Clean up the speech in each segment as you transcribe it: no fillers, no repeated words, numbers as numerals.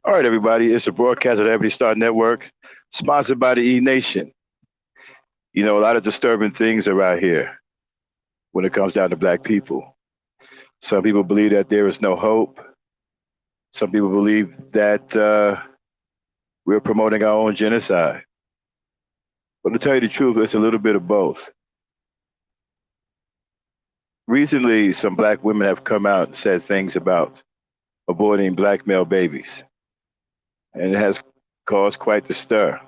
All right, everybody. It's a broadcast of the Ebony Star Network, sponsored by the E Nation. You know, a lot of disturbing things are out here when it comes down to black people. Some people believe that there is no hope. Some people believe that we're promoting our own genocide. But to tell you the truth, it's a little bit of both. Recently, some black women have come out and said things about aborting black male babies, and it has caused quite the stir.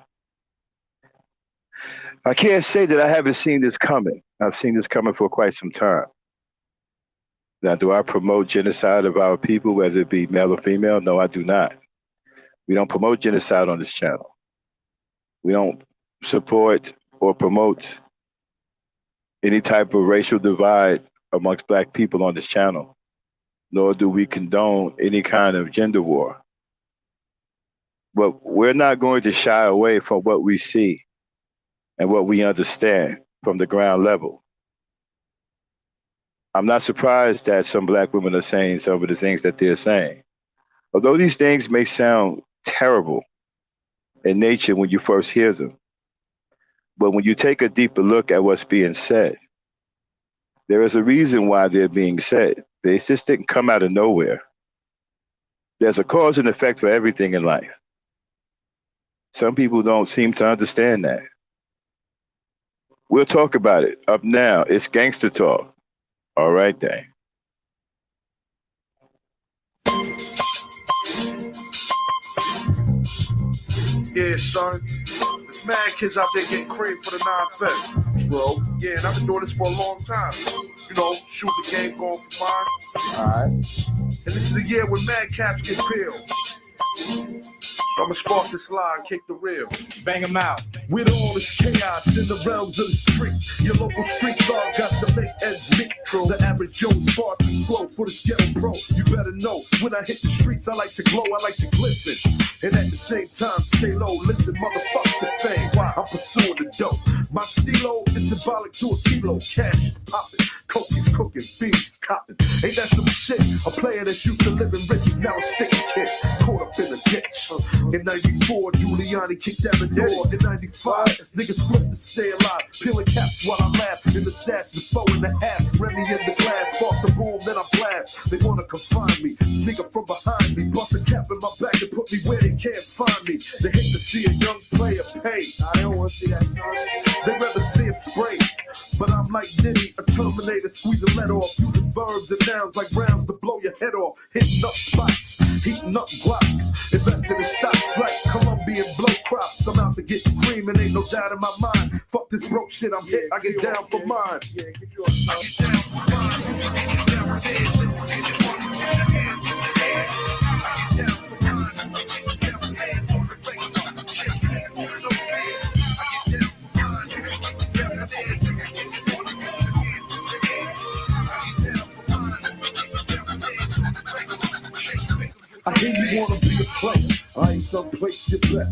I can't say that I haven't seen this coming. I've seen this coming for quite some time. Now, do I promote genocide of our people, whether it be male or female? No, I do not. We don't promote genocide on this channel. We don't support or promote any type of racial divide amongst black people on this channel, nor do we condone any kind of gender war. But we're not going to shy away from what we see and what we understand from the ground level. I'm not surprised that some black women are saying some of the things that they're saying. Although these things may sound terrible in nature when you first hear them, but when you take a deeper look at what's being said, there is a reason why they're being said. They just didn't come out of nowhere. There's a cause and effect for everything in life. Some people don't seem to understand that. We'll talk about it. Up now, it's Gangsta Talk. All right, then. Yeah, son. There's mad kids out there getting cream for the 9-5, bro. Yeah, and I've been doing this for a long time. You know, shooting the game, going for mine. All right. And this is the year when mad caps get peeled. So I'ma spark this lie and kick the reel. Bang them out. With all this chaos in the realms of the street, your local street dog got to make ends meet. The average Joe's far too slow for the ghetto pro. You better know, when I hit the streets, I like to glow, I like to glisten. And at the same time, stay low, listen, motherfuck the fame. I'm pursuing the dope. My stilo is symbolic to a kilo. Cash is popping, coke is cooking, beans is copping. Ain't that some shit? A player that's used to living rich is now a sticky kid, caught up in a ditch. In 94, Giuliani kicked down the door. In 95, niggas flipped to stay alive. Peeling caps while I laugh. In the stats, the 4.5. Remy in the glass, spark the boom, then I blast. They wanna confine me, sneak up from behind me. Bust a cap in my back and put me where they can't find me. They hate to see a young player pay. I don't wanna see that, son. They'd rather see him spray. But I'm like Diddy, a Terminator, squeeze the lead off. Using verbs and nouns like rounds to blow your head off. Hitting up spots, heating up blocks. Invested in stocks like Colombian blow crops. I'm out to get cream and ain't no doubt in my mind. Fuck this broke shit, I'm hit, I get down for mine. I get down for mine. I get down for this. I get down for mine. I get down for this. On the regular shit. I get down for I hear you wanna be a player. I ain't someplace you bet.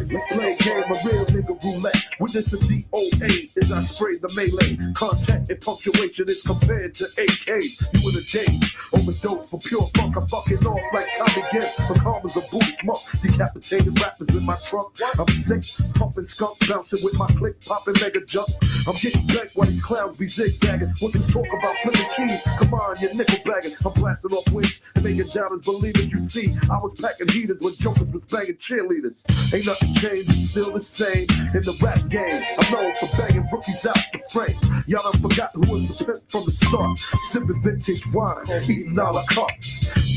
Let's play a game of real nigga roulette. Witness a DOA as I spray the melee. Contact and punctuation is compared to AKs. You in a daze, overdose for pure funk. I'm fucking off like Tommy Gibb. The karma's a boost monk. Decapitated rappers in my trunk. I'm sick, pumping skunk, bouncing with my click, popping mega jump. I'm getting back while these clowns be zigzagging. What's this talk about flipping keys? Come on, you're nickel bagging. I'm blasting off wings and making doubters believe it. You see, I was packing heaters when jokers was banging cheerleaders. Ain't nothing changed, it's still the same in the rap game. I'm known for banging rookies out the frame. Y'all done forgot who was the pimp from the start. Sipping vintage wine, eating a la carte.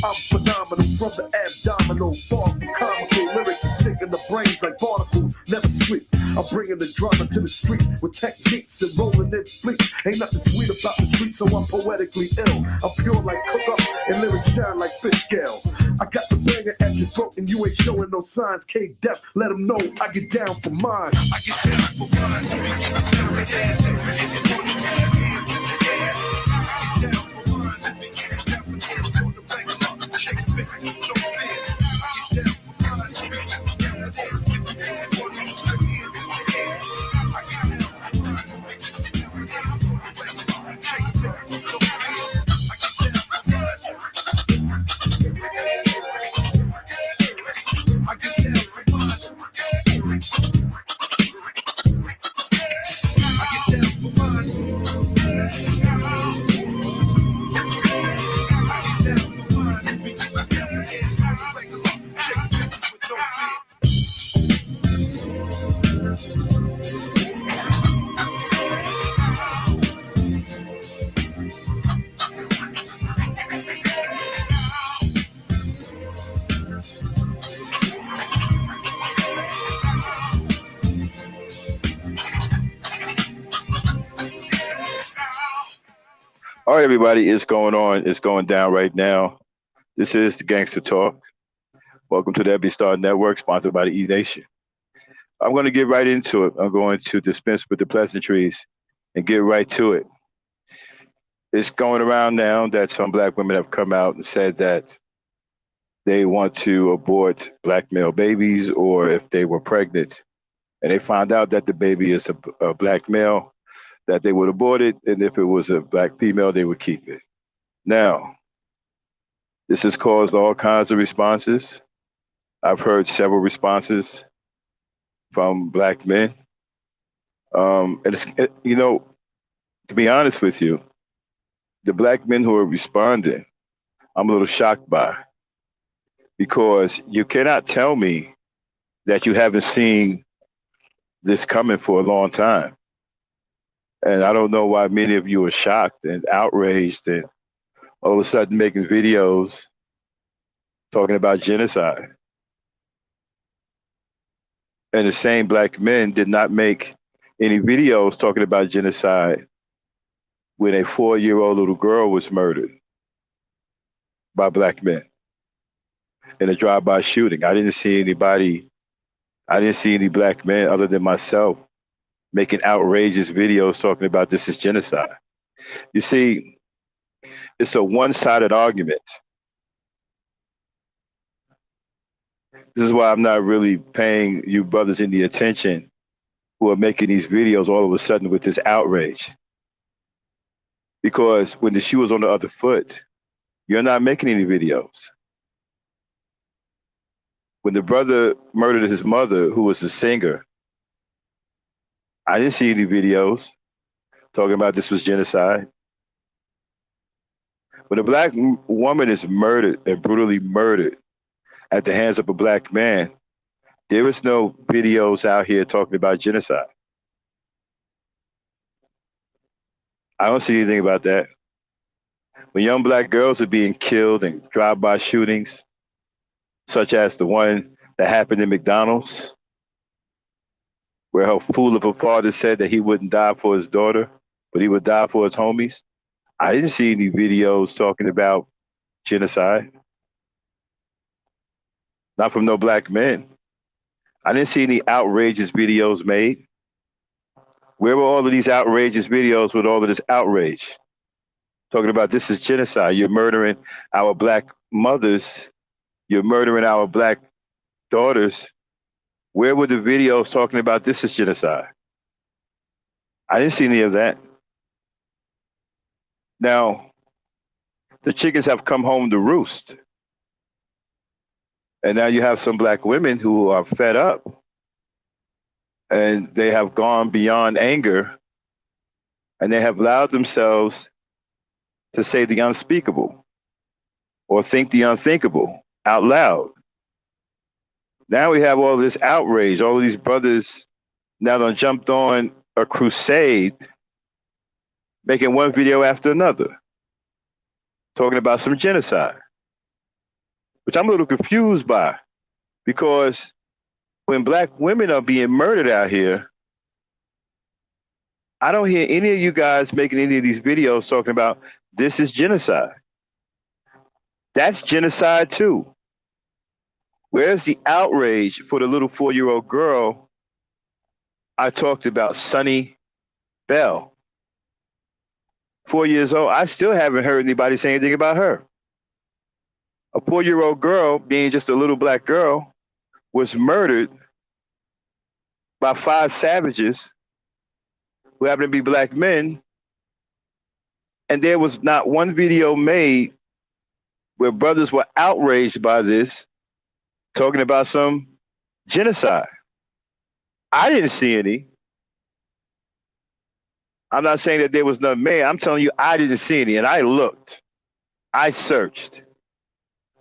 I'm phenomenal from the abdominal. Far from comical lyrics and sticking the brains like barnacles. Never sleep. I'm bringing the drama to the streets with techniques and rolling in fleets. Ain't nothing sweet about the streets, so I'm poetically ill. I'm pure like cook up and lyrics shine like fish scale. I got the banger at your throat and you ain't showing no signs. K-Dep, let them know I get down for mine. I get down for mine. All right, everybody, it's going on. It's going down right now. This is the Gangsta Talk. Welcome to the Ebony Star Network, sponsored by the E Nation. I'm going to get right into it. I'm going to dispense with the pleasantries and get right to it. It's going around now that some black women have come out and said that they want to abort black male babies, or if they were pregnant and they found out that the baby is a black male, that they would abort it, and if it was a black female, they would keep it. Now, this has caused all kinds of responses. I've heard several responses from black men. And to be honest with you, the black men who are responding, I'm a little shocked by, because you cannot tell me that you haven't seen this coming for a long time. And I don't know why many of you are shocked and outraged and all of a sudden making videos talking about genocide. And the same black men did not make any videos talking about genocide when a 4-year-old little girl was murdered by black men in a drive-by shooting. I didn't see any black men other than myself making outrageous videos talking about this is genocide. You see, it's a one-sided argument. This is why I'm not really paying you brothers any attention who are making these videos all of a sudden with this outrage. Because when the shoe was on the other foot, you're not making any videos. When the brother murdered his mother, who was a singer, I didn't see any videos talking about this was genocide. When a black woman is murdered and brutally murdered at the hands of a black man, there is no videos out here talking about genocide. I don't see anything about that. When young black girls are being killed in drive-by shootings, such as the one that happened in McDonald's, where her fool of a father said that he wouldn't die for his daughter, but he would die for his homies, I didn't see any videos talking about genocide. Not from no black men. I didn't see any outrageous videos made. Where were all of these outrageous videos with all of this outrage? Talking about this is genocide. You're murdering our black mothers. You're murdering our black daughters. Where were the videos talking about this is genocide? I didn't see any of that. Now, the chickens have come home to roost. And now you have some black women who are fed up, and they have gone beyond anger, and they have allowed themselves to say the unspeakable or think the unthinkable out loud. Now we have all this outrage. All of these brothers now done jumped on a crusade, making one video after another, talking about some genocide, which I'm a little confused by, because when black women are being murdered out here, I don't hear any of you guys making any of these videos talking about this is genocide. That's genocide too. Where's the outrage for the little 4-year-old girl I talked about, Sunny Bell? 4 years old. I still haven't heard anybody say anything about her. A 4-year-old girl, being just a little black girl, was murdered by 5 savages who happen to be black men. And there was not one video made where brothers were outraged by this, talking about some genocide. I didn't see any. I'm not saying that there was none made. I'm telling you, I didn't see any. And I looked. I searched.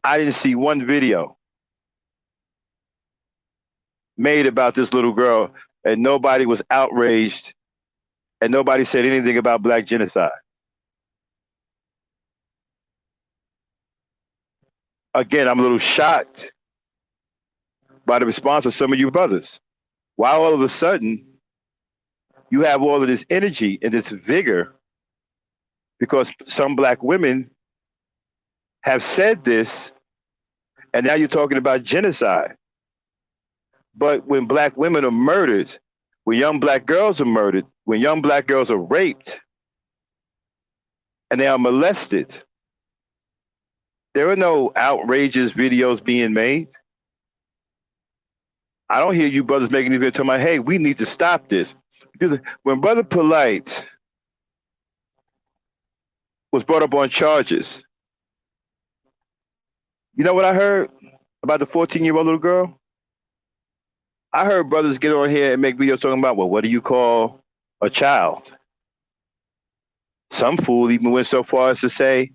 I didn't see one video made about this little girl, and nobody was outraged, and nobody said anything about black genocide. Again, I'm a little shocked by the response of some of you brothers. Why all of a sudden you have all of this energy and this vigor because some black women have said this, and now you're talking about genocide. But when black women are murdered, when young black girls are murdered, when young black girls are raped and they are molested, there are no outrageous videos being made. I don't hear you brothers making these videos talking about, hey, we need to stop this. Because when Brother Polite was brought up on charges, you know what I heard about the 14-year-old little girl? I heard brothers get on here and make videos talking about, well, what do you call a child? Some fool even went so far as to say,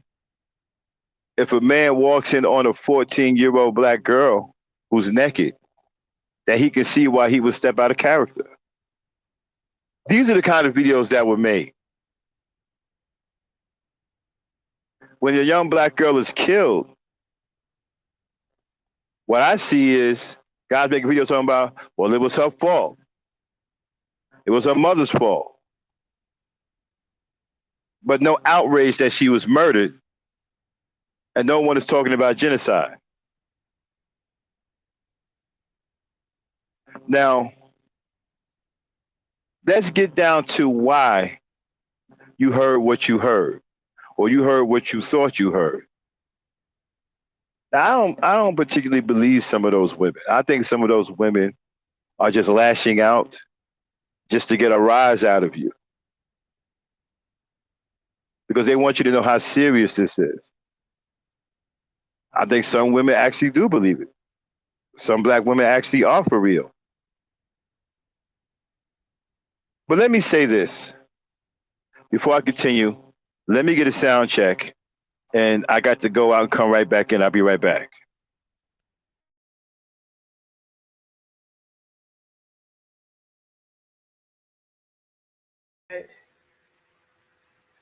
if a man walks in on a 14-year-old black girl who's naked, that he can see why he would step out of character. These are the kind of videos that were made. When a young black girl is killed, what I see is guys making videos talking about, well, it was her fault. It was her mother's fault. But no outrage that she was murdered, and no one is talking about genocide. Now, let's get down to why you heard what you heard, or you heard what you thought you heard. Now, I don't particularly believe some of those women. I think some of those women are just lashing out just to get a rise out of you because they want you to know how serious this is. I think some women actually do believe it. Some black women actually are for real. But let me say this before I continue. Let me get a sound check, and I got to go out and come right back in. I'll be right back.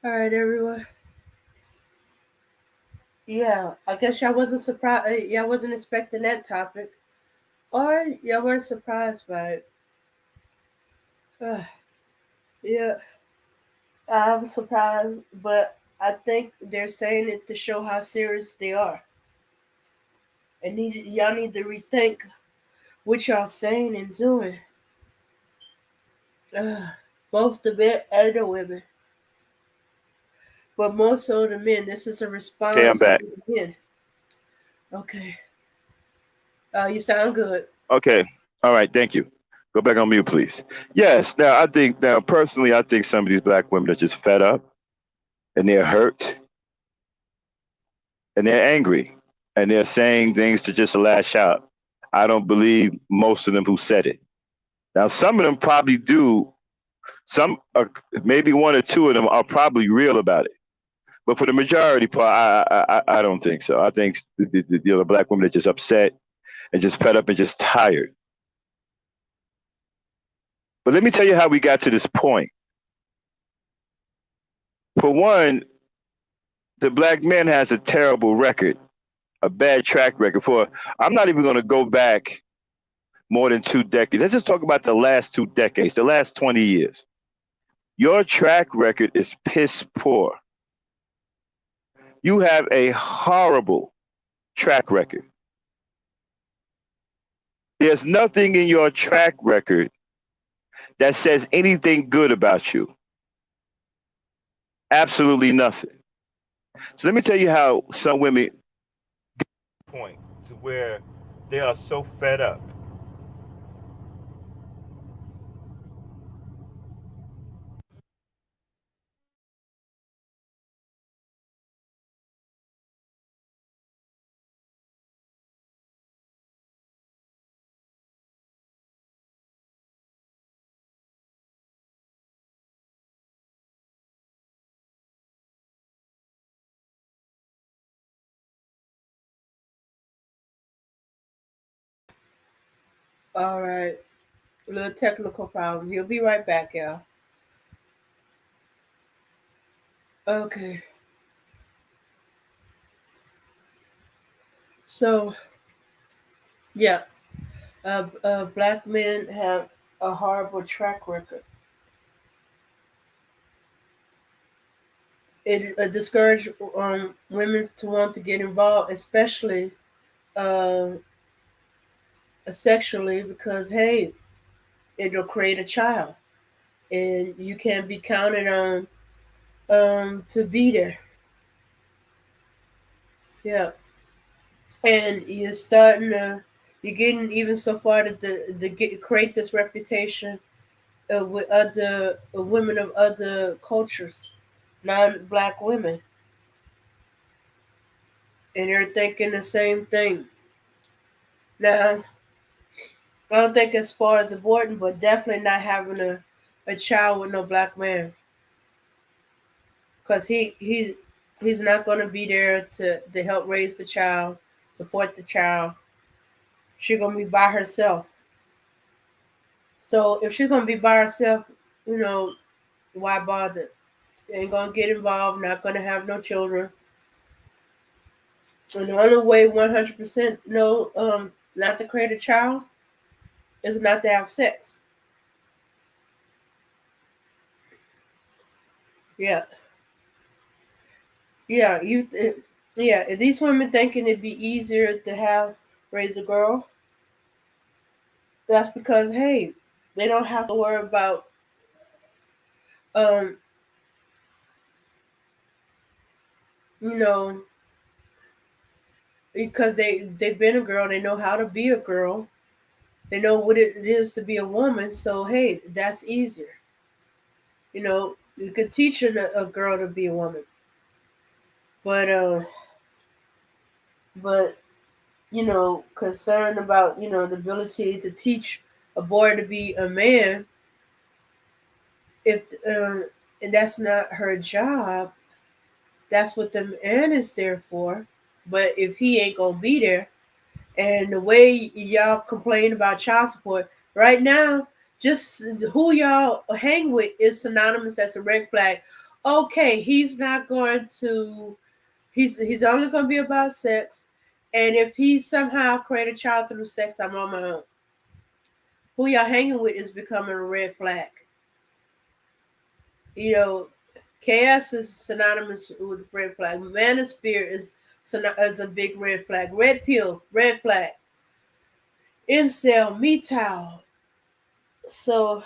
All right, everyone. Yeah, I guess y'all wasn't surprised. Y'all wasn't expecting that topic, or y'all weren't surprised by it. Uh, yeah, I was surprised, but I think they're saying it to show how serious they are, and y'all need to rethink what y'all saying and doing. Uh, Both the men and the women, but more so the men. This is a Okay, I'm response to back. the men. Okay, you sound good. Okay. All right. Thank you. Go back on mute, please. Yes. Now, personally, I think some of these black women are just fed up and they're hurt and they're angry and they're saying things to just lash out. I don't believe most of them who said it. Now, some of them probably do. Some, maybe one or two of them are probably real about it. But for the majority part, I don't think so. I think the black women are just upset and just fed up and just tired. But let me tell you how we got to this point. For one, the black man has a terrible record, a bad track record. I'm not even going to go back more than 2 decades. Let's just talk about the last 2 decades, the last 20 years. Your track record is piss poor. You have a horrible track record. There's nothing in your track record that says anything good about you. Absolutely nothing. So let me tell you how some women point to where they are so fed up. All right, a little technical problem. He'll be right back, y'all. Okay, so yeah, black men have a horrible track record. It discourages women to want to get involved, especially uh, sexually, because hey, it'll create a child, and you can't be counted on to be there. Yeah, and you're getting even so far that create this reputation with other women of other cultures, non-black women, and they're thinking the same thing. Now, I don't think as far as aborting, but definitely not having a child with no black man, because he's not going to be there to help raise the child, support the child. She's going to be by herself. So if she's going to be by herself, you know, why bother? Ain't going to get involved, not going to have no children. And the only way 100% no, not to create a child is not to have sex. Yeah, yeah, yeah. If these women thinking it'd be easier to have raise a girl, that's because hey, they don't have to worry about um, you know, because they've been a girl, they know how to be a girl, they know what it is to be a woman. So hey, that's easier. You could teach a girl to be a woman, but but concerned about the ability to teach a boy to be a man, if and that's not her job. That's what the man is there for. But if he ain't gonna be there, and the way y'all complain about child support right now, just who y'all hang with is synonymous as a red flag. Okay, he's not going to. He's only going to be about sex, and if he somehow create a child through sex, I'm on my own. Who y'all hanging with is becoming a red flag. You know, chaos is synonymous with red flag. Manosphere is a big red flag. Red pill, red flag. Incel, MGTOW. So,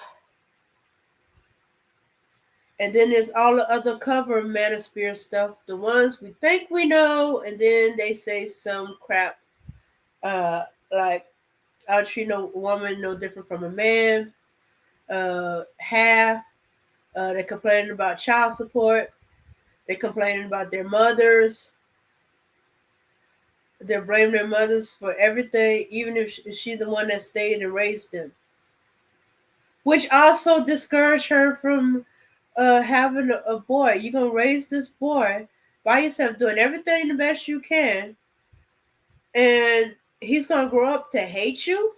and then there's all the other cover manosphere stuff. The ones we think we know, and then they say some crap, like I'll treat a woman no different from a man. Half. They're complaining about child support. They're complaining about their mothers. They're blaming their mothers for everything, even if she's the one that stayed and raised them. Which also discouraged her from having a boy. You're going to raise this boy by yourself, doing everything the best you can, and he's going to grow up to hate you?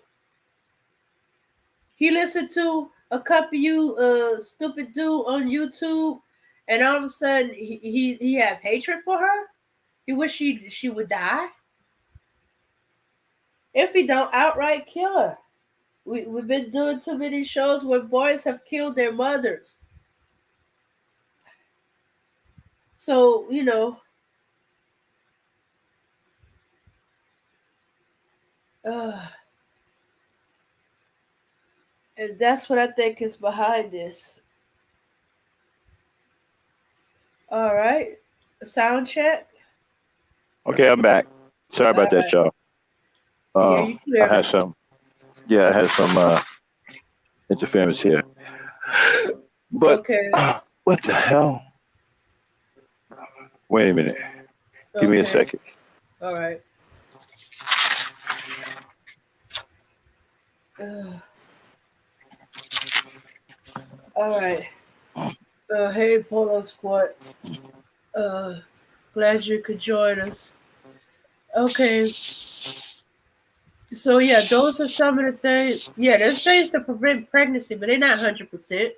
He listened to a couple of you stupid dude on YouTube, and all of a sudden he has hatred for her? He wish she would die? If he don't outright kill her. We've been doing too many shows where boys have killed their mothers. So, uh, and that's what I think is behind this. All right. Sound check. Okay, I'm back. Sorry All about that, right. y'all. Hear you I had clearly. some, yeah, I had some interference here. But Okay. what the hell? Wait a minute. Give me a Okay. second. All right. Uh, all right. Hey, Polo Squad. Uh, Glad you could join us. Okay. So yeah, those are some of the things. Yeah, there's things to prevent pregnancy, but they're not 100%.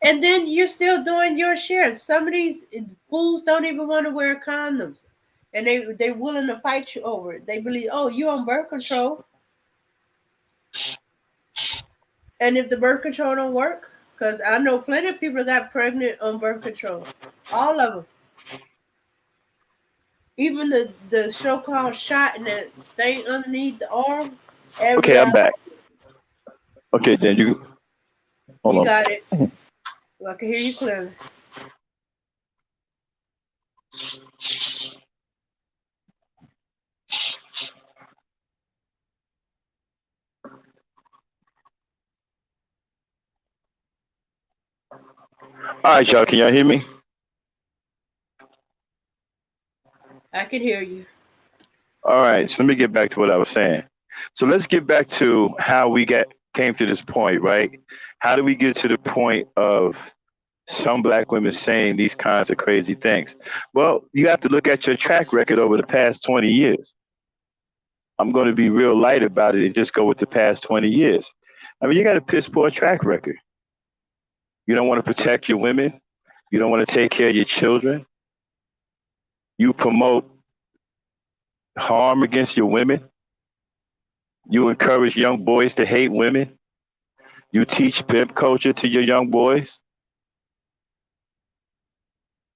And then you're still doing your share. Some of these fools don't even want to wear condoms, and they're willing to fight you over it. They believe, oh, you're on birth control, and if the birth control don't work, Because I know plenty of people got pregnant on birth control. All of them. Even the show called Shot and that thing underneath the arm. Every Okay, I'm last back. Okay, then you You hold got it. on. I can hear you clearly. All right, y'all. Can y'all hear me? I can hear you. All right. So let me get back to what I was saying. So let's get back to how we came to this point, right? How do we get to the point of some black women saying these kinds of crazy things? Well, you have to look at your track record over the past 20 years. I'm going to be real light about it and just go with the past 20 years. I mean, you got a piss poor track record. You don't want to protect your women. You don't want to take care of your children. You promote harm against your women. You encourage young boys to hate women. You teach pimp culture to your young boys.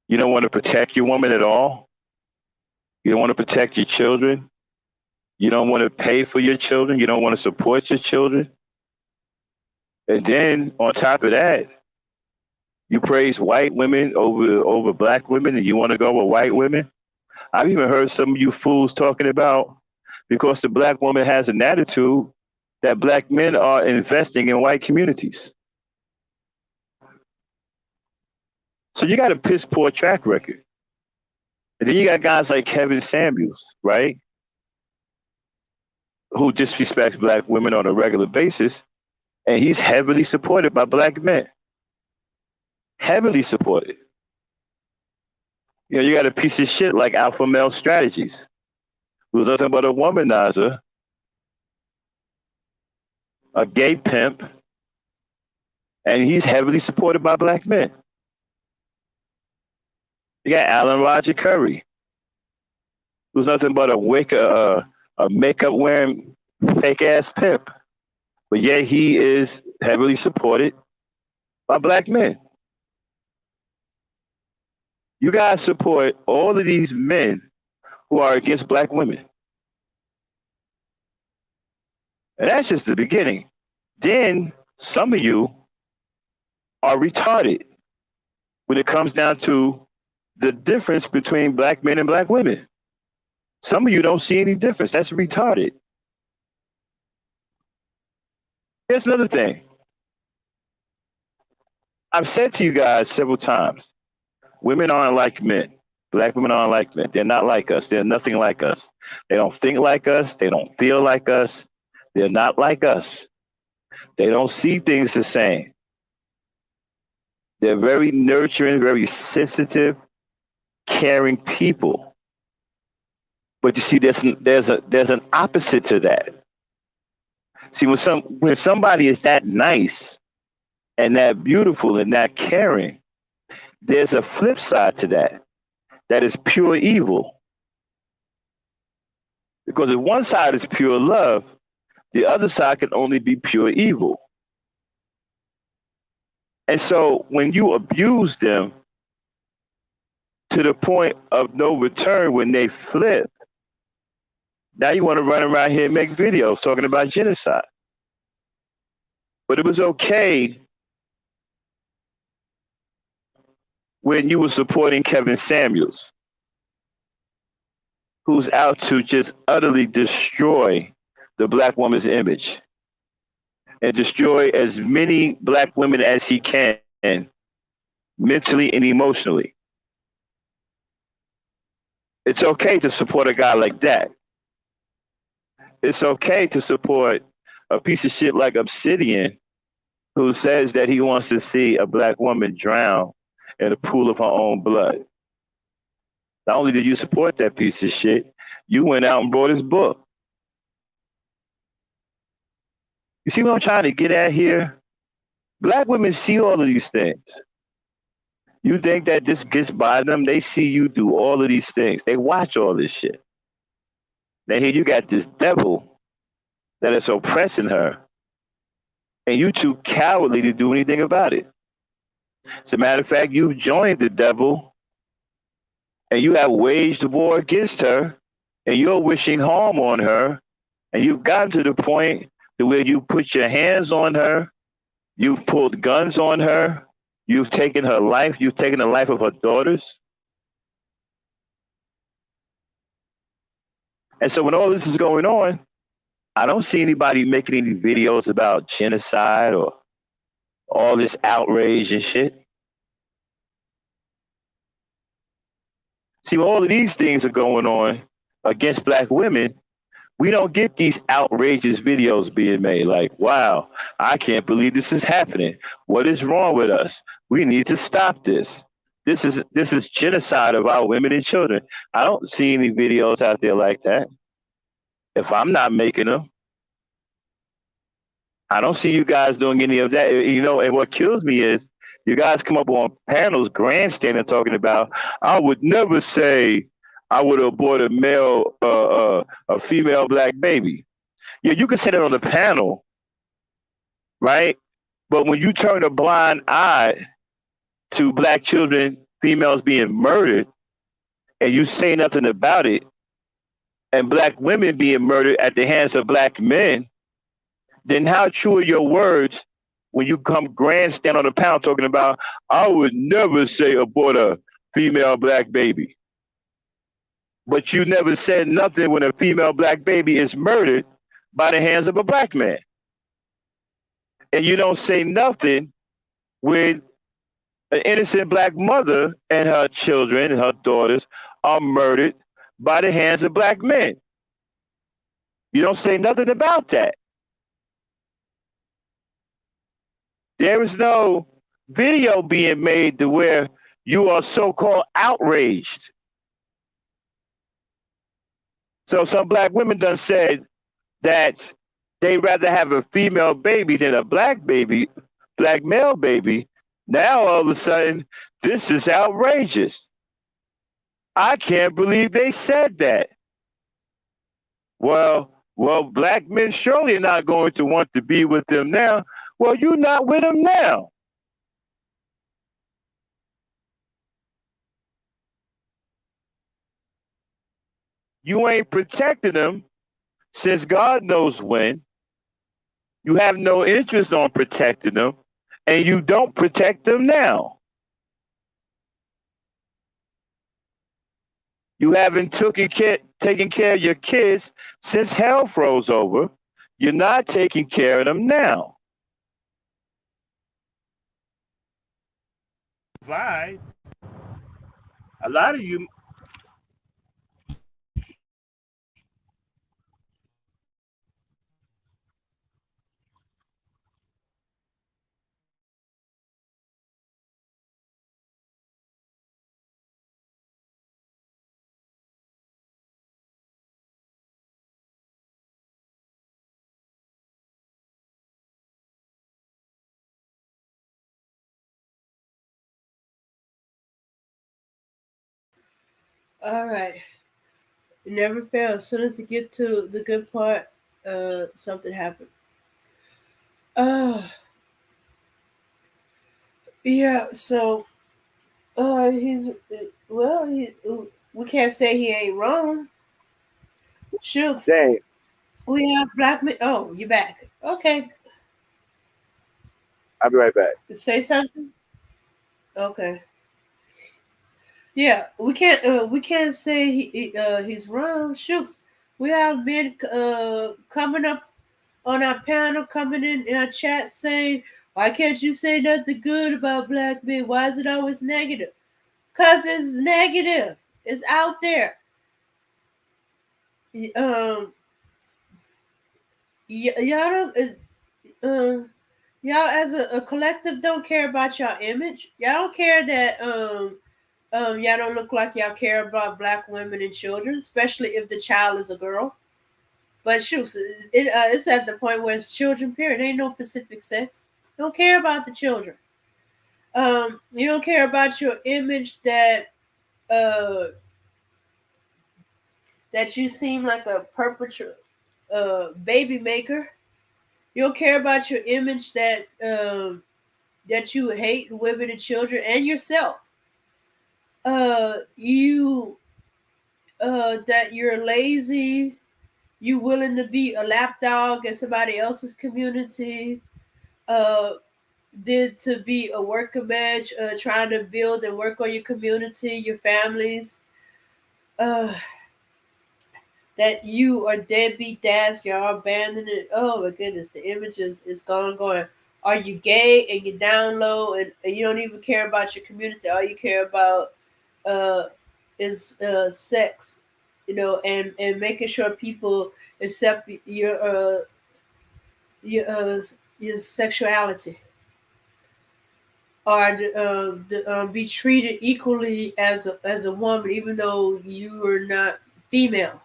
You don't want to protect your woman at all. You don't want to protect your children. You don't want to pay for your children. You don't want to support your children. And then on top of that, you praise white women over black women, and you want to go with white women. I've even heard some of you fools talking about because the black woman has an attitude that black men are investing in white communities. So you got a piss poor track record. And then you got guys like Kevin Samuels, right? Who disrespects black women on a regular basis. And he's heavily supported by black men. Heavily supported. You know, you got a piece of shit like Alpha Male Strategies, who's nothing but a womanizer, a gay pimp, and he's heavily supported by black men. You got Alan Roger Curry, who's nothing but a makeup wearing fake ass pimp, but yet he is heavily supported by black men. You guys support all of these men who are against black women. And that's just the beginning. Then some of you are retarded when it comes down to the difference between black men and black women. Some of you don't see any difference. That's retarded. Here's another thing. I've said to you guys several times, women aren't like men. Black women aren't like men. They're not like us. They're nothing like us. They don't think like us. They don't feel like us. They're not like us. They don't see things the same. They're very nurturing, very sensitive, caring people. But you see, there's an opposite to that. See, when somebody is that nice and that beautiful and that caring, there's a flip side to that. That is pure evil. Because if one side is pure love, the other side can only be pure evil. And so when you abuse them to the point of no return, when they flip, now you want to run around here and make videos talking about genocide. But it was okay when you were supporting Kevin Samuels, who's out to just utterly destroy the black woman's image and destroy as many black women as he can, mentally and emotionally. It's okay to support a guy like that. It's okay to support a piece of shit like Obsidian, who says that he wants to see a black woman drown in a pool of her own blood. Not only did you support that piece of shit, you went out and brought his book. You see what I'm trying to get at here? Black women see all of these things. You think that this gets by them? They see you do all of these things. They watch all this shit. Now here you got this devil that is oppressing her. and you too cowardly to do anything about it. As a matter of fact, you've joined the devil and you have waged war against her and you're wishing harm on her. And you've gotten to the point to where you put your hands on her, you've pulled guns on her, you've taken her life, you've taken the life of her daughters. And so when all this is going on, I don't see anybody making any videos about genocide or all this outrage and shit. See, when all of these things are going on against black women, we don't get these outrageous videos being made like, wow, I can't believe this is happening. What is wrong with us? We need to stop this. This is genocide of our women and children. I don't see any videos out there like that. If I'm not making them, I don't see you guys doing any of that. And what kills me is you guys come up on panels grandstanding talking about, I would never say I would abort a female black baby. Yeah, you can say that on the panel, right? But when you turn a blind eye to black children, females being murdered, and you say nothing about it, and black women being murdered at the hands of black men, then how true are your words when you come grandstand on the panel talking about, I would never say abort a female black baby. But you never said nothing when a female black baby is murdered by the hands of a black man. And you don't say nothing when an innocent black mother and her children and her daughters are murdered by the hands of black men. You don't say nothing about that. There is no video being made to where you are so-called outraged. So some black women done said that they'd rather have a female baby than a black baby, black male baby. Now all of a sudden, this is outrageous. I can't believe they said that. Well, black men surely are not going to want to be with them now. Well, you're not with them now. You ain't protecting them since God knows when. You have no interest on protecting them, and you don't protect them now. You haven't taken care of your kids since hell froze over. You're not taking care of them now. Provide. A lot of you. All right. It never fails. As soon as you get to the good part, something happened. Uh, yeah. So, he's well. We can't say he ain't wrong. Shooks. Dang, We have black men. Oh, you back? Okay. I'll be right back. Say something. Okay. Yeah, we can't say he's wrong. Shooks. We have been coming up on our panel, coming in our chat saying, why can't you say nothing good about black men? Why is it always negative? Because it's negative. It's out there. Um, y'all don't, y'all as a collective don't care about y'all image. Y'all don't care that y'all don't look like y'all care about black women and children, especially if the child is a girl. But shoot, it's at the point where it's children. Period. Ain't no specific sex. Don't care about the children. You don't care about your image uh that you seem like a perpetual baby maker. You don't care about your image that you hate women and children and yourself. You that you're lazy. You willing to be a lapdog in somebody else's community. Uh, did to be a worker badge, trying to build and work on your community, your families. Uh, that you are deadbeat dads, y'all abandoning. Oh my goodness, the image is gone. Going. Are you gay and you down low and you don't even care about your community? All you care about uh, is sex, and making sure people accept your your sexuality, or be treated equally as a woman, even though you are not female.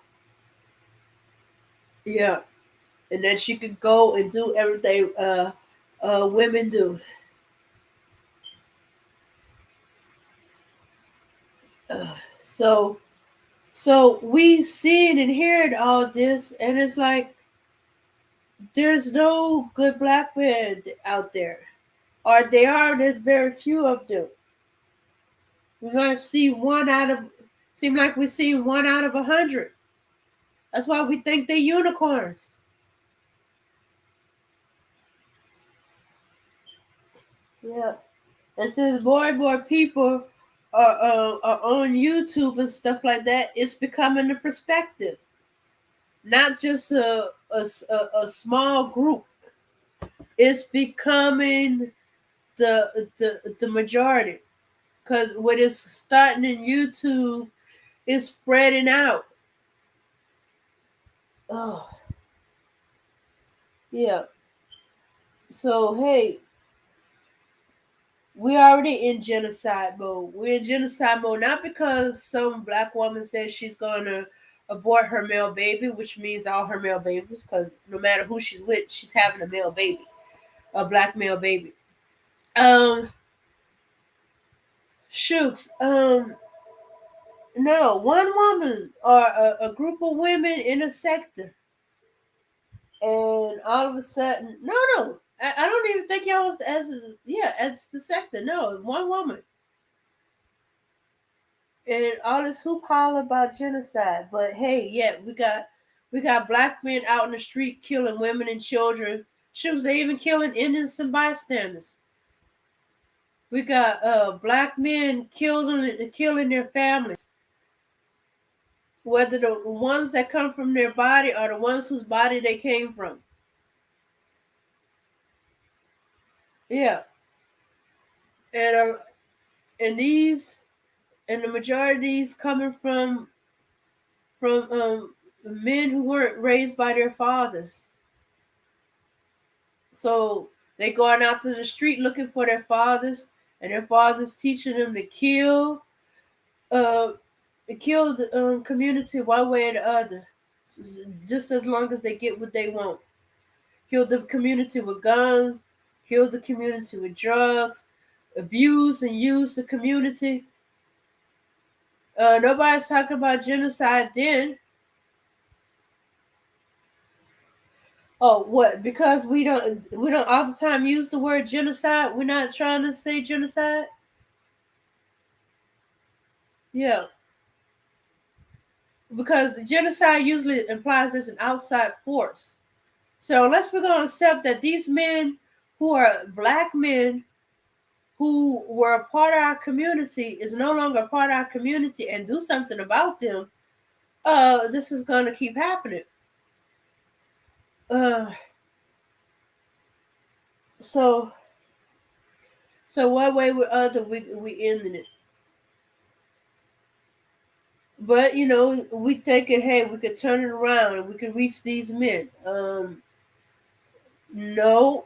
Yeah, and that she could go and do everything women do. So we see it and hear it all this, and it's like there's no good black men out there, or they are. There's very few of them. We're gonna see one out of. Seem like we see one out of 100. That's why we think they're unicorns. Yeah, and since more and more people are on YouTube and stuff like that, it's becoming a perspective, not just a small group. It's becoming the majority, because when it's starting in YouTube, it's spreading out. Oh, yeah. So hey, we already in genocide mode. We're in genocide mode not because some black woman says she's gonna abort her male baby, which means all her male babies, because no matter who she's with, she's having a male baby, a black male baby. Um, Shooks. No, one woman or a group of women in a sector, and all of a sudden, no, I don't even think y'all was as the sector. No, one woman, and all this hoop holler about genocide. But hey, yeah, we got black men out in the street killing women and children. Shoots, they even killing innocent bystanders. We got black men killing their families, whether the ones that come from their body or the ones whose body they came from. Yeah, and and these and the majority of these coming from men who weren't raised by their fathers. So they going out to the street looking for their fathers, and their fathers teaching them to uh, kill the community one way or the other, just as long as they get what they want. Kill the community with guns, kill the community with drugs, abuse and use the community. Nobody's talking about genocide then. Oh, what? Because we don't all the time use the word genocide. We're not trying to say genocide. Yeah, because genocide usually implies there's an outside force. So unless we're going to accept that these men who are black men who were a part of our community is no longer a part of our community and do something about them, this is going to keep happening. Uh, so one way or other, we ending it. But we thinking, hey, we could turn it around and we could reach these men. No.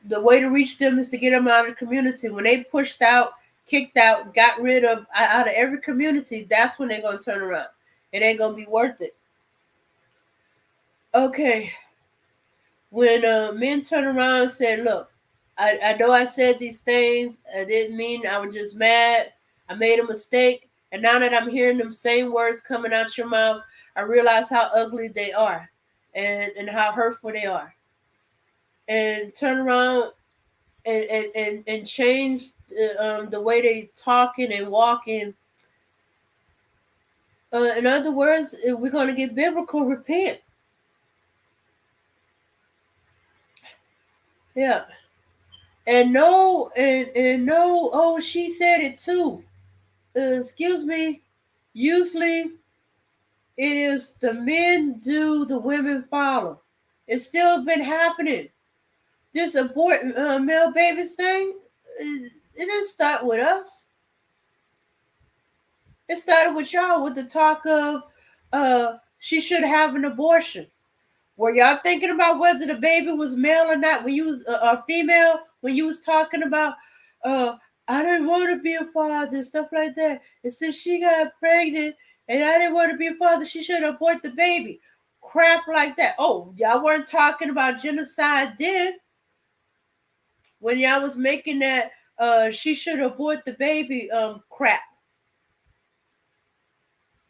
The way to reach them is to get them out of the community. When they pushed out, kicked out, got rid of out of every community, that's when they're gonna turn around. It ain't gonna be worth it. Okay. When men turn around and said, "Look, I know I said these things. I didn't mean. I was just mad. I made a mistake. And now that I'm hearing them same words coming out your mouth, I realize how ugly they are, and how hurtful they are." and turn around and change the way they talking and walking. In other words, we're going to get biblical repent. Yeah. And no, and no, oh, she said it too. Excuse me. Usually it is the men do, the women follow. It's still been happening. This abort male babies thing, it didn't start with us. It started with y'all with the talk of she should have an abortion. Were y'all thinking about whether the baby was male or not when you was or female when you was talking about uh I didn't want to be a father and stuff like that. And since she got pregnant and I didn't want to be a father, she should abort the baby. Crap like that. Oh, y'all weren't talking about genocide then when y'all was making that she should abort the baby crap.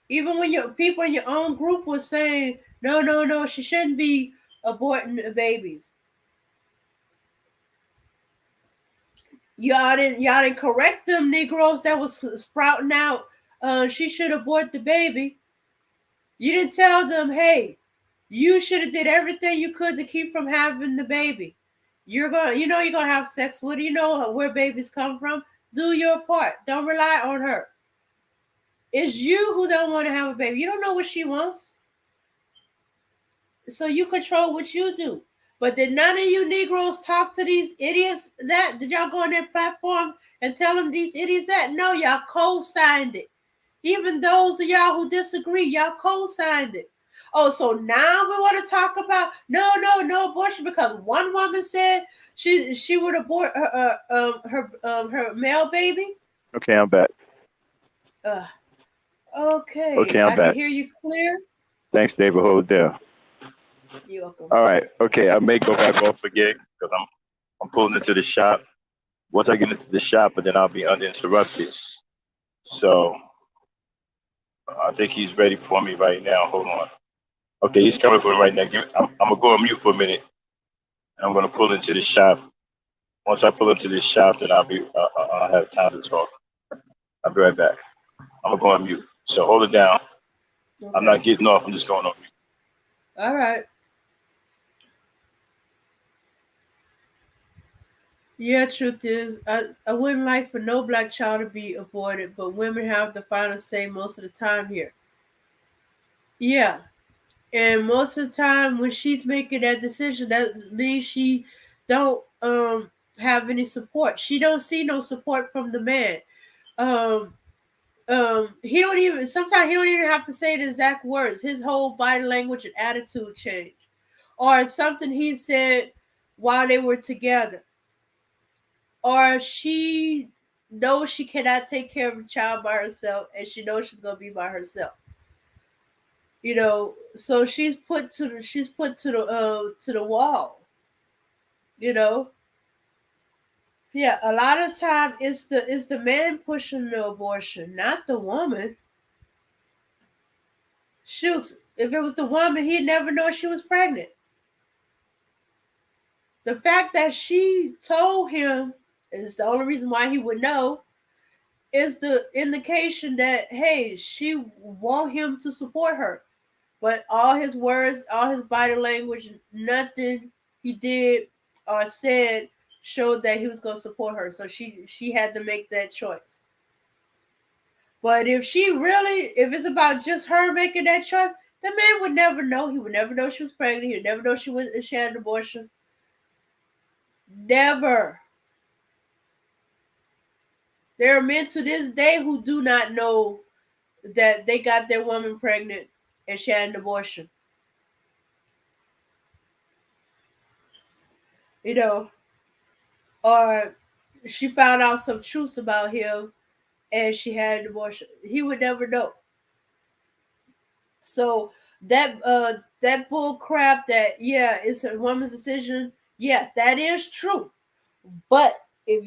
Even when your people in your own group was saying, no, no, no, she shouldn't be aborting the babies. Y'all didn't correct them Negroes that was sprouting out. She should abort the baby. You didn't tell them, hey, you should have did everything you could to keep from having the baby. You're gonna have sex with her. You know where babies come from. Do your part. Don't rely on her. It's you who don't want to have a baby. You don't know what she wants. So you control what you do. But did none of you Negroes talk to these idiots that? Did y'all go on their platforms and tell them these idiots that? No, y'all co-signed it. Even those of y'all who disagree, y'all co-signed it. Oh, so now we want to talk about no abortion because one woman said she would abort her male baby. Okay, I'm back. Uh, okay, Okay, I'm I can back. hear you clear. Thanks, David. Hold there. You're welcome. All right. Okay, I may go back off again because I'm pulling into the shop. Once I get into the shop, and then I'll be uninterrupted. So I think he's ready for me right now. Hold on. Okay, he's coming for me right now. I'm gonna go on mute for a minute. I'm gonna pull into the shop. Once I pull into the shop, then I'll have time to talk. I'll be right back. I'm gonna go on mute. So hold it down. I'm not Okay. getting off. I'm just going on mute. All right. Yeah, truth is, I wouldn't like for no black child to be aborted, but women have the final say most of the time here. Yeah, and most of the time when she's making that decision, that means she don't have any support. She don't see no support from the man. Um, he don't even sometimes he don't even have to say the exact words. His whole body language and attitude change, or something he said while they were together, or she knows she cannot take care of a child by herself and she knows she's gonna be by herself. So she's put to the wall. You know, yeah. A lot of time it's the man pushing the abortion, not the woman. Shoots, if it was the woman, he'd never know she was pregnant. The fact that she told him is the only reason why he would know. Is the indication that hey, she want him to support her. But all his words, all his body language, nothing he did or said showed that he was going to support her. So she had to make that choice. But if it's about just her making that choice, the man would never know. He would never know she was pregnant. He would never know she had an abortion. Never. There are men to this day who do not know that they got their woman pregnant and she had an abortion. You know, or she found out some truths about him and she had an abortion. He would never know. So that bull crap that yeah, it's a woman's decision. Yes, that is true. But if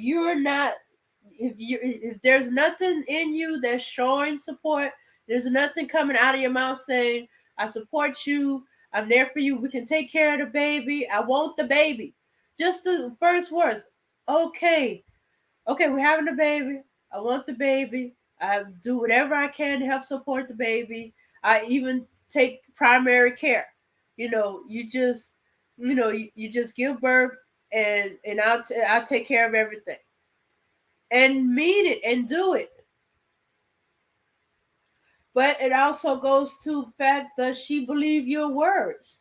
there's nothing in you that's showing support, there's nothing coming out of your mouth saying, I support you, I'm there for you, we can take care of the baby, I want the baby. Just the first words. Okay, okay, we're having a baby. I want the baby. I do whatever I can to help support the baby. I even take primary care. You just give birth, and I'll take care of everything, and mean it and do it. But it also goes to the fact, does she believe your words?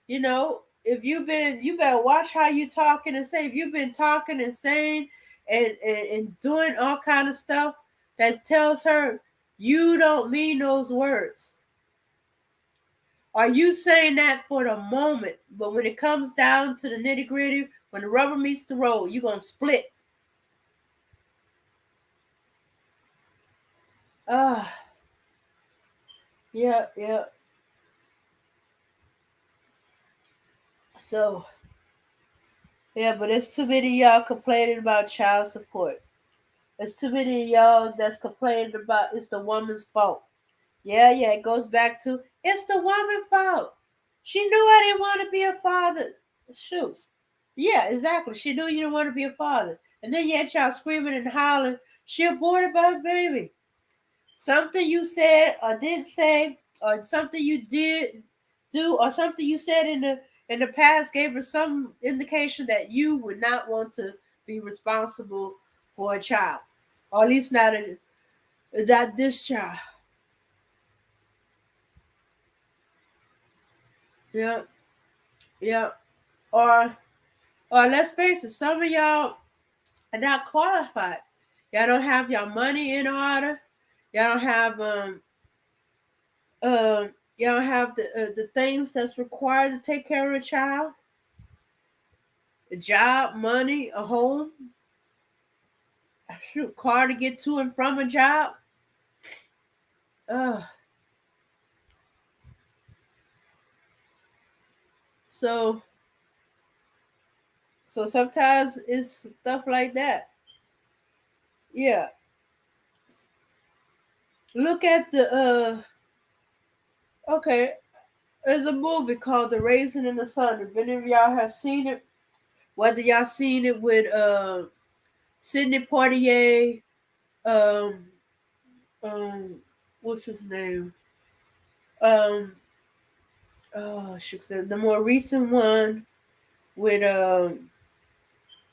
If you better watch how you talking and say. If you've been talking and saying and doing all kind of stuff that tells her you don't mean those words. Are you saying that for the moment? But when it comes down to the nitty gritty, when the rubber meets the road, you're gonna split. Ah, yeah, yeah. So yeah, but there's too many of y'all complaining about child support. There's too many of y'all that's complaining about it's the woman's fault. Yeah, yeah, it goes back to it's the woman's fault. She knew I didn't want to be a father. Shoots. Yeah, exactly. She knew you didn't want to be a father. And then yet y'all screaming and hollering, she aborted my baby. Something you said or didn't say, or something you did do, or something you said in the past gave her some indication that you would not want to be responsible for a child. Or at least not this child. Yeah, yeah. Or let's face it, some of y'all are not qualified. Y'all don't have your money in order. Y'all don't have y'all don't have the things that's required to take care of a child. A job, money, a home, a car to get to and from a job. Uh, so sometimes it's stuff like that. Yeah. Look at the okay. There's a movie called The Raisin in the Sun. If any of y'all have seen it, whether y'all seen it with Sidney Poitier, um, um, what's his name? Um, oh, shucks, the more recent one with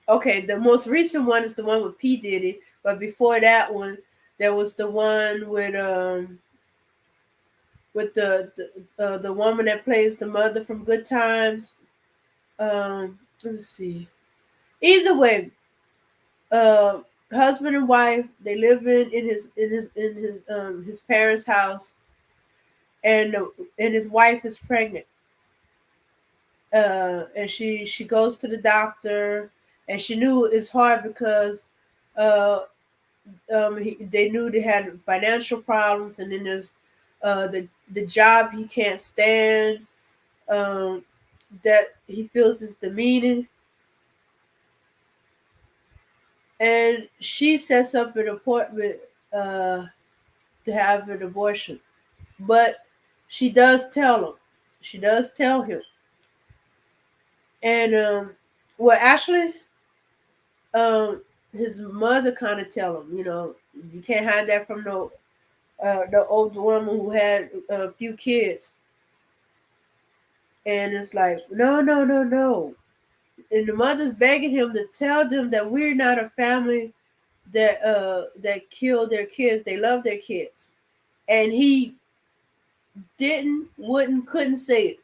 okay, the most recent one is the one with P Diddy, but before that one, there was the one with the woman that plays the mother from Good Times. Let me see. Either way, uh, husband and wife, they live in his parents' house, and his wife is pregnant. And she goes to the doctor, and she knew it's hard because uh they knew they had financial problems, and then there's the job he can't stand, um that he feels is demeaning, and she sets up an appointment uh to have an abortion. But she does tell him. She does tell him. And well, actually, um, his mother kind of tell him, you can't hide that from the old woman who had a few kids. And it's like, no, no, no, no. And the mother's begging him to tell them that we're not a family that killed their kids. They love their kids. And he couldn't say it.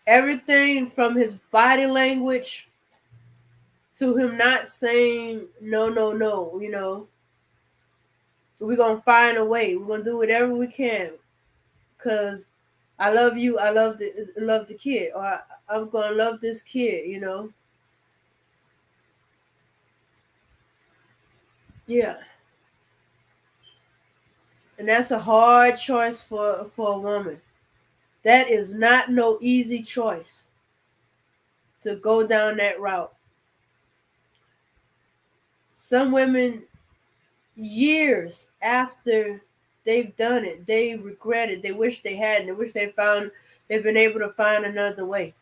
Everything from his body language to him not saying no, no, no, we're gonna find a way. We're gonna do whatever we can, cause I love you. I love the kid, or I'm gonna love this kid. Yeah, and that's a hard choice for a woman. That is not no easy choice to go down that route. Some women, years after they've done it, they regret it. They wish they hadn't. They wish they've been able to find another way.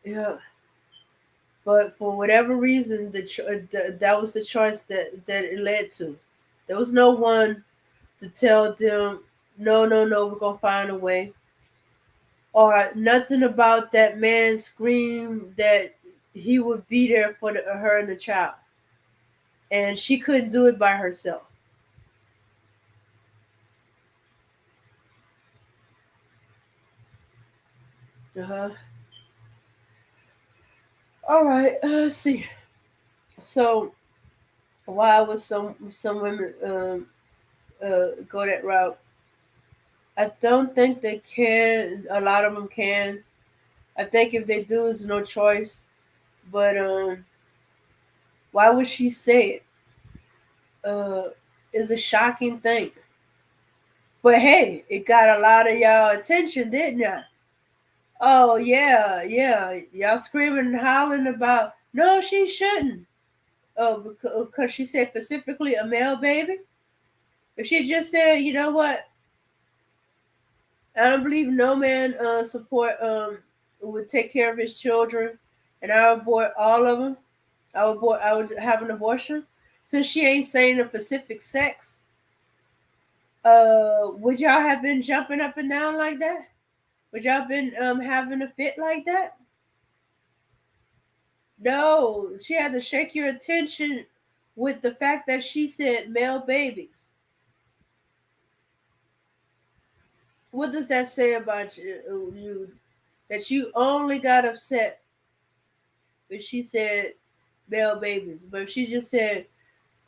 Yeah, but for whatever reason, that was the choice that it led to. There was no one to tell them, no, no, no, we're gonna find a way, or nothing about that man scream that he would be there for her and the child, and she couldn't do it by herself. Uh huh. All right. Let's see. So why would some women go that route? I don't think they can. A lot of them can. I think if they do, it's no choice. But why would she say it? Is a shocking thing. But hey, it got a lot of y'all attention, didn't it? Oh yeah, yeah. Y'all screaming and howling about no, she shouldn't. Oh, because she said specifically a male baby. If she just said, you know what, I don't believe no man support would take care of his children, and I would abort all of them. I would have an abortion. Since she ain't saying a specific sex, would y'all have been jumping up and down like that? Would y'all been having a fit like that? No, she had to shake your attention with the fact that she said male babies. What does that say about you that you only got upset when she said male babies, but if she just said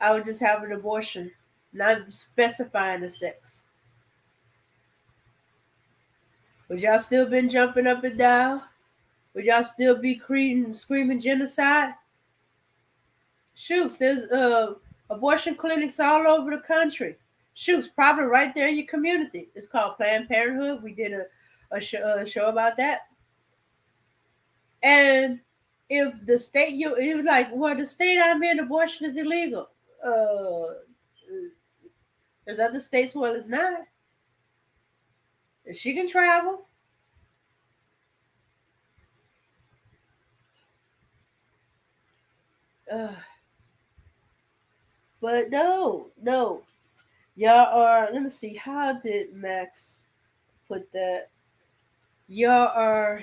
I would just have an abortion, not specifying the sex, would y'all still been jumping up and down? Would y'all still be screaming genocide? Shoots, there's abortion clinics all over the country. Shoots, probably right there in your community. It's called Planned Parenthood. We did a show about that. And if the state it was like, well, the state I'm in, abortion is illegal. Uh, there's other states where it's not. If she can travel, uh, but no, no, y'all are. Let me see. How did Max put that? Y'all are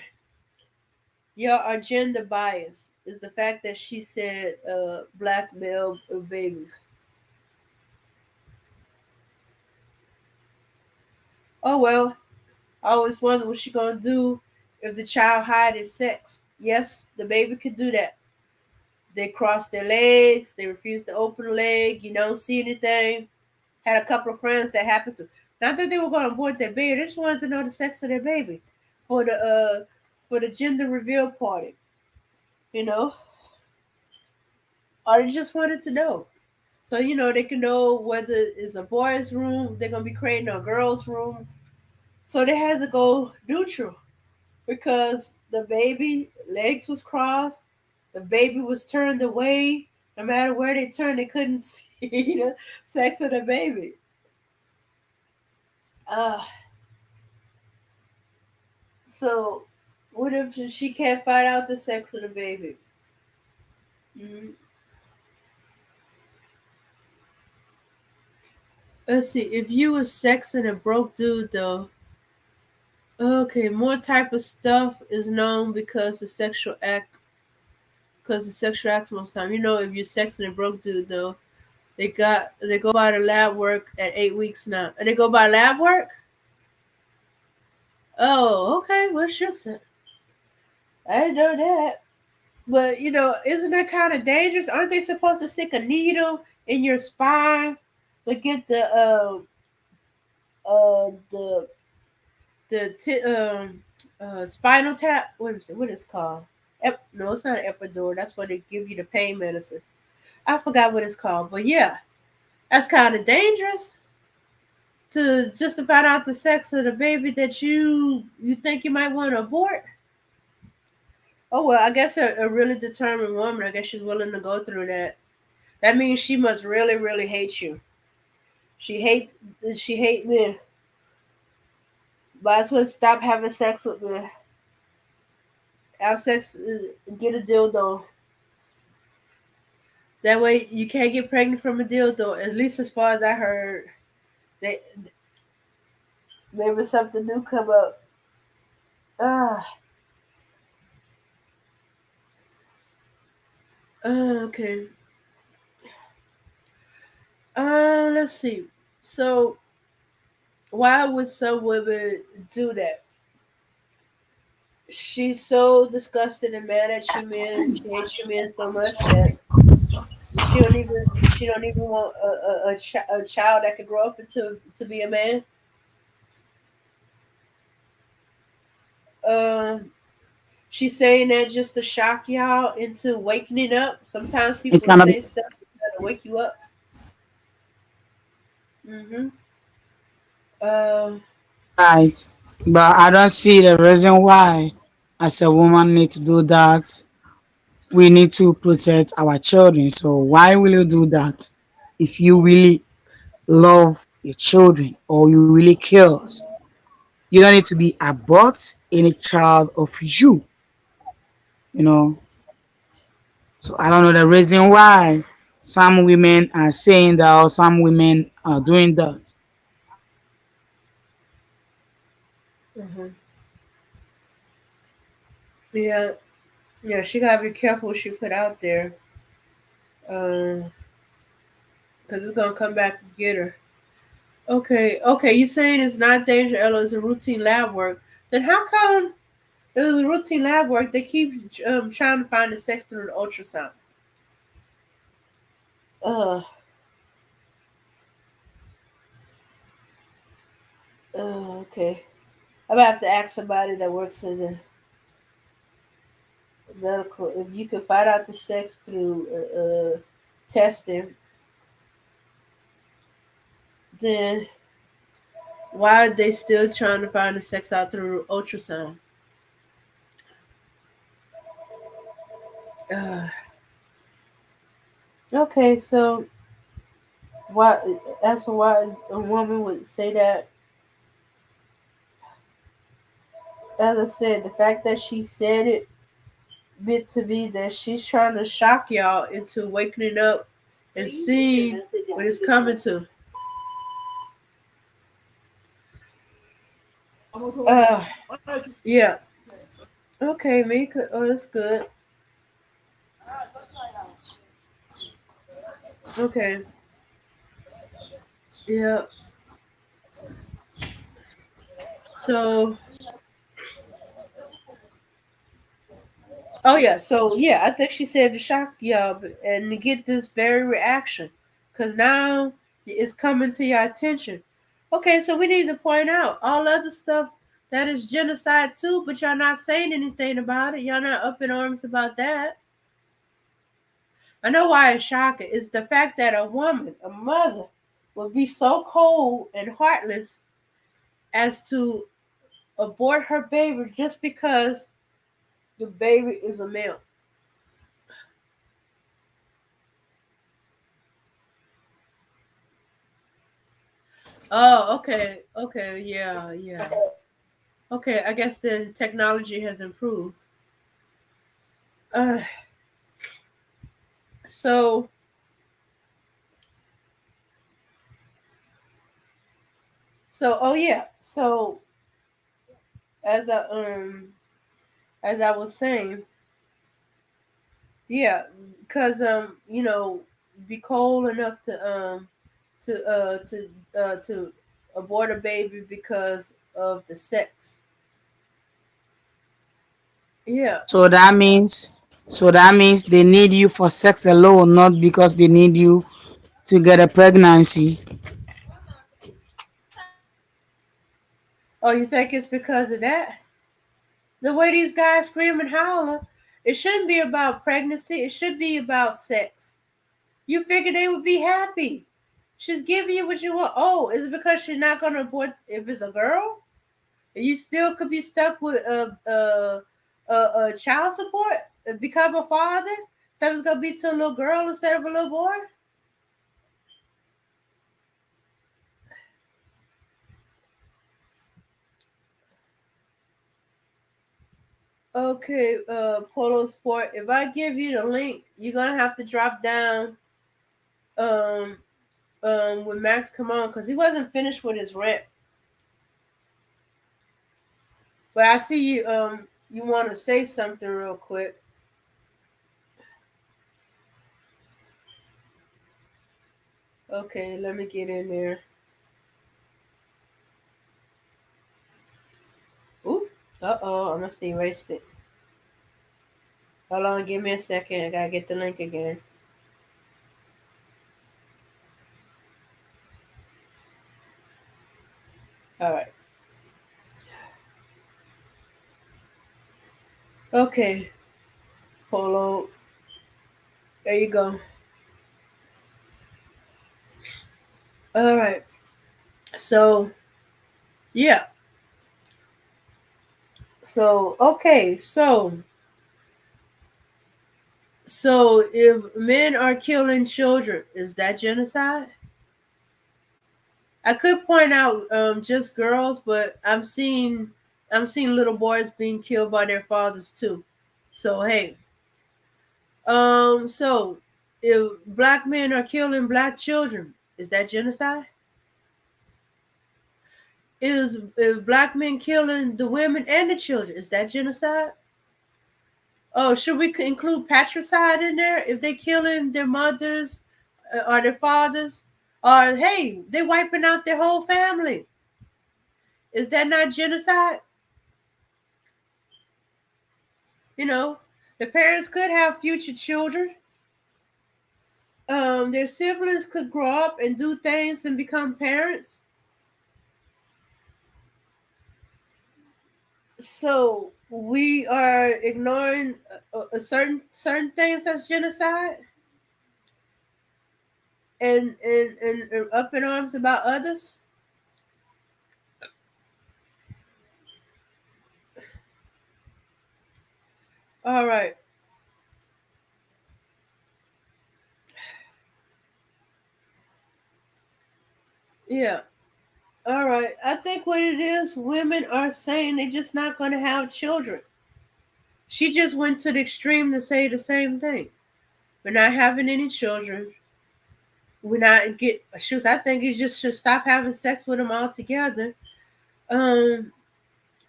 y'all are gender biased. Is the fact that she said black male babies. Oh well, I always wonder what she gonna do if the child hide his sex. Yes, the baby could do that. They cross their legs. They refuse to open the leg. You don't see anything. Had a couple of friends that happened to. Not that they were going to abort their baby. They just wanted to know the sex of their baby for the gender reveal party. You know, or they just wanted to know. So they can know whether it's a boys' room. They're gonna be creating a girls' room. So they had to go neutral because the baby legs was crossed, the baby was turned away. No matter where they turned, they couldn't see the sex of the baby. Uh, so what if she can't find out the sex of the baby? Mm-hmm. Let's see. If you was sexing a broke dude, though, okay, more type of stuff is known because the sexual acts most time. If you're sexing a broke dude, though, they go by the lab work at 8 weeks now. They go by lab work. Oh, okay. Well, shucks. I didn't know that. But isn't that kind of dangerous? Aren't they supposed to stick a needle in your spine to get the spinal tap? What is it? What is it called? No, it's not an epidural. That's where they give you the pain medicine. I forgot what it's called, but yeah, that's kind of dangerous to just to find out the sex of the baby that you think you might want to abort. Oh well, I guess a really determined woman. I guess she's willing to go through that. That means she must really, really hate you. She hate she hate me. Might as well stop having sex with me. Our sex, get a dildo. That way you can't get pregnant from a dildo. At least as far as I heard, they maybe something new come up. Ah, okay. Let's see. So why would some women do that? She's so disgusted and mad at you men. She hates you men so much that she don't even want a child that could grow up into to be a man. Um, she's saying that just to shock y'all into waking up. Sometimes It people cannot be say stuff to wake you up. Hmm. Uh, right. But I don't see the reason why, as a woman, need to do that. We need to protect our children. So why will you do that if you really love your children or you really cares? You don't need to be abort any child of you. You know. So I don't know the reason why some women are saying that or some women are doing that. mhm. Yeah, yeah. She gotta be careful what she put out there, because it's gonna come back and get her. Okay, okay. You saying it's not danger, Ella? It's a routine lab work. Then how come it was a routine lab work? They keep trying to find the sex through the ultrasound. Uh, okay. I'm gonna have to ask somebody that works in the medical if you can find out the sex through testing. Then why are they still trying to find the sex out through ultrasound? Uh, okay, so why? As for why a woman would say that, as I said, the fact that she said it meant to be that she's trying to shock y'all into waking up and seeing what it's coming to. Uh, yeah. Okay, make it. Oh, that's good. Okay. Yeah. So, oh yeah. So yeah, I think she said to shock y'all and to get this very reaction, because now it's coming to your attention. Okay, so we need to point out all other stuff that is genocide too, but y'all not saying anything about it. Y'all not up in arms about that. I know why it's shocking. It's the fact that a woman, a mother, would be so cold and heartless as to abort her baby just because the baby is a male. Oh, okay. Okay, yeah, yeah. Okay, I guess the technology has improved. Uh, so oh yeah. So as I um as I was saying, yeah, because be cold enough to abort a baby because of the sex. Yeah. So that means they need you for sex alone, not because they need you to get a pregnancy. Oh, you think it's because of that? The way these guys scream and holler, it shouldn't be about pregnancy. It should be about sex. You figure they would be happy. She's giving you what you want. Oh, is it because she's not gonna abort if it's a girl? You still could be stuck with child support. Become a father. So it's gonna be to a little girl instead of a little boy. Okay, Polo Sport. If I give you the link, you're gonna have to drop down um when Max come on because he wasn't finished with his rant. But I see you want to say something real quick. Okay, let me get in there. Ooh, I'm gonna see erased it. Hold on, give me a second. I gotta get the link again. All right. Okay, Polo. There you go. All right. So yeah. So okay. So if men are killing children, is that genocide? I could point out just girls, but I'm seeing little boys being killed by their fathers too. So hey, so if black men are killing black children, is that genocide? Is if black men killing the women and the children, is that genocide? Oh, should we include patricide in there if they killing their mothers or their fathers? Or hey, they wiping out their whole family. Is that not genocide? You know, the parents could have future children. Their siblings could grow up and do things and become parents. So we are ignoring a certain things as genocide and up in arms about others. All right. Yeah. All right. I think what it is, women are saying they're just not going to have children. She just went to the extreme to say the same thing. We're not having any children. We're not get shoes. I think you just should stop having sex with them altogether. Um,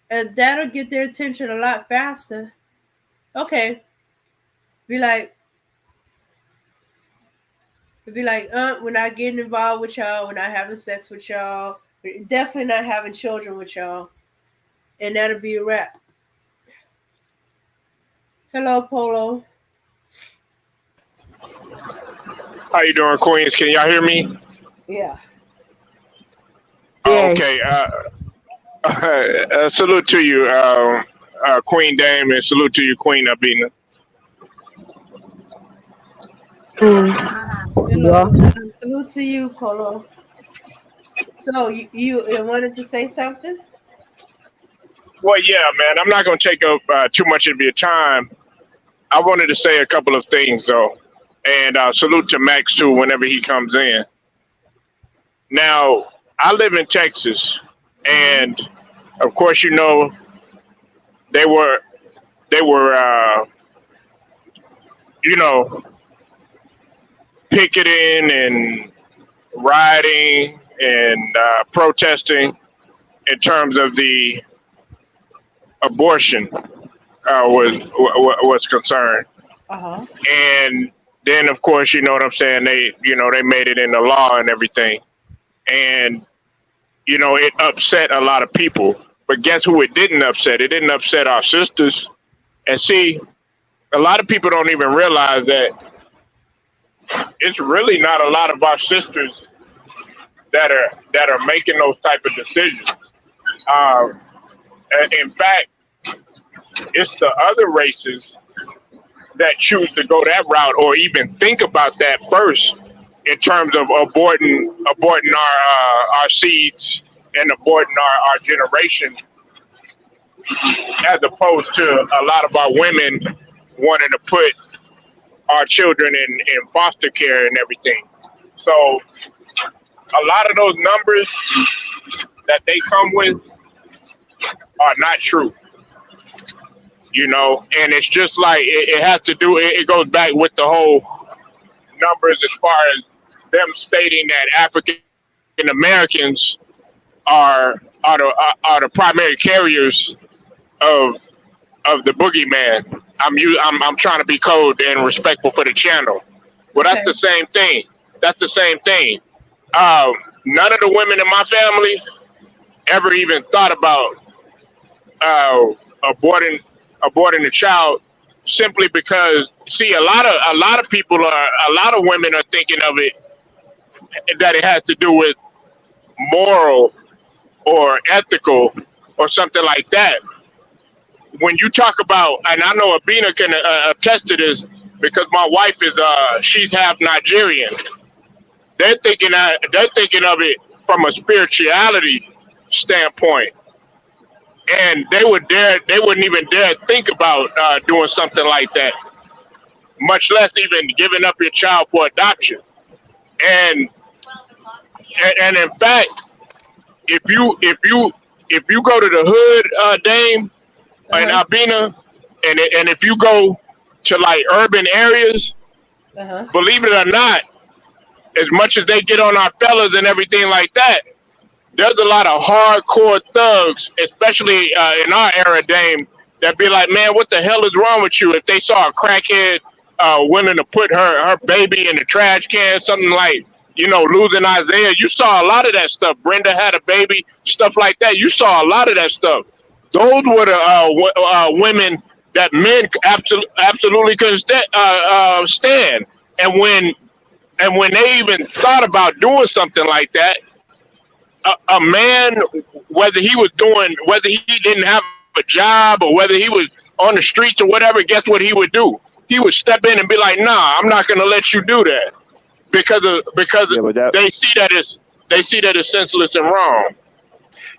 and that'll get their attention a lot faster. Okay, be like, we're not getting involved with y'all. We're not having sex with y'all. We're definitely not having children with y'all. And that'll be a wrap. Hello, Polo. How you doing, Queens? Can y'all hear me? Yeah. Oh, okay. Yes. Salute to you, Queen Dame, and salute to you, Queen Abina. Mm. Hello. Yeah. Salute to you, Polo. So you wanted to say something? Well, yeah, man. I'm not going to take up too much of your time. I wanted to say a couple of things, though, and salute to Max too whenever he comes in. Now, I live in Texas, Mm-hmm. and of course, you know they were they were you know picketing and rioting and protesting in terms of the abortion was concerned, Uh huh. and then of course you know what I'm saying. They made it into law and everything, and it upset a lot of people. But guess who it didn't upset? It didn't upset our sisters. And see, a lot of people don't even realize that it's really not a lot of our sisters that are making those type of decisions. Um, in fact, it's the other races that choose to go that route or even think about that first in terms of aborting our seeds and aborting our generation, as opposed to a lot of our women wanting to put our children in foster care and everything. So a lot of those numbers that they come with are not true. you know, and it's just like it has to do. It goes back with the whole numbers as far as them stating that African Americans are the primary carriers of the boogeyman. I'm trying to be cold and respectful for the channel. Well, that's the Okay. same thing. That's the same thing. Um, None of the women in my family ever even thought about uh, aborting a child, simply because, see, a lot of women are thinking of it that it has to do with moral or ethical or something like that. When you talk about, and I know Abina can attest to this because my wife is she's half Nigerian. They're thinking of it from a spirituality standpoint, and they wouldn't even dare think about doing something like that, much less even giving up your child for adoption. And and in fact, if you go to the hood, Dame and Uh-huh. Albina, and if you go to like urban areas, Uh-huh. believe it or not, as much as they get on our fellas and everything like that, there's a lot of hardcore thugs, especially in our era, Dame, that be like, man, what the hell is wrong with you? If they saw a crackhead willing to put her baby in the trash can, something like, you know, losing Isaiah, you saw a lot of that stuff. Brenda had a baby, stuff like that. You saw a lot of that stuff. Those were the women that men absolutely couldn't stand. And when they even thought about doing something like that, a man, whether he didn't have a job or whether he was on the streets or whatever, guess what he would do? He would step in and be like, "Nah, I'm not going to let you do that," because Yeah, but that they see that as senseless and wrong.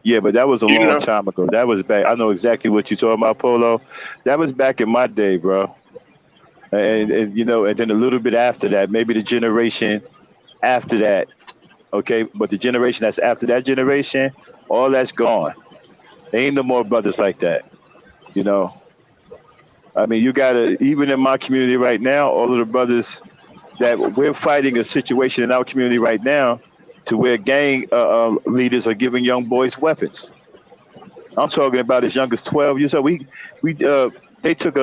yeah, but that was a You long know, time ago. That was back. I know exactly what you're talking about, Polo. That was back in my day, bro. And you know, and then a little bit after that, maybe the generation after that. Okay, but the generation that's after that generation, all that's gone. There ain't no more brothers like that. You know, I mean, you gotta even in my community right now, all of the brothers that we're fighting a situation in our community right now to where gang leaders are giving young boys weapons. I'm talking about as young as 12 years old. We they took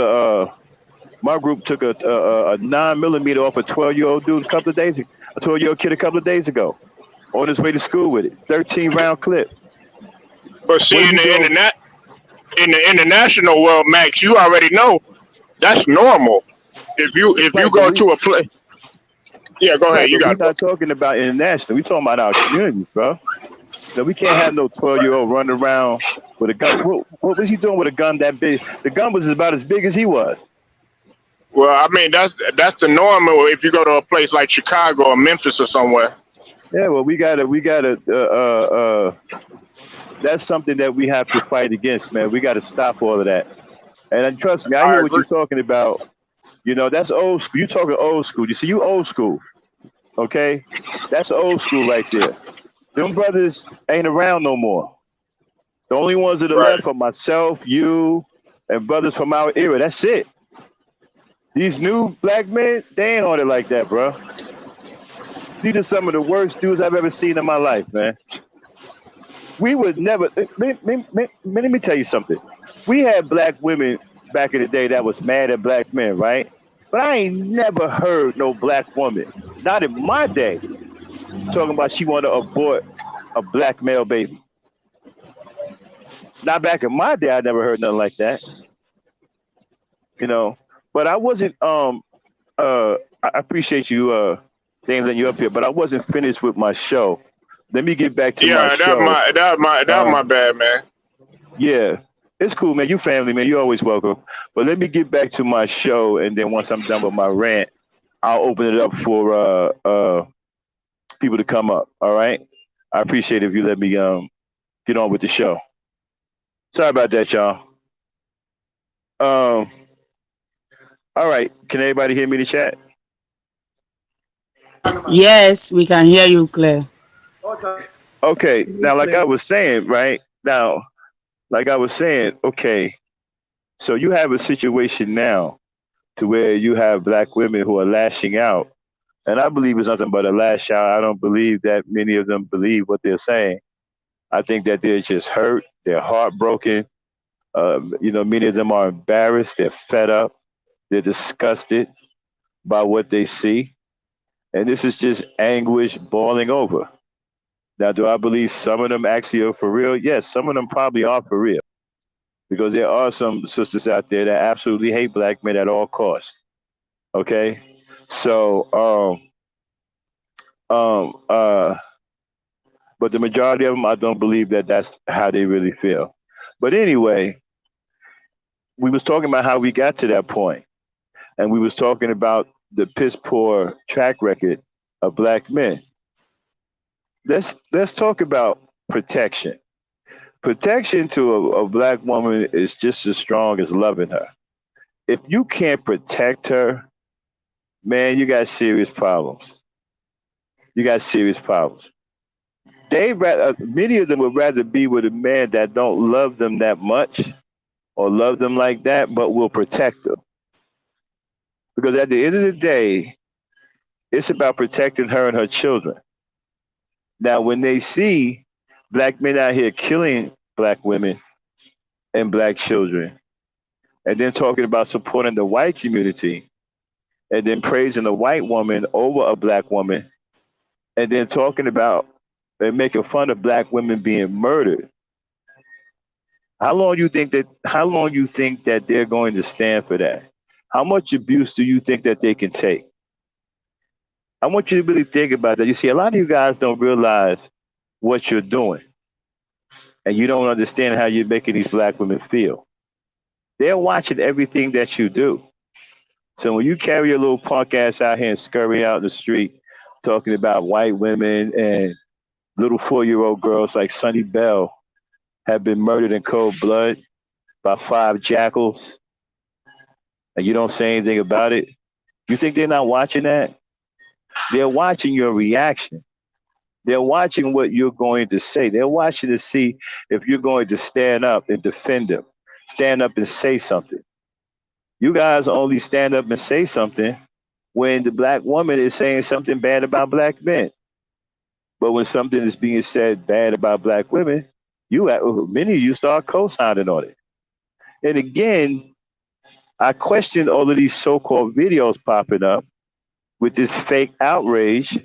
my group took a 9 millimeter off a 12-year-old dude a couple of days, a 12-year-old kid a couple of days ago, on his way to school with it, 13 round clip. but What see, are you doing? in the international world, Max, you already know that's normal. If you Right, but go to a place, yeah, go ahead, right, you but we're got it, bro. not talking about international. We're talking about our communities, bro. No, we can't have no 12-year-old running around with a gun. What was he doing with a gun that big? The gun was about as big as he was. Well, I mean that's the normal if you go to a place like Chicago or Memphis or somewhere. Yeah, well, we gotta. That's something that we have to fight against, man. We got to stop all of that. And trust me, I I hear what you're agree. talking about. You know, that's old school. You talking old school. You see, you old school, okay? That's old school right there. Them brothers ain't around no more. The only ones that are Right. left are myself, you, and brothers from our era. That's it. These new black men, they ain't on it like that, bro. These are some of the worst dudes I've ever seen in my life, man. We would never. Let me tell you something. We had black women back in the day that was mad at black men, right? But I ain't never heard no black woman, not in my day, talking about she want to abort a black male baby. Not back in my day, I never heard nothing like that, you know. But I wasn't. I appreciate you, Dame, letting you up here, but I wasn't finished with my show. Let me get back to my Yeah, show. that Uh, my bad, man. yeah, it's cool, man. You family, man. You're always welcome. But let me get back to my show, and then once I'm done with my rant, I'll open it up for people to come up. All right. I appreciate it if you let me get on with the show. Sorry about that, y'all. Um, all right. Can everybody hear me in the chat? Yes, we can hear you clear. Okay. You Now, like I clear. was saying, right now, like I was saying, okay. So you have a situation now to where you have black women who are lashing out. And I believe it's nothing but a lash out. I don't believe that many of them believe what they're saying. I think that they're just hurt, they're heartbroken. Many of them are embarrassed, they're fed up, they're disgusted by what they see. And this is just anguish boiling over. Now, do I believe some of them actually are for real? Yes, some of them probably are for real because there are some sisters out there that absolutely hate black men at all costs. Okay, so um, uh, but the majority of them, I don't believe that that's how they really feel. But anyway, we was talking about how we got to that point, and we was talking about the piss poor track record of black men. Let's talk about protection. Protection to a black woman is just as strong as loving her. If you can't protect her, man, you got serious problems. You got serious problems. Many of them would rather be with a man that don't love them that much or love them like that, but will protect them. Because at the end of the day, it's about protecting her and her children. Now, when they see black men out here killing black women and black children, and then talking about supporting the white community, and then praising a white woman over a black woman, and then talking about and making fun of black women being murdered. How long you think that they're going to stand for that? How much abuse do you think that they can take? I want you to really think about that. You see, a lot of you guys don't realize what you're doing, and you don't understand how you're making these black women feel. They're watching everything that you do. So when you carry your little punk ass out here and scurry out in the street talking about white women and little 4-year-old girls like Sunny Bell have been murdered in cold blood by 5 jackals, and you don't say anything about it, you think they're not watching that? They're watching your reaction. They're watching what you're going to say. They're watching to see if you're going to stand up and defend them, stand up and say something. You guys only stand up and say something when the black woman is saying something bad about black men. But when something is being said bad about black women, many of you start co-signing on it. And again, I question all of these so-called videos popping up with this fake outrage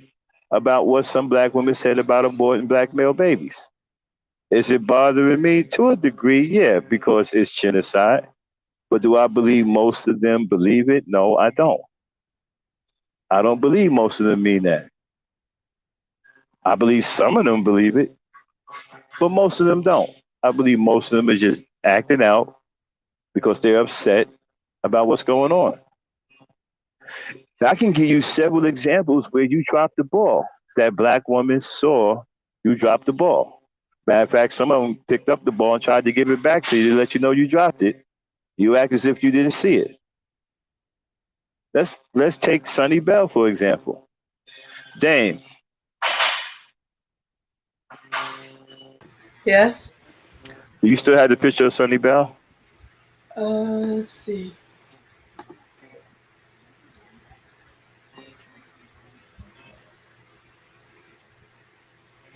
about what some black women said about aborting black male babies. Is it bothering me? To a degree, yeah, because it's genocide. But do I believe most of them believe it? No, I don't. I don't believe most of them mean that. I believe some of them believe it, but most of them don't. I believe most of them are just acting out because they're upset about what's going on. I can give you several examples where you dropped the ball. That black woman saw you drop the ball. Matter of fact, some of them picked up the ball and tried to give it back to you to let you know you dropped it. You act as if you didn't see it. Let's take Sunny Bell, for example. Dame, Yes. do you still have the picture of Sunny Bell? Let's see.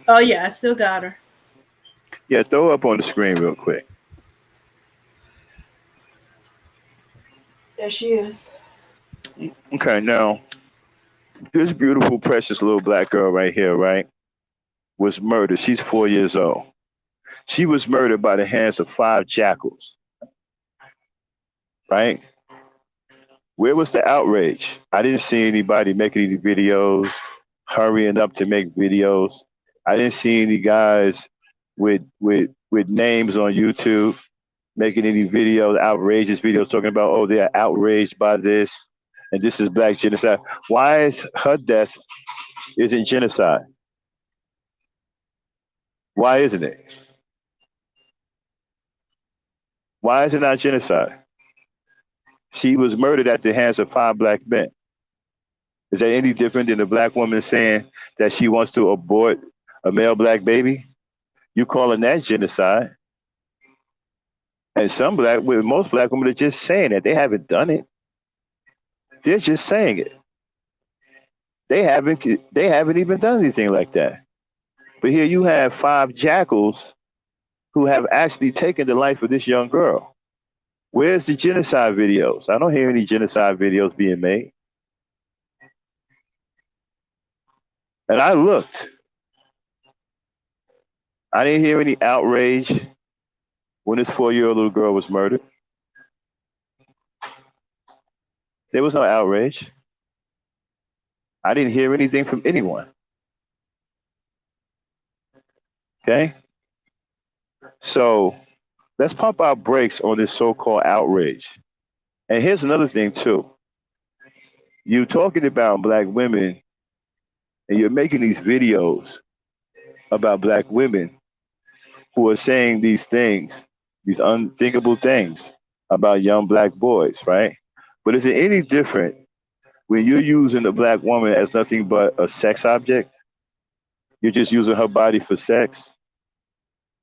Oh yeah, I still got her. Yeah, throw her up on the screen real quick. There she is. Okay, now, this beautiful, precious little black girl right here, right, was murdered. She's 4 years old. She was murdered by the hands of 5 jackals, right? Where was the outrage? I didn't see anybody making any videos, hurrying up to make videos. I didn't see any guys with names on YouTube making any videos, outrageous videos talking about, oh, they're outraged by this and this is black genocide. Why is her death isn't genocide? Why isn't it? Why is it not genocide? She was murdered at the hands of 5 black men. Is that any different than a black woman saying that she wants to abort a male black baby? You calling that genocide? And most black women are just saying that. They haven't done it. They're just saying it. They haven't even done anything like that. But here you have 5 jackals who have actually taken the life of this young girl. Where's the genocide videos? I don't hear any genocide videos being made. And I looked. I didn't hear any outrage when this 4-year-old little girl was murdered. There was no outrage. I didn't hear anything from anyone. Okay? So let's pump our brakes on this so-called outrage. And here's another thing too. You talking about black women and you're making these videos about black women who are saying these things, these unthinkable things about young black boys, right? But is it any different when you're using a black woman as nothing but a sex object? You're just using her body for sex.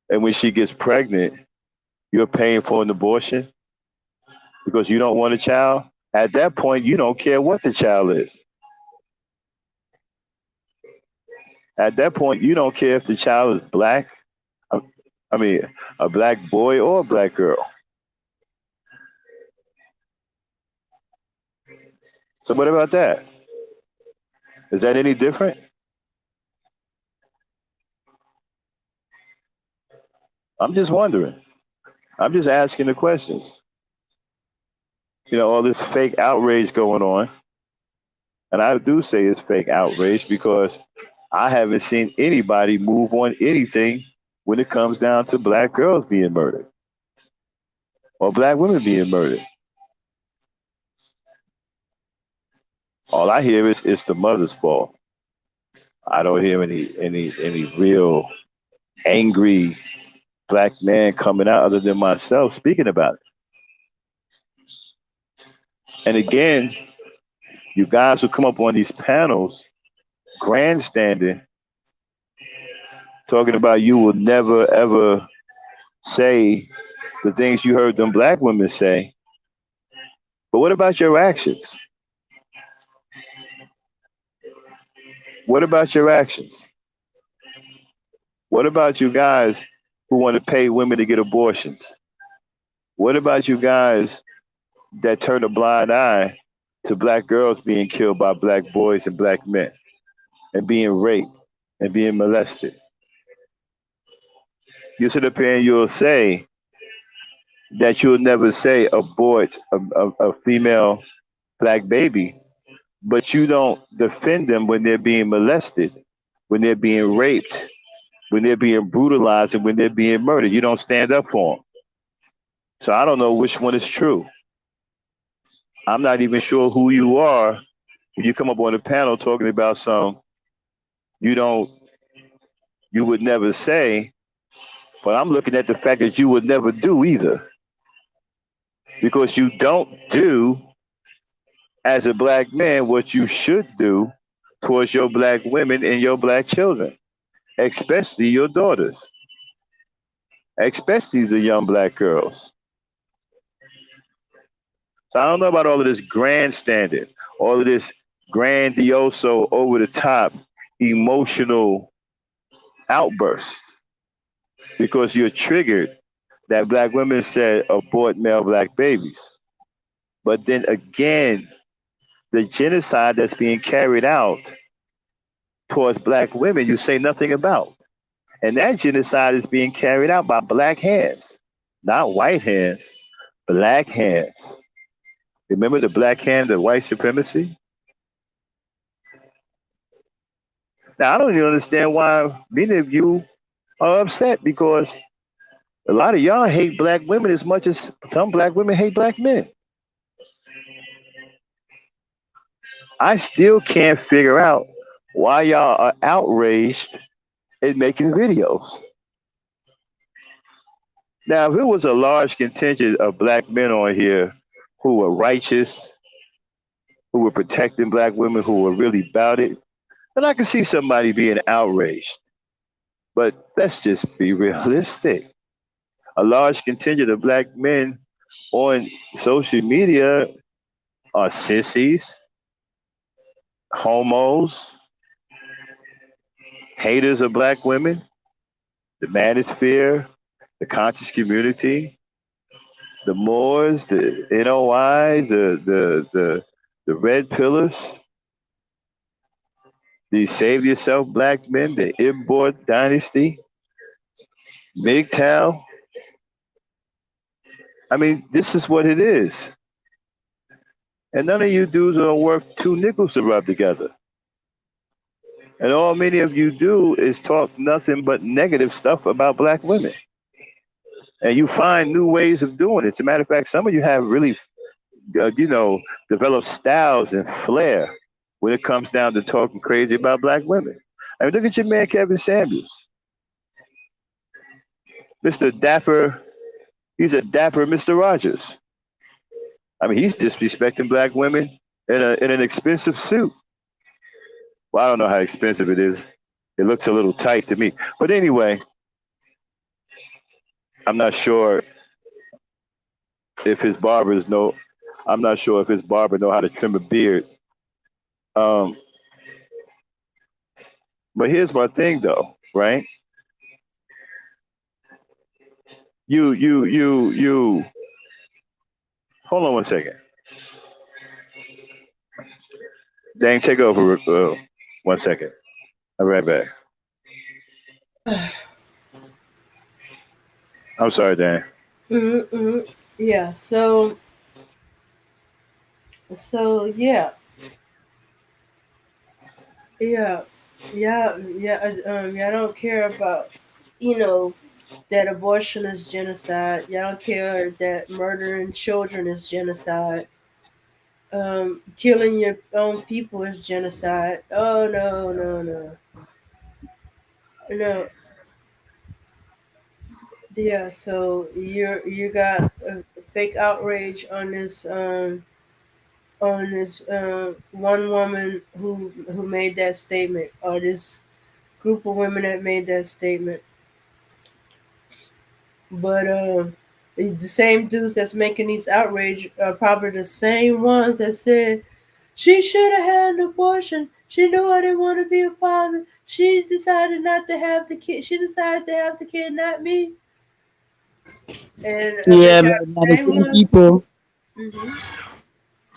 And when she gets pregnant, you're paying for an abortion because you don't want a child. At that point, you don't care what the child is. At that point, you don't care if the child is black. I mean, a black boy or a black girl. So what about that? Is that any different? I'm just wondering. I'm just asking the questions. You know, all this fake outrage going on. And I do say it's fake outrage because I haven't seen anybody move on anything when it comes down to black girls being murdered or black women being murdered. All I hear is it's the mother's fault. I don't hear any real angry black man coming out other than myself speaking about it. And again, you guys who come up on these panels grandstanding, talking about you will never ever say the things you heard them black women say. But what about your actions? What about your actions? What about you guys who want to pay women to get abortions? What about you guys that turn a blind eye to black girls being killed by black boys and black men and being raped and being molested? You sit up here and you'll say that you'll never say abort a female black baby, but you don't defend them when they're being molested, when they're being raped, when they're being brutalized, and when they're being murdered. You don't stand up for them. So I don't know which one is true. I'm not even sure who you are when you come up on the panel talking about some you would never say, but I'm looking at the fact that you would never do either. Because you don't do as a black man what you should do towards your black women and your black children, especially your daughters, especially the young black girls. So I don't know about all of this grandstanding, all of this grandioso, over the top, emotional outbursts, because you're triggered that black women said abort male black babies. But then again, the genocide that's being carried out towards black women, you say nothing about. And that genocide is being carried out by black hands, not white hands, black hands. Remember the black hand of white supremacy? Now, I don't even understand why many of you are upset, because a lot of y'all hate black women as much as some black women hate black men. I still can't figure out why y'all are outraged and making videos. Now, if it was a large contingent of black men on here who were righteous, who were protecting black women, who were really about it, then I can see somebody being outraged. But let's just be realistic. A large contingent of black men on social media are sissies, homos, haters of black women, the manosphere, the conscious community, the Moors, the NOI, the red pillars, the save yourself black men, the Abort dynasty, MGTOW. I mean, this is what it is. And none of you dudes are worth two nickels to rub together. And all many of you do is talk nothing but negative stuff about black women. And you find new ways of doing it. As a matter of fact, some of you have really, developed styles and flair when it comes down to talking crazy about black women. I mean, look at your man, Kevin Samuels. Mr. Dapper, he's a dapper Mr. Rogers. I mean, he's disrespecting black women in an expensive suit. Well, I don't know how expensive it is. It looks a little tight to me. But anyway, I'm not sure if his barbers know. I'm not sure if his barber know how to trim a beard. Um, but here's my thing, though, right? You. Hold on one second. Dang, take over. 1 second. I'll be right back. I'm sorry, Dan. Mm-hmm. Yeah. Yeah, yeah, y'all don't care about, you know, that abortion is genocide. Y'all don't care that murdering children is genocide. Killing your own people is genocide. Oh no, no, no, no. Yeah. So you got a fake outrage on this one woman who made that statement, or this group of women that made that statement. But the same dudes that's making these outrage are probably the same ones that said she should have had an abortion. She knew I didn't want to be a father. She decided not to have the kid. She decided to have the kid, not me. And I bet Yeah, you but are they are the the same same ones. people. Hmm.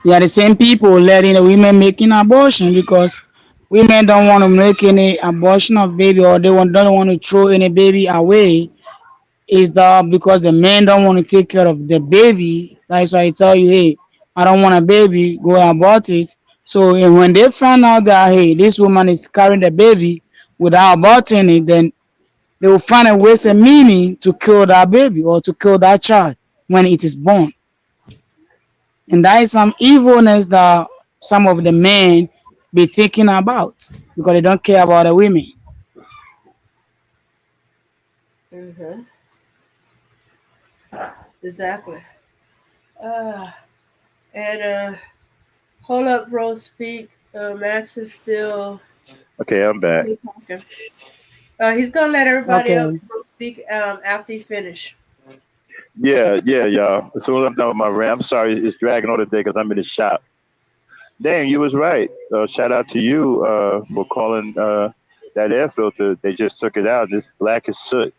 They are the same people letting the women making abortion because women don't want to make any abortion of baby, or don't want to throw any baby away. Is that because the men don't want to take care of the baby? That's why I tell you, hey, I don't want a baby, go abort it. So when they find out that, hey, this woman is carrying the baby without aborting it, then they will find a ways and meaning to kill that baby or to kill that child when it is born. And that is some evilness that some of the men be thinking about because they don't care about the women. Hmm. Exactly. Uh, and hold up, bro. Speak. Max is Okay, I'm back. still talking. He's gonna let everybody else Okay. speak after he finish. Yeah, y'all. As soon as I'm done with my rant, I'm sorry it's dragging on today because I'm in the shop. Dang, you was right. Shout out to you for calling that air filter. They just took it out. It's black as soot.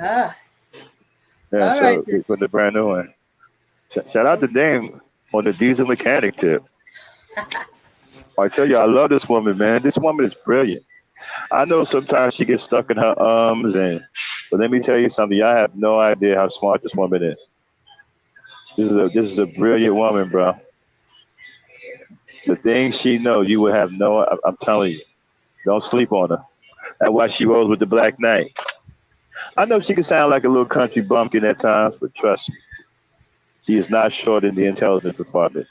Ah, Yeah, all right so then. they put the brand new one. Shout out to Dame on the diesel mechanic tip. I tell you, I love this woman, man. This woman is brilliant. I know sometimes she gets stuck in her but let me tell you something. Y'all have no idea how smart this woman is. This is a brilliant woman, bro. The things she knows, you would have no. I'm telling you, don't sleep on her. That's why she rolls with the Black Knight. I know she can sound like a little country bumpkin at times, but trust me, she is not short in the intelligence department.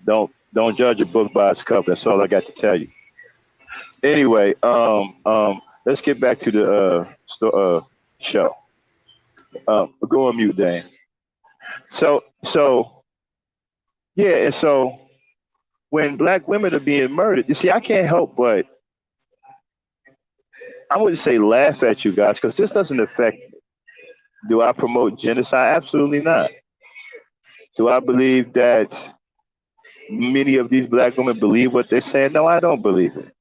Don't judge a book by its cover. That's all I got to tell you. Anyway, let's get back to the show. Go on mute, Dan. So yeah, and so when black women are being murdered, you see, I can't help but I wouldn't say laugh at you guys because this doesn't affect me. Do I promote genocide? Absolutely not. Do I believe that many of these black women believe what they're saying? No, I don't believe it.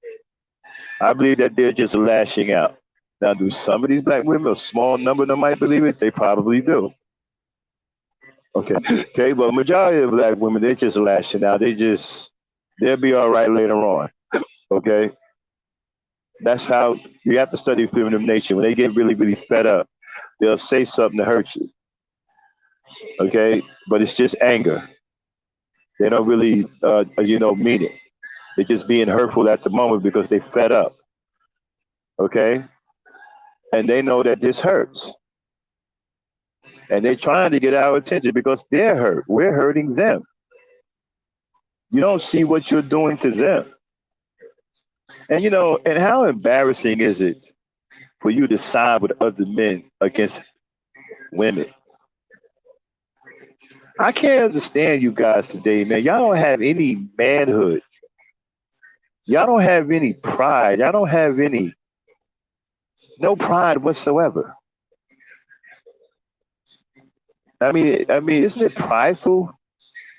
I believe that they're just lashing out. Now, do some of these black women, a small number of them might believe it? They probably do. Okay. Okay, but majority of black women, they're just lashing out. They'll be all right later on. Okay. That's how you have to study feminine nature. When they get really, really fed up, they'll say something to hurt you. Okay. But it's just anger. They don't really, mean it. They're just being hurtful at the moment because they fed up. Okay. And they know that this hurts. And they're trying to get our attention because they're hurt. We're hurting them. You don't see what you're doing to them. And how embarrassing is it for you to side with other men against women? I can't understand you guys today, man. Y'all don't have any manhood. Y'all don't have any pride. Y'all don't have no pride whatsoever. I mean, isn't it prideful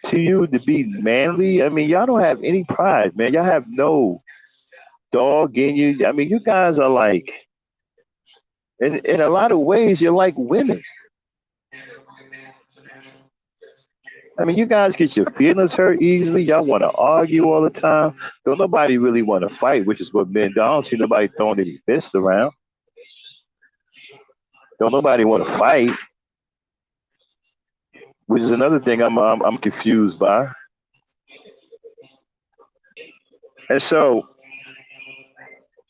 to you to be manly? I mean, y'all don't have any pride, man. Y'all have no dog in you. I mean, you guys are like, in a lot of ways, you're like women. I mean, you guys get your feelings hurt easily. Y'all want to argue all the time. Don't nobody really want to fight, which is what men do. I don't see nobody throwing any fists around. Don't nobody want to fight, which is another thing I'm confused by. And so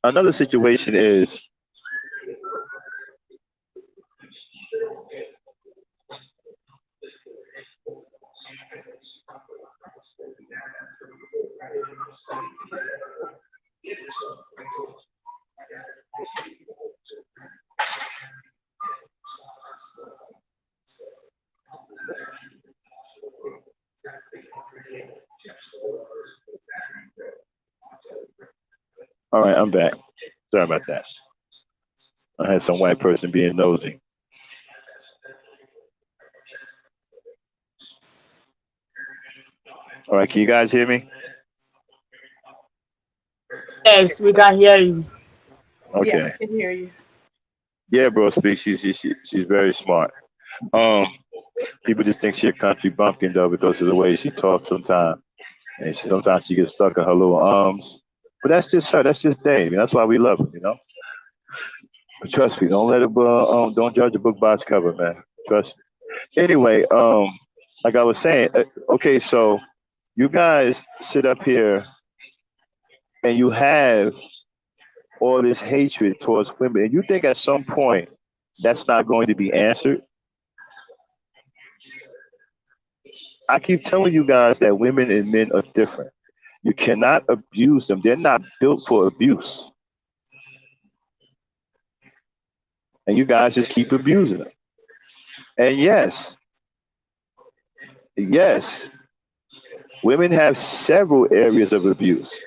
another situation is, all right, I'm back. Sorry about that. I had some white person being nosy. All right, can you guys hear me? Yes, we can hear you. Yeah, Okay. I can hear you. Yeah, bro, speak. She's very smart. Um, People just think she a country bumpkin though because of the way she talks sometimes, and sometimes she gets stuck in her little arms. But that's just her. That's just Dave. And that's why we love her. But trust me, don't judge a book by its cover, man. Trust me. Anyway, like I was saying, okay, so you guys sit up here and you have all this hatred towards women, and you think at some point that's not going to be answered. I keep telling you guys that women and men are different. You cannot abuse them. They're not built for abuse. And you guys just keep abusing them. And yes, women have several areas of abuse.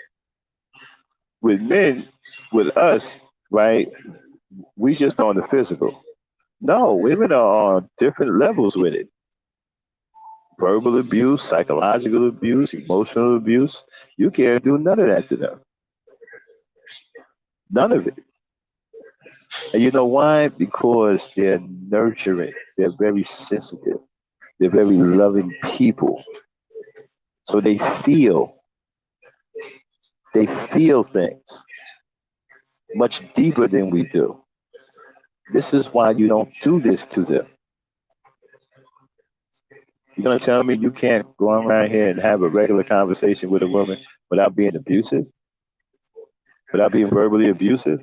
With men, with us, right, we just on the physical. No, women are on different levels with it. Verbal abuse, psychological abuse, emotional abuse. You can't do none of that to them. None of it. And you know why? Because they're nurturing. They're very sensitive. They're very loving people. So they feel things much deeper than we do. This is why you don't do this to them. You're gonna tell me you can't go around here and have a regular conversation with a woman without being abusive, without being verbally abusive?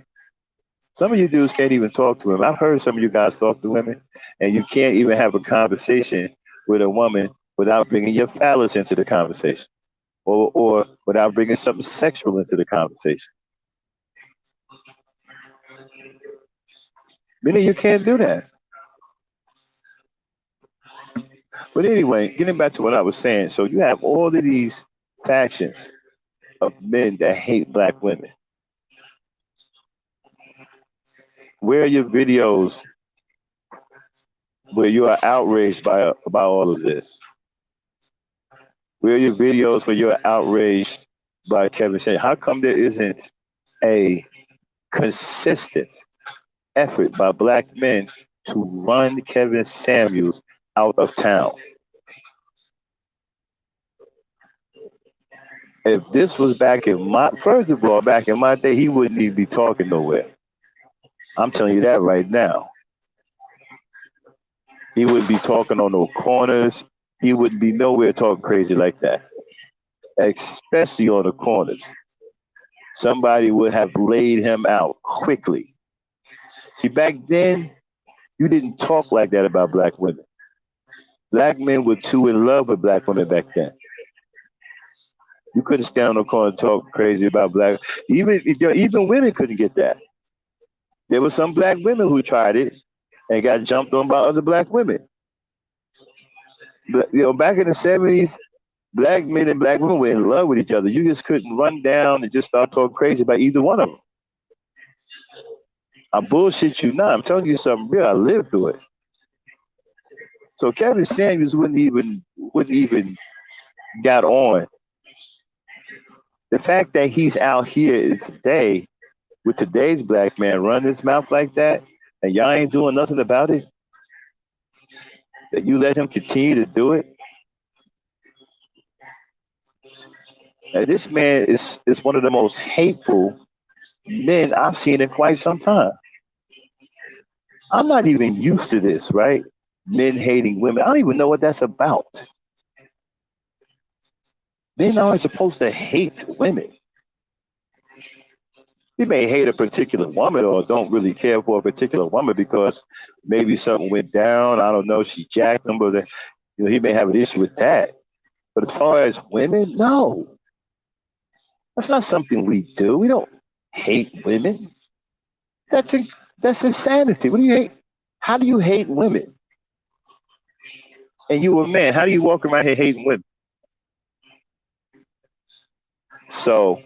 Some of you dudes can't even talk to women. I've heard some of you guys talk to women, and you can't even have a conversation with a woman without bringing your phallus into the conversation, or without bringing something sexual into the conversation. Meaning you can't do that. But anyway, getting back to what I was saying, so you have all of these factions of men that hate black women. Where are your videos where you are outraged by all of this? Where are your videos where you're outraged by Kevin saying, how come there isn't a consistent effort by black men to run Kevin Samuels out of town? If this was back in first of all, back in my day, he wouldn't even be talking nowhere. I'm telling you that right now. He wouldn't be talking on no corners. He wouldn't be nowhere talking crazy like that, especially on the corners. Somebody would have laid him out quickly. See, back then, you didn't talk like that about black women. Black men were too in love with black women back then. You couldn't stand on the corner and talk crazy about black. Even women couldn't get that. There were some black women who tried it and got jumped on by other black women. But, back in the 70s, black men and black women were in love with each other. You just couldn't run down and just start talking crazy about either one of them. I bullshit you now. I'm telling you something real. I lived through it. So Kevin Samuels wouldn't even got on. The fact that he's out here today with today's black man running his mouth like that, and y'all ain't doing nothing about it, that you let him continue to do it. And this man is one of the most hateful men I've seen in quite some time. I'm not even used to this, right? Men hating women. I don't even know what that's about. Men aren't supposed to hate women. He may hate a particular woman or don't really care for a particular woman because maybe something went down. I don't know. She jacked him, but he may have an issue with that. But as far as women, no. That's not something we do. We don't hate women. That's insanity. What do you hate? How do you hate women? And you a man. How do you walk around here hating women? So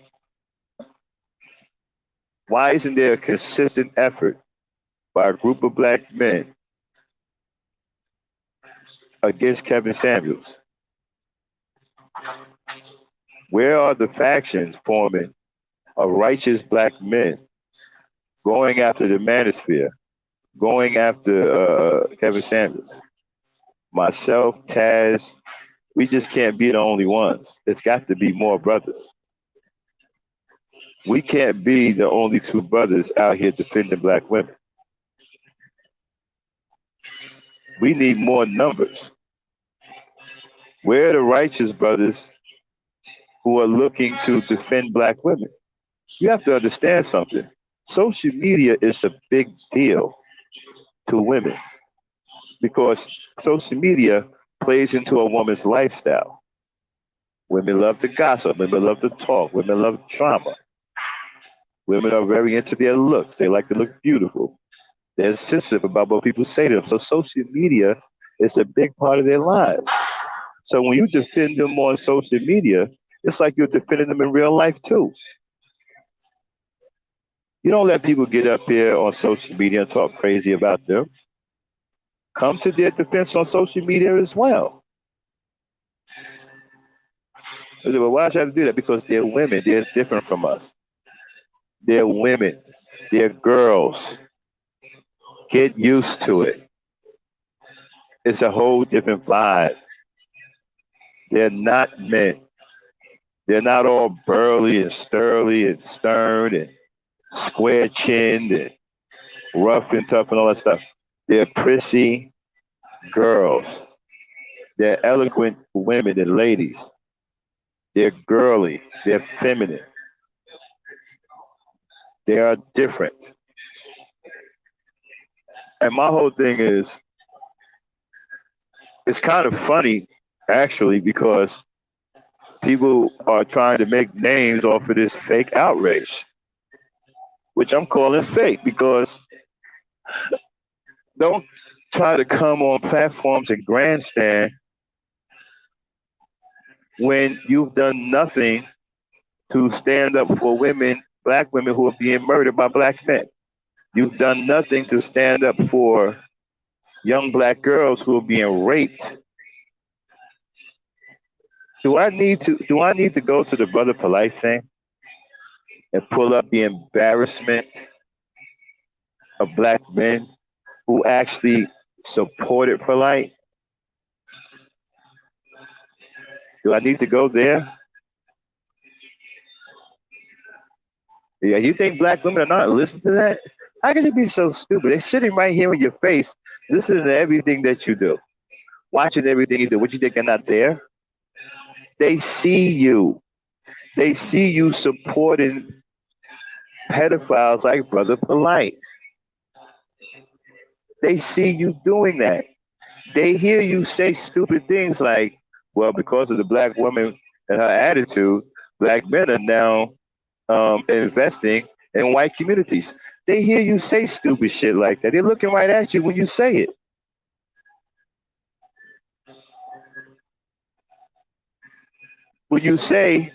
why isn't there a consistent effort by a group of black men against Kevin Samuels? Where are the factions forming of righteous black men going after the manosphere, going after Kevin Samuels? Myself, Taz, we just can't be the only ones. There's got to be more brothers. We can't be the only two brothers out here defending black women. We need more numbers. Where are the righteous brothers who are looking to defend black women? You have to understand something. Social media is a big deal to women because social media plays into a woman's lifestyle. Women love to gossip. Women love to talk. Women love drama. Women are very into their looks. They like to look beautiful. They're sensitive about what people say to them. So social media is a big part of their lives. So when you defend them on social media, it's like you're defending them in real life too. You don't let people get up here on social media and talk crazy about them. Come to their defense on social media as well. I said, well, why should I do that? Because they're women. They're different from us. They're women. They're girls. Get used to it. It's a whole different vibe. They're not men. They're not all burly and sturdy and stern and square-chinned and rough and tough and all that stuff. They're prissy girls. They're eloquent women and ladies. They're girly. They're feminine. They are different. And my whole thing is, it's kind of funny, actually, because people are trying to make names off of this fake outrage, which I'm calling fake, because don't try to come on platforms and grandstand when you've done nothing to stand up for women, black women who are being murdered by black men. You've done nothing to stand up for young black girls who are being raped. Do I need to go to the Brother Polite thing and pull up the embarrassment of black men who actually supported Polite? Do I need to go there? Yeah, you think black women are not listening to that? How can you be so stupid? They're sitting right here in your face, listening to everything that you do, watching everything you do. What you think they're not there? They see you. They see you supporting pedophiles like Brother Polite. They see you doing that. They hear you say stupid things like, well, because of the black woman and her attitude, black men are now investing in white communities. They hear you say stupid shit like that. They're looking right at you when you say it. When you say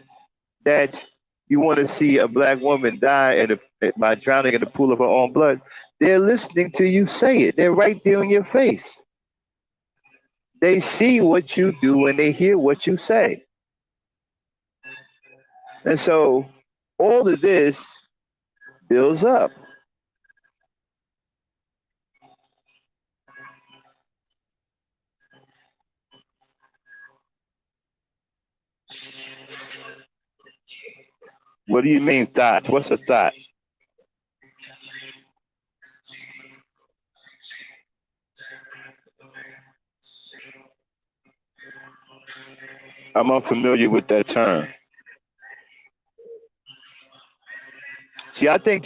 that you want to see a black woman die by drowning in the pool of her own blood, they're listening to you say it. They're right there in your face. They see what you do and they hear what you say. And so all of this builds up. What do you mean thoughts? What's a thought? I'm unfamiliar with that term. See, I think,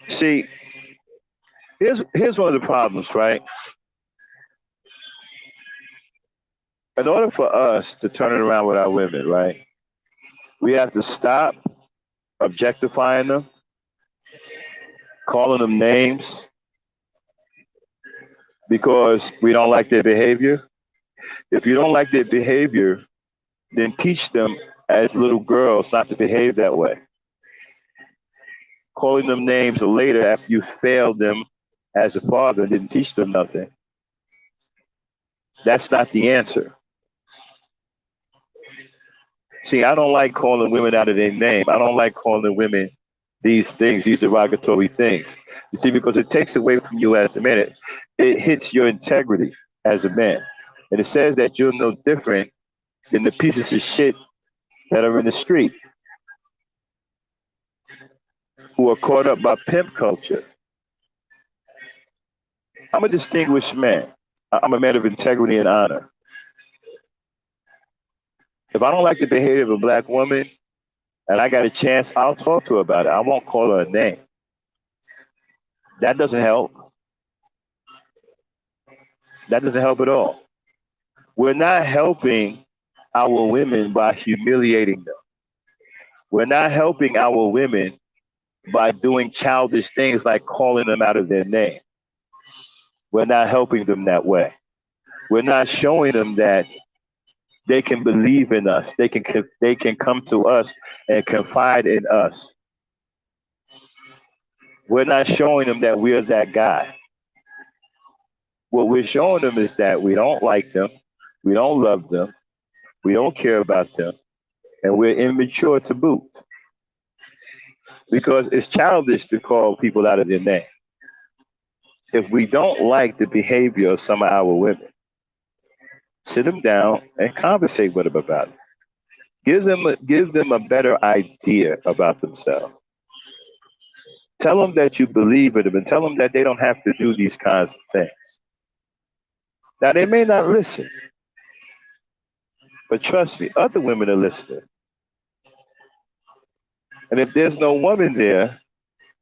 see, here's one of the problems, right? In order for us to turn it around with our women, right, we have to stop objectifying them, calling them names because we don't like their behavior. If you don't like their behavior, then teach them as little girls not to behave that way. Calling them names later after you failed them as a father and didn't teach them nothing, that's not the answer. See, I don't like calling women out of their name. I don't like calling women these things, these derogatory things. You see, because it takes away from you as a man. It hits your integrity as a man. And it says that you're no different than the pieces of shit that are in the street who are caught up by pimp culture. I'm a distinguished man. I'm a man of integrity and honor. If I don't like the behavior of a black woman and I got a chance, I'll talk to her about it. I won't call her a name. That doesn't help. That doesn't help at all. We're not helping our women by humiliating them. We're not helping our women by doing childish things like calling them out of their name. We're not helping them that way. We're not showing them that they can believe in us. They can come to us and confide in us. We're not showing them that we're that guy. What we're showing them is that we don't like them, we don't love them, we don't care about them, and we're immature to boot. Because it's childish to call people out of their name. If we don't like the behavior of some of our women, sit them down and conversate with them about it. Give them a better idea about themselves. Tell them that you believe in them and tell them that they don't have to do these kinds of things. Now, they may not listen, but trust me, other women are listening. And if there's no woman there,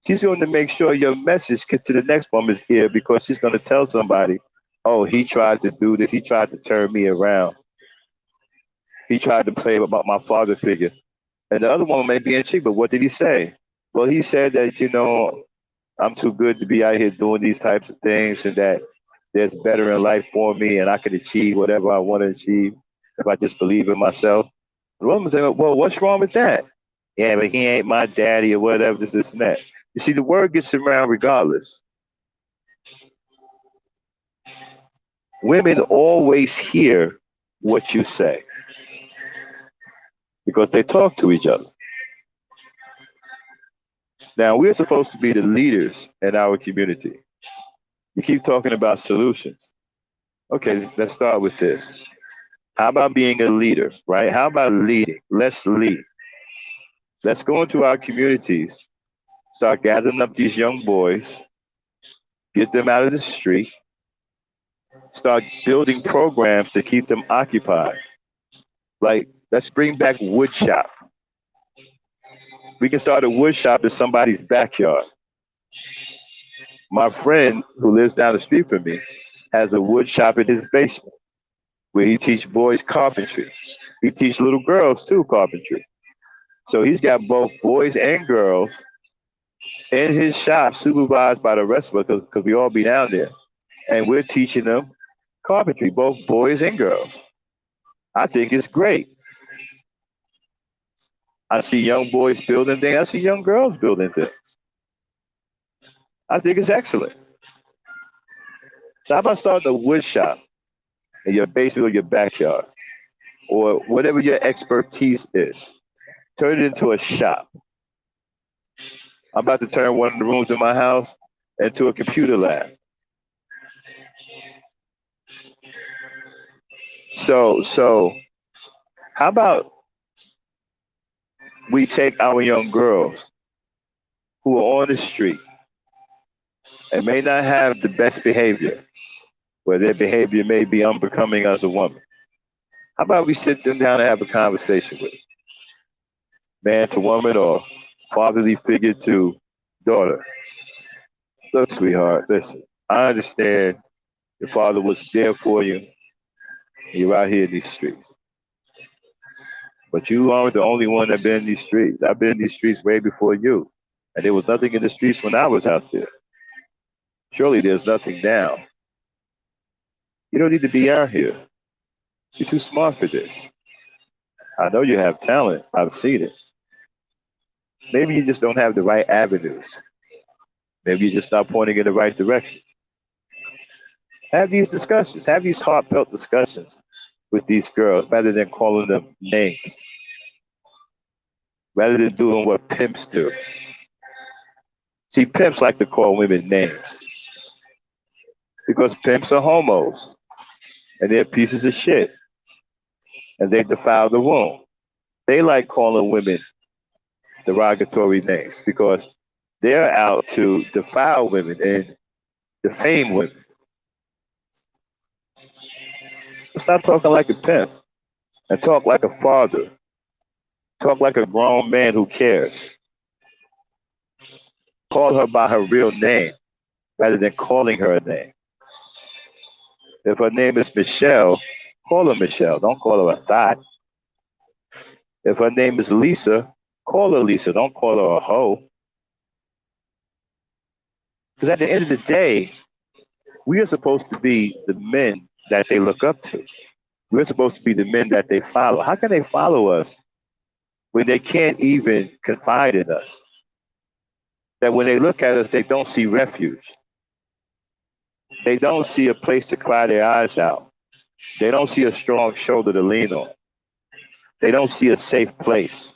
she's going to make sure your message gets to the next woman's ear because she's going to tell somebody, oh, he tried to do this. He tried to turn me around. He tried to play about my father figure. And the other woman may be intrigued, but what did he say? Well, he said that, I'm too good to be out here doing these types of things and that there's better in life for me and I can achieve whatever I want to achieve if I just believe in myself. The woman said, well, what's wrong with that? Yeah, but he ain't my daddy or whatever, this and that. You see, the word gets around regardless. Women always hear what you say because they talk to each other. Now, we're supposed to be the leaders in our community. You keep talking about solutions. Okay, let's start with this. How about being a leader, right? How about leading? Let's lead. Let's go into our communities, start gathering up these young boys, get them out of the street, start building programs to keep them occupied. Like, let's bring back wood shop. We can start a wood shop in somebody's backyard. My friend who lives down the street from me has a wood shop in his basement where he teach boys carpentry. He teach little girls too carpentry. So he's got both boys and girls in his shop, supervised by the rest of us, because we all be down there, and we're teaching them carpentry, both boys and girls. I think it's great. I see young boys building things. I see young girls building things. I think it's excellent. So how about starting a wood shop in your basement or your backyard, or whatever your expertise is? Turn it into a shop. I'm about to turn one of the rooms in my house into a computer lab. So how about we take our young girls who are on the street and may not have the best behavior, where their behavior may be unbecoming as a woman. How about we sit them down and have a conversation with them? Man to woman or fatherly figure to daughter. Look, sweetheart, listen, I understand your father was there for you. You're out here in these streets. But you aren't the only one that been in these streets. I've been in these streets way before you. And there was nothing in the streets when I was out there. Surely there's nothing now. You don't need to be out here. You're too smart for this. I know you have talent. I've seen it. Maybe you just don't have the right avenues. Maybe you just not pointing in the right direction. Have these discussions. Have these heartfelt discussions with these girls rather than calling them names. Rather than doing what pimps do. See, pimps like to call women names because pimps are homos and they're pieces of shit and they defile the womb. They like calling women derogatory names because they're out to defile women and defame women. Stop talking like a pimp and talk like a father. Talk like a grown man who cares. Call her by her real name rather than calling her a name. If her name is Michelle, call her Michelle. Don't call her a thought. If her name is Lisa, call her Lisa. Don't call her a hoe. Because at the end of the day, we are supposed to be the men that they look up to. We're supposed to be the men that they follow. How can they follow us when they can't even confide in us? That when they look at us, they don't see refuge. They don't see a place to cry their eyes out. They don't see a strong shoulder to lean on. They don't see a safe place.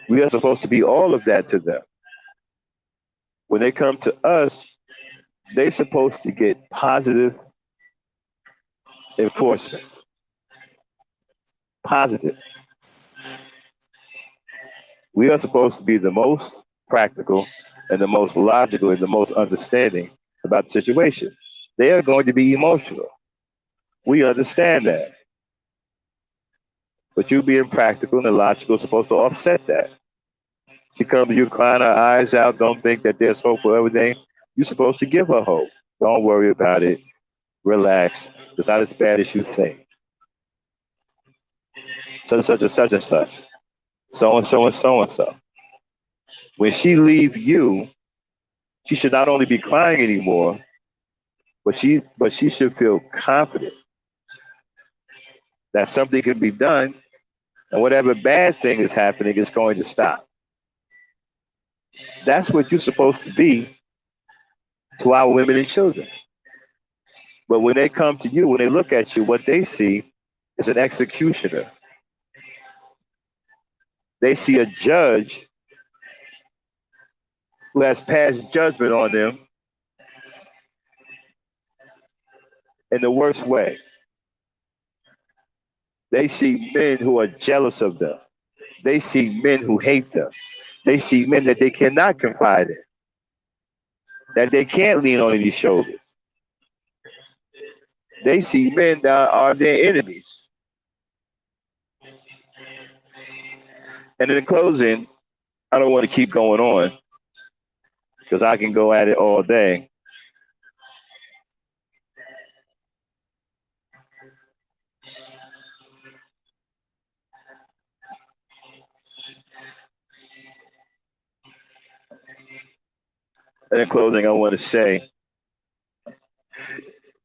We are supposed to be all of that to them. When they come to us, they're supposed to get positive enforcement. Positive. We are supposed to be the most practical and the most logical and the most understanding about the situation. They are going to be emotional. We understand that. But you being practical and logical is supposed to offset that. She comes to you crying her eyes out, don't think that there's hope for everything. You're supposed to give her hope. Don't worry about it. Relax. It's not as bad as you think. Such and such and such and such. So and so and so and so. When she leaves you, she should not only be crying anymore, but she should feel confident that something can be done and whatever bad thing is happening is going to stop. That's what you're supposed to be to our women and children. But when they come to you, when they look at you, what they see is an executioner. They see a judge who has passed judgment on them in the worst way. They see men who are jealous of them. They see men who hate them. They see men that they cannot confide in, that they can't lean on any shoulders. They see men that are their enemies. And in closing, I don't want to keep going on because I can go at it all day. And in closing, I want to say,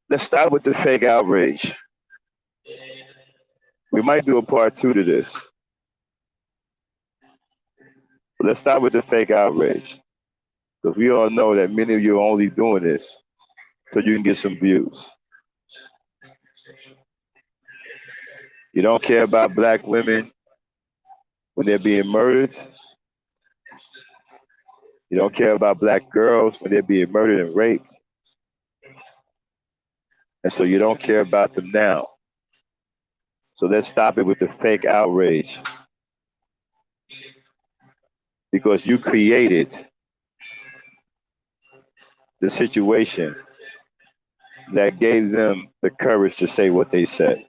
let's start with the fake outrage. We might do a part two to this. But let's start with the fake outrage. Because we all know that many of you are only doing this so you can get some views. You don't care about black women when they're being murdered. You don't care about black girls when they're being murdered and raped. And so you don't care about them now. So let's stop it with the fake outrage. Because you created the situation that gave them the courage to say what they said.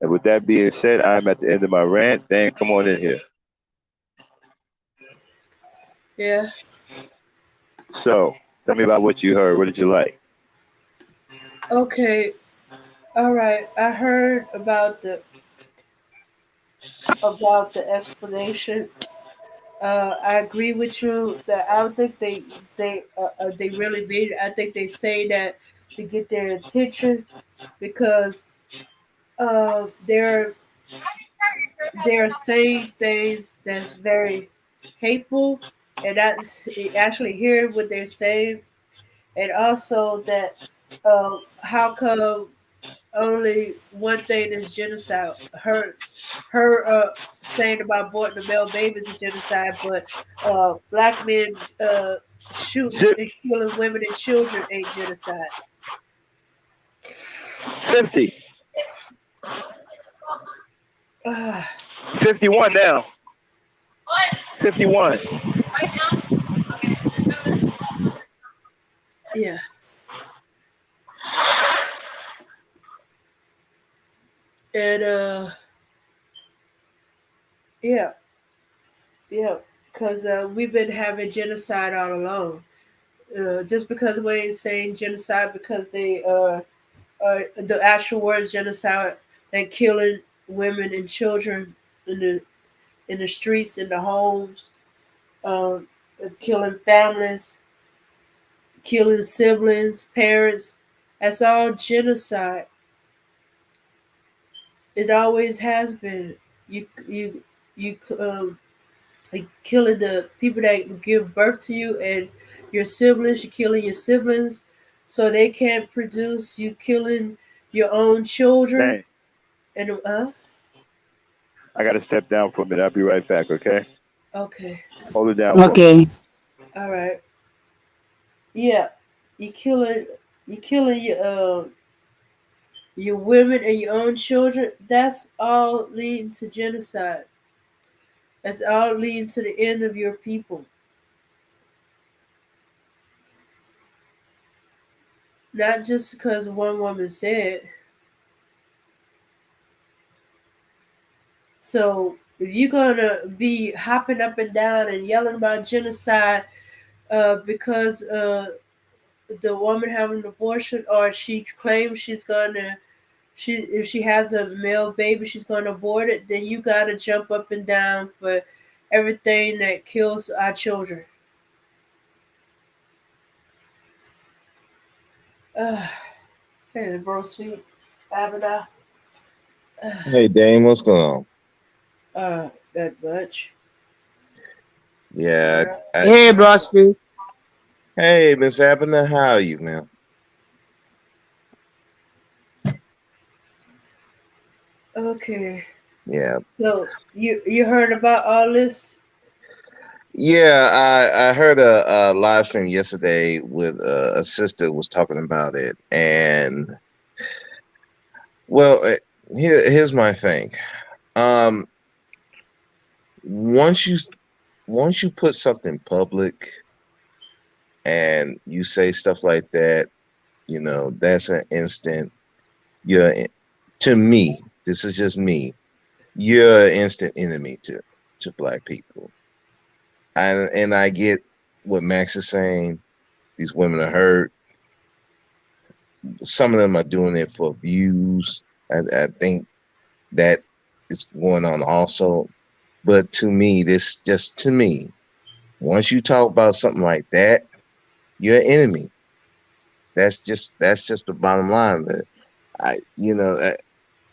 And with that being said, I'm at the end of my rant. Dan, come on in here. Yeah. So, tell me about what you heard. What did you like? Okay. All right. I heard about the explanation. I agree with you that I don't think they really mean it. I think they say that to get their attention because they're saying things that's very hateful, and that's actually hear what they're saying, and also that how come only one thing is genocide. Her saying about aborting the male babies is genocide, but black men shooting Zip and killing women and children ain't genocide. 50. 51 now. 51. Yeah. And yeah, yeah, because we've been having genocide all along. Just because we ain't saying genocide because they the actual word genocide and killing women and children in the streets, in the homes, um, killing families, killing siblings, parents. That's all genocide. It always has been. You like killing the people that give birth to you and your siblings. You're killing your siblings so they can't produce. You killing your own children Dan, and I got to step down for a minute. I'll be right back, okay? okay, Hold it down for me. Okay. all right, yeah, you killing your women and your own children. That's all leading to genocide. That's all leading to the end of your people. Not just because one woman said. So if you're gonna be hopping up and down and yelling about genocide because the woman having an abortion, or she claims she's gonna she if she has a male baby she's gonna abort it, then you gotta jump up and down for everything that kills our children. Uh, hey, bro, sweet Abada. Hey Dame, what's going on? That much. Yeah, Yeah. I Hey, bro, speak. Hey, Miss Abner, how are you, man? Okay. Yeah. So you heard about all this? Yeah, I heard a live stream yesterday with a sister was talking about it, and well, here's my thing. Um, once you once you put something public and you say stuff like that, that's an instant. You're to me. This is just me. You're an instant enemy to black people. And I get what Max is saying. These women are hurt. Some of them are doing it for views. I think that is going on also. But to me, this just to me, once you talk about something like that, you're an enemy. That's just the bottom line. But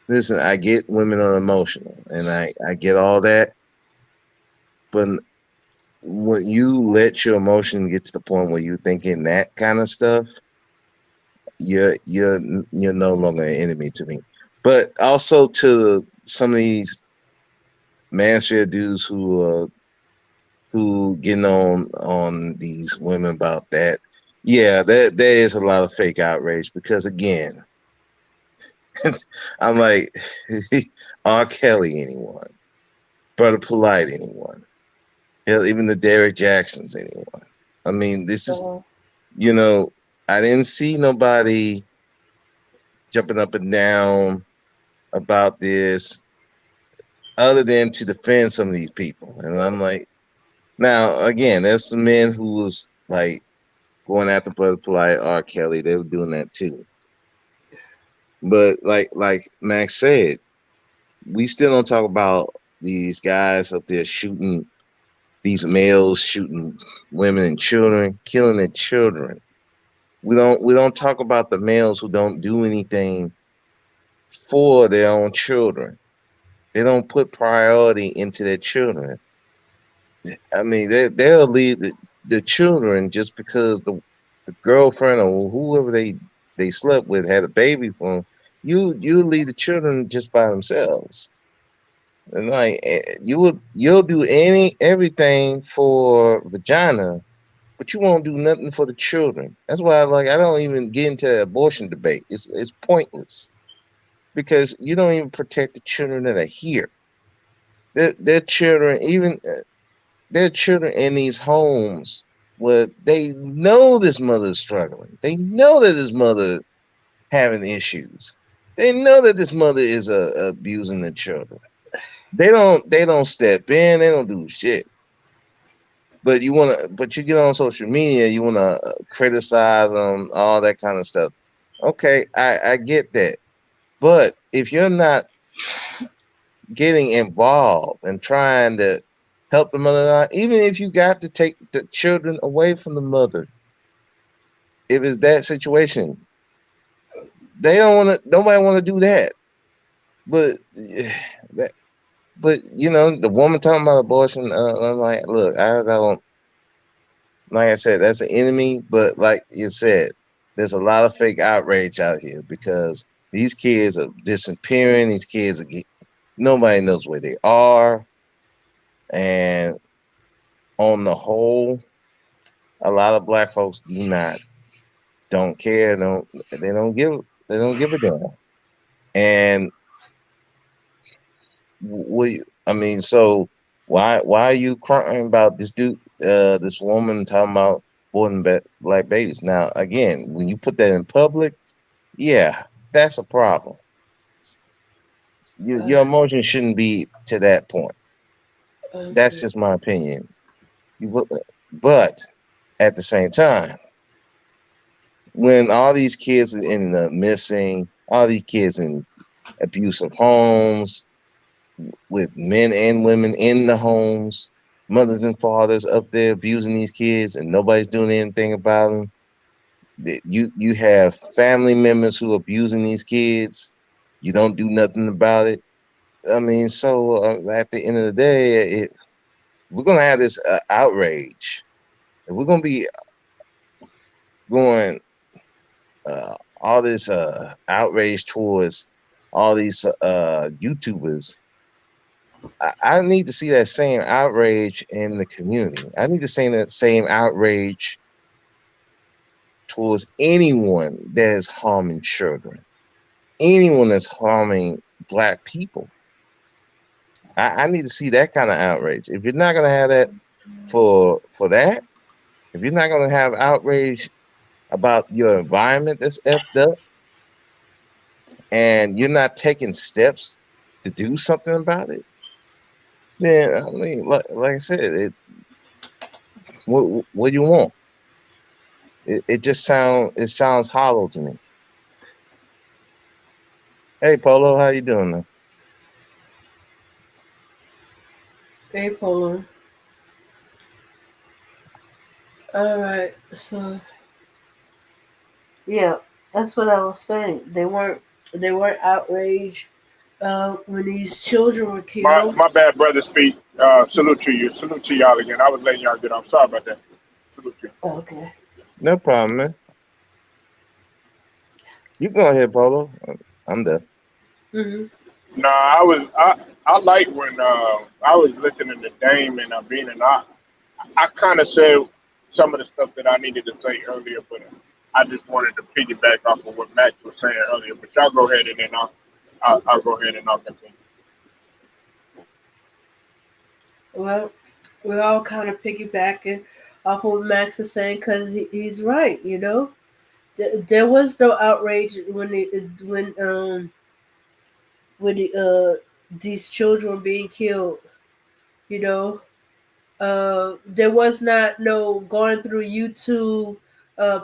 listen, I get women are emotional, and I get all that. But when you let your emotion get to the point where you're thinking that kind of stuff, you're you're no longer an enemy to me. But also to some of these mansphere dudes who getting on these women about that. Yeah, there is a lot of fake outrage because again, I'm like R. Kelly anyone, Brother Polite anyone, hell even the Derek Jacksons anyone. I mean, this is Uh, you know I didn't see nobody jumping up and down about this other than to defend some of these people. And I'm like, now again, there's some men who was like going after Brother Polite, R. Kelly. They were doing that too. But like Max said, we still don't talk about these guys up there shooting these males, shooting women and children, killing their children. We don't talk about the males who don't do anything for their own children. They don't put priority into their children. I mean, they'll leave the children just because the girlfriend or whoever they slept with had a baby for them. You leave the children just by themselves, and like you'll do everything for vagina, but you won't do nothing for the children. That's why I don't even get into the abortion debate. It's pointless because you don't even protect the children that are here. Their children, even their children in these homes where they know this mother is struggling. They know that this mother having issues. They know that this mother is abusing the children. They don't step in. They don't do shit. But you get on social media. You wanna criticize them, all that kind of stuff. Okay, I get that. But if you're not getting involved and trying to help the mother out, even if you got to take the children away from the mother, if it's that situation, they don't want to. Nobody want to do that. But that, but the woman talking about abortion. I'm like, look, I don't. Like I said, that's an enemy. But like you said, there's a lot of fake outrage out here because these kids are disappearing. These kids are nobody knows where they are, and on the whole, a lot of black folks don't care. They don't give a damn. And I mean, so why are you crying about this dude, this woman talking about aborting black babies? Now, again, when you put that in public, yeah, that's a problem. Your emotions shouldn't be to that point. That's okay. just my opinion. But at the same time, when all these kids end up missing, all these kids in abusive homes, with men and women in the homes, mothers and fathers up there abusing these kids, and nobody's doing anything about them. You have family members who are abusing these kids. You don't do nothing about it. I mean, so at the end of the day, we're gonna have this outrage. If we're gonna be going all this outrage towards all these YouTubers. I need to see that same outrage in the community. I need to see that same outrage towards anyone that is harming children, anyone that's harming Black people. I need to see that kind of outrage. If you're not gonna have that for that, if you're not gonna have outrage about your environment that's effed up, and you're not taking steps to do something about it, then I mean, like I said, what do you want? It just sounds hollow to me. Hey, Polo, how you doing, man? Hey, Polo. All right, so yeah, that's what I was saying. They weren't outraged when these children were My killed. my bad, brother. Speak. Salute to you. Salute to y'all again. I was letting y'all get off. Sorry about that. Salute to you. Okay. No problem, man. You go ahead, Polo. I'm there. Mhm. Nah, I like when I was listening to Dame and Bean, and I kind of said some of the stuff that I needed to say earlier, but I just wanted to piggyback off of what Max was saying earlier. But y'all go ahead and then I'll go ahead and I'll continue. Well, we're all kind of piggybacking off of what Max is saying because he's right. There was no outrage when these children were being killed. You know, there was not no going through YouTube.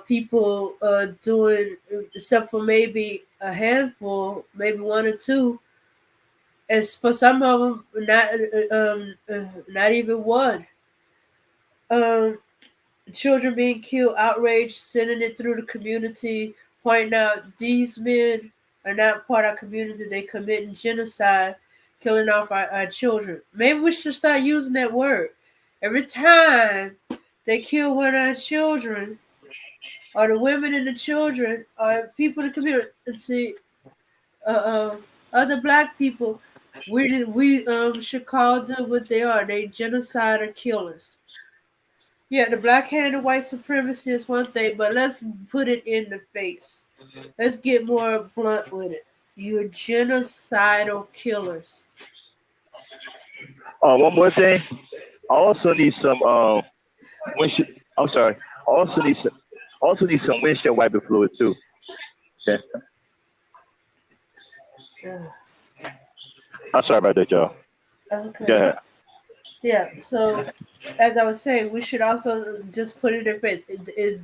People doing, except for maybe a handful, maybe one or two. As for some of them, not even one. Um, Children being killed, outraged, sending it through the community, pointing out these men are not part of our community. They committing genocide, killing off our children. Maybe we should start using that word. Every time they kill one of our children, or the women and the children, or people in the community, uh, uh, other black people, we should call them what they are. They genocide or killers. Yeah, the black hand and white supremacy is one thing, but let's put it in the face. Let's get more blunt with it. You're genocidal killers. One more thing. I also need some windshield. I'm sorry. I also need some windshield wiper fluid too. Okay. Ugh. I'm sorry about that, y'all. Okay. Yeah. Yeah, so as I was saying, we should also just put it in face.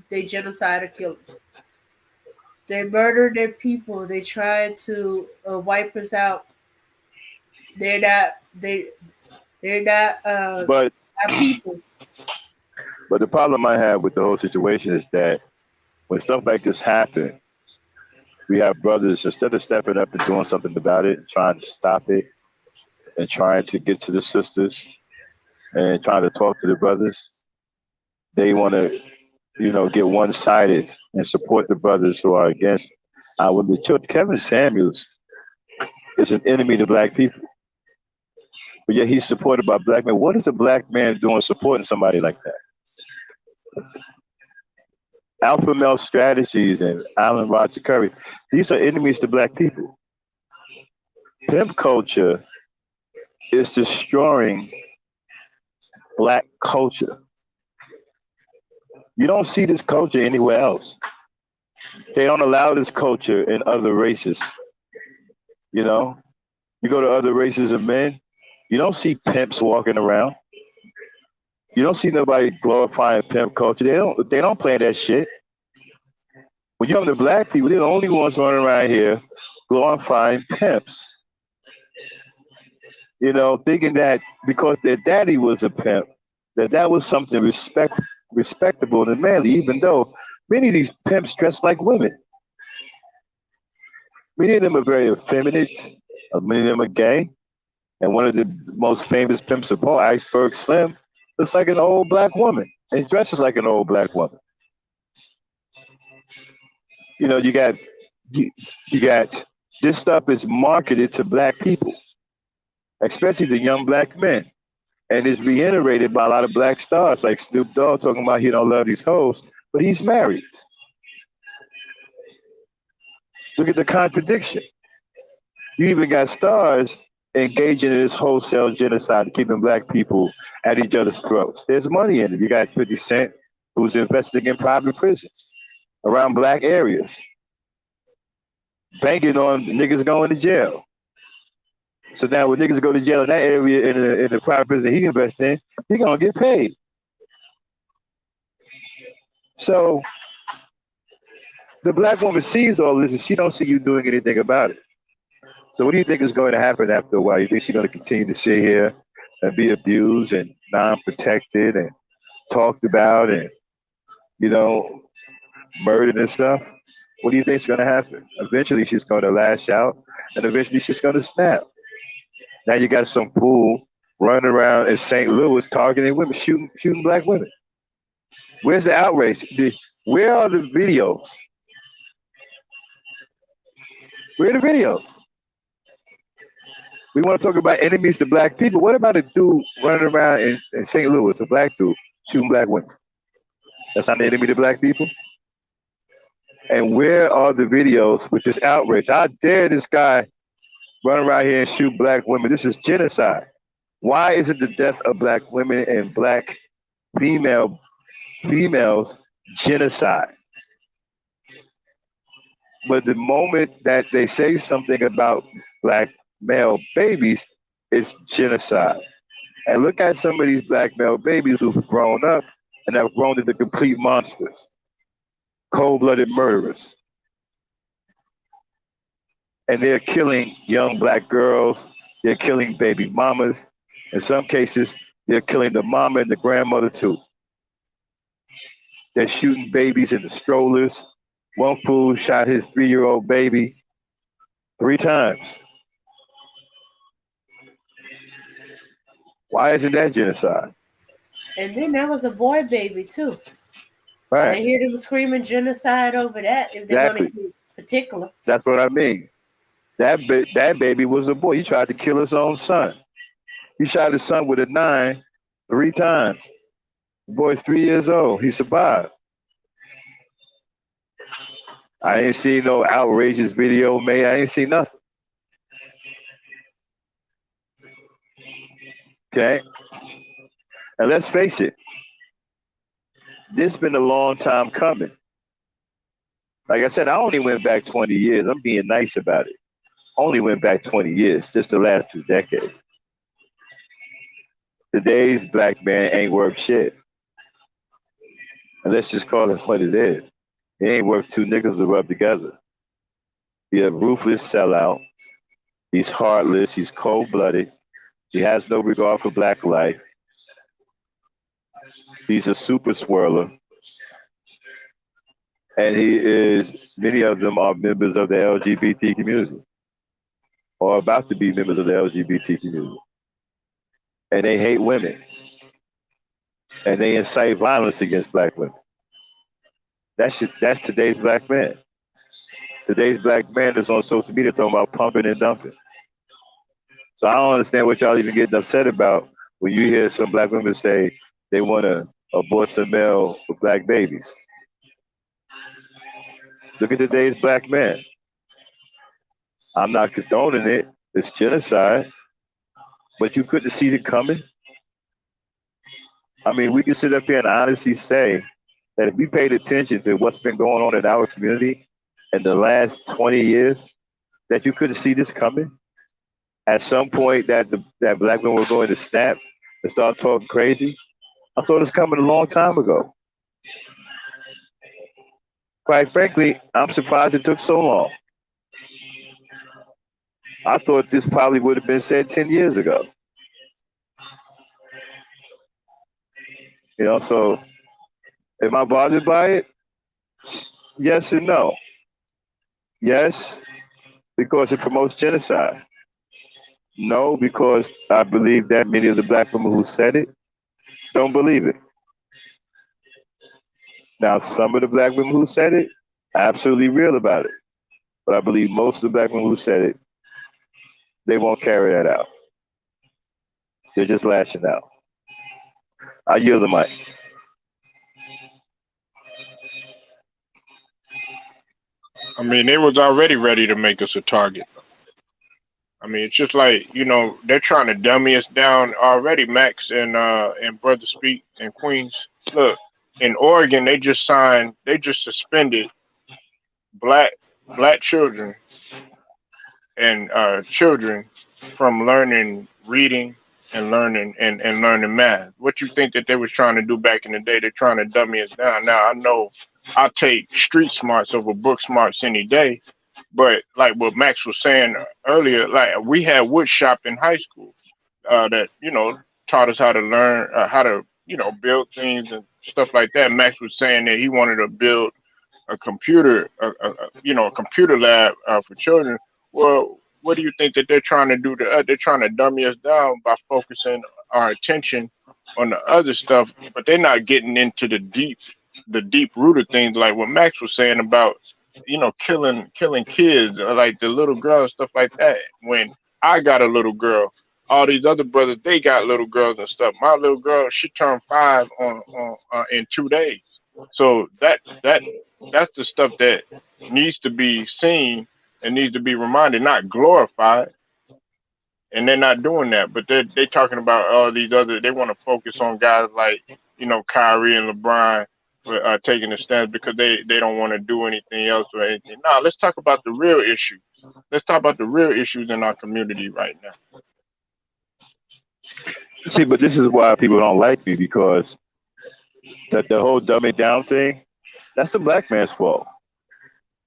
They genocidal killers. They murder their people. They try to wipe us out. They're not. They're not But our people. the problem I have with the whole situation is that when stuff like this happen, we have brothers instead of stepping up and doing something about it, trying to stop it, and trying to get to the sisters and trying to talk to the brothers. They want to, get one-sided and support the brothers who are against. When the church, Kevin Samuels is an enemy to black people, but yet he's supported by black men. What is a black man doing supporting somebody like that? Alpha male strategies and Alan Roger Curry, these are enemies to black people. Pimp culture is destroying black culture. You don't see this culture anywhere else. They don't allow this culture in other races. You know, you go to other races of men, you don't see pimps walking around. You don't see nobody glorifying pimp culture. They don't play that shit. When you come to black people, they're the only ones running around here glorifying pimps. Thinking that because their daddy was a pimp, that was something respectable and manly, even though many of these pimps dress like women. Many of them are very effeminate. Many of them are gay. And one of the most famous pimps of all, Iceberg Slim, looks like an old black woman and dresses like an old black woman. You know, you, you got this stuff is marketed to black people, especially the young black men. And is reiterated by a lot of black stars like Snoop Dogg talking about he don't love these hoes, but he's married. Look at the contradiction. You even got stars engaging in this wholesale genocide, keeping black people at each other's throats. There's money in it. You got 50 Cent, who's investing in private prisons around black areas, banking on niggas going to jail. So now when niggas go to jail in that area in the private prison he invests in, he gonna get paid. So the black woman sees all this and she don't see you doing anything about it. So what do you think is going to happen after a while? You think she's going to continue to sit here and be abused and non-protected and talked about and, you know, murdered and stuff? What do you think is going to happen? Eventually she's going to lash out and eventually she's going to snap. Now you got some fool running around in St. Louis targeting women, shooting black women. Where's the outrage? Where are the videos? Where are the videos? We want to talk about enemies to black people. What about a dude running around in St. Louis, a black dude, shooting black women? That's not an enemy to black people? And where are the videos with this outrage? How dare this guy run around here and shoot black women? This is genocide. Why is it the death of black women and black females genocide? But the moment that they say something about black male babies, it's genocide. And look at some of these black male babies who've grown up and have grown into complete monsters, cold-blooded murderers. And they're killing young black girls, they're killing baby mamas. In some cases, they're killing the mama and the grandmother too. They're shooting babies in the strollers. One fool shot his 3-year-old baby 3 times. Why isn't that genocide? And then that was a boy baby too. I Right. hear them screaming genocide over that if they're Exactly. going to be particular. That's what I mean. That baby was a boy. He tried to kill his own son. He shot his son with a 9 3 times. The boy's 3 years old. He survived. I ain't seen no outrageous video made. I ain't seen nothing. Okay? And let's face it, this been a long time coming. Like I said, I only went back 20 years. I'm being nice about it. Only went back 20 years, just the last 2 decades. Today's black man ain't worth shit. And let's just call it what it is. He ain't worth 2 niggas to rub together. He's a ruthless sellout. He's heartless. He's cold-blooded. He has no regard for black life. He's a super swirler. And many of them are members of the LGBT community or about to be members of the LGBT community. And they hate women. And they incite violence against black women. That's today's black man. Today's black man is on social media talking about pumping and dumping. So I don't understand what y'all even getting upset about when you hear some black women say they want to abort some male with black babies. Look at today's black man. I'm not condoning it. It's genocide. But you couldn't see it coming. I mean, we can sit up here and honestly say that if we paid attention to what's been going on in our community in the last 20 years, that you couldn't see this coming. At some point that black men were going to snap and start talking crazy. I thought it was coming a long time ago. Quite frankly, I'm surprised it took so long. I thought this probably would have been said 10 years ago. You know, so am I bothered by it? Yes and no. Yes, because it promotes genocide. No, because I believe that many of the black women who said it don't believe it. Now, some of the black women who said it, absolutely real about it. But I believe most of the black women who said it, they won't carry that out. They're just lashing out. I yield the mic. I mean, they was already ready to make us a target. I mean, it's just like, they're trying to dummy us down already, Max and Brother Speak and Queens. Look, in Oregon, they just suspended black black children from learning reading and learning math. What you think that they was trying to do back in the day? They're trying to dummy us down. Now I know I take street smarts over book smarts any day, but like what Max was saying earlier, like we had wood shop in high school that taught us how to learn how to build things and stuff like that. Max was saying that he wanted to build a computer, a computer lab for children. Well, what do you think that they're trying to do to us? They're trying to dummy us down by focusing our attention on the other stuff, but they're not getting into the deep rooted things like what Max was saying about, killing kids or like the little girls, stuff like that. When I got a little girl, all these other brothers, they got little girls and stuff. My little girl, she turned 5 on in 2 days. So that's the stuff that needs to be seen and needs to be reminded, not glorified. And they're not doing that, but they talking about all these other. They want to focus on guys like Kyrie and LeBron for taking a stance because they don't want to do anything else or anything. No, let's talk about the real issues. Let's talk about the real issues in our community right now. See, but this is why people don't like me because the whole dumbing down thing, that's the black man's fault.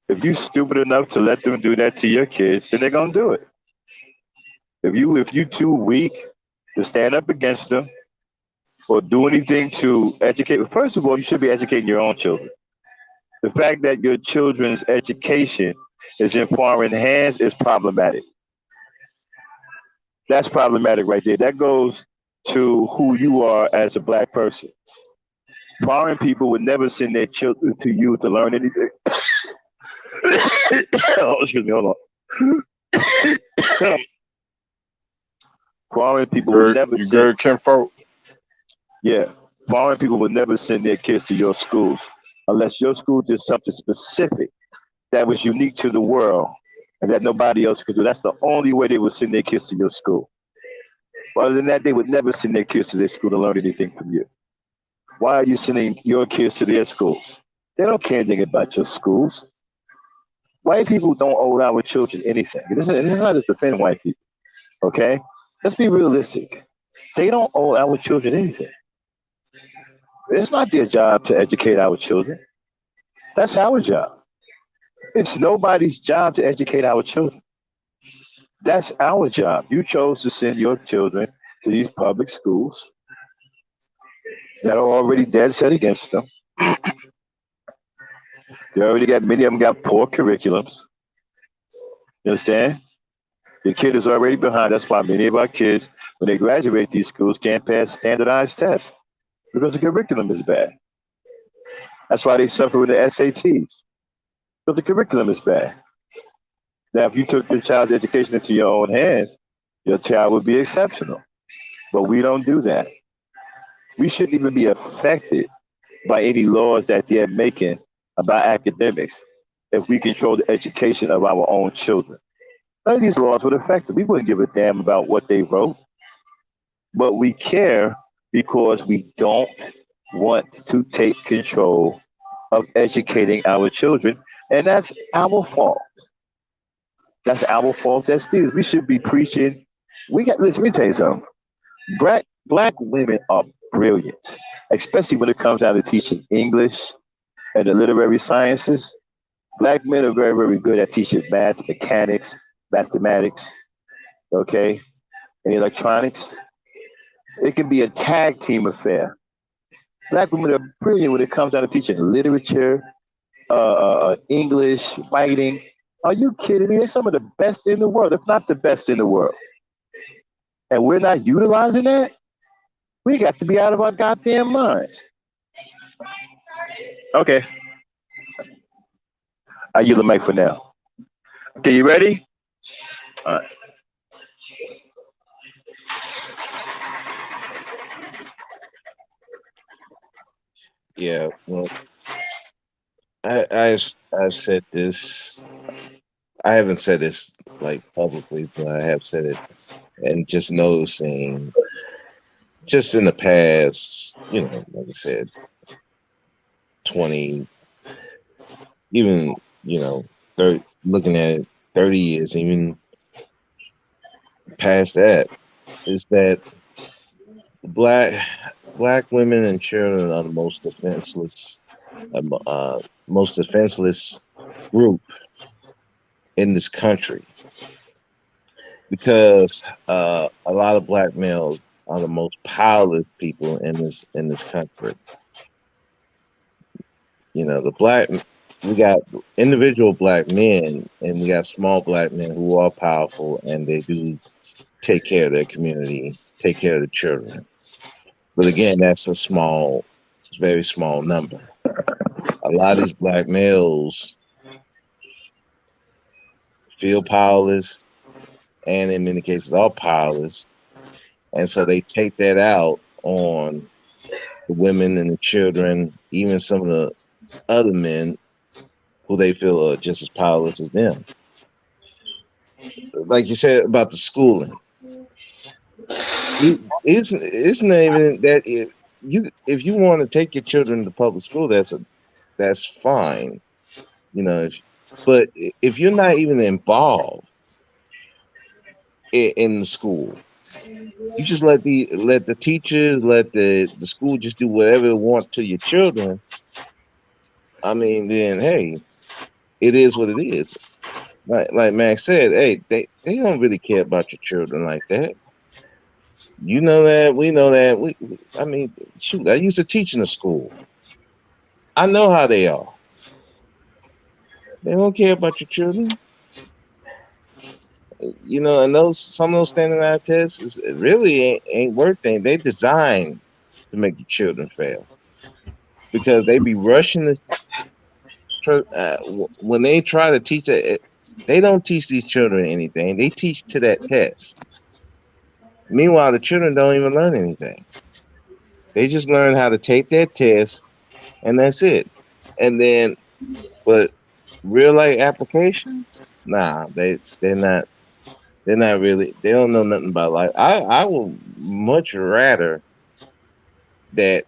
If you stupid enough to let them do that to your kids, then they're gonna do it. If you too weak to stand up against them or do anything to educate, first of all, you should be educating your own children. The fact that your children's education is in foreign hands is problematic. That's problematic right there. That goes to who you are as a black person. Foreign people would never send their children to you to learn anything. Oh, excuse me, hold on. Foreign people would never You send. good, Kinfolk? Yeah, foreign people would never send their kids to your schools unless your school did something specific that was unique to the world and that nobody else could do. That's the only way they would send their kids to your school. Other than that, they would never send their kids to their school to learn anything from you. Why are you sending your kids to their schools? They don't care anything about your schools. White people don't owe our children anything. This is not to defend white people, okay? Let's be realistic. They don't owe our children anything. It's not their job to educate our children. That's our job. It's nobody's job to educate our children. That's our job. You chose to send your children to these public schools that are already dead set against them. They already got many of them got poor curriculums. You understand? The kid is already behind. That's why many of our kids, when they graduate these schools, can't pass standardized tests because the curriculum is bad. That's why they suffer with the SATs. But the curriculum is bad. Now, if you took your child's education into your own hands, your child would be exceptional. But we don't do that. We shouldn't even be affected by any laws that they're making about academics if we control the education of our own children. None of these laws would affect them. We wouldn't give a damn about what they wrote. But we care because we don't want to take control of educating our children. And that's our fault. That's our fault. That's theirs. We should be preaching. Listen, let me tell you something. Black women are brilliant, especially when it comes down to teaching English and the literary sciences. Black men are very, very good at teaching math, mechanics, mathematics, okay, and electronics. It can be a tag team affair. Black women are brilliant when it comes down to teaching literature, English, writing. Are you kidding me? They're some of the best in the world, if not the best in the world. And we're not utilizing that? We got to be out of our goddamn minds. Okay. I yield the mic for now. Okay, you ready? All right. Yeah, well, I've said this. I haven't said this like publicly, but I have said it, and just noticing, just in the past, like I said, 20, even 30, looking at 30 years, even past that, is that black black women and children are the um, uh, most defenseless group in this country because a lot of black males are the most powerless people in this country. The black we got individual black men and we got small black men who are powerful and they do take care of their community, take care of the children. But again, that's very small number. A lot of these black males feel powerless and in many cases are powerless. And so they take that out on the women and the children, even some of the other men who they feel are just as powerless as them. Like you said about the schooling, it's not even that if you want to take your children to public school, that's fine, but if you're not even involved in the school, you just let the teachers, let the school just do whatever they want to your children. I mean, then hey, it is what it is. Like Max said, hey, they don't really care about your children like that. You know that, we know that. I mean, shoot, I used to teach in the school. I know how they are. They don't care about your children. And some of those standardized tests it really ain't worth anything. They designed to make the children fail because they be rushing when they try to teach it. They don't teach these children anything. They teach to that test. Meanwhile, the children don't even learn anything. They just learn how to take that test, and that's it. And then, but real life applications, nah, they're not. They're not really. They don't know nothing about life. I would much rather that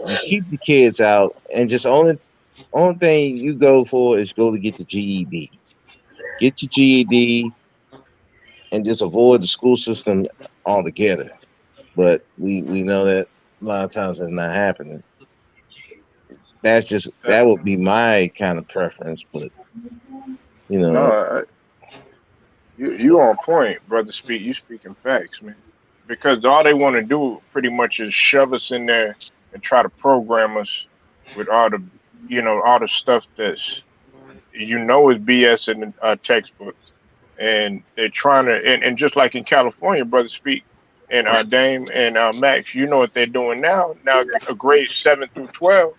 you keep the kids out and just only thing you go for is go to get the GED. Get your GED and just avoid the school system altogether. But we know that a lot of times that's not happening. That would be my kind of preference. But you No, know, you on point, brother. You speaking facts, man. Because all they want to do pretty much is shove us in there and try to program us with all the stuff that's is BS in the textbooks, and they're trying to and just like in California, brother. Speak and Dame and Max, you know what they're doing now. Now, a grade 7 through 12,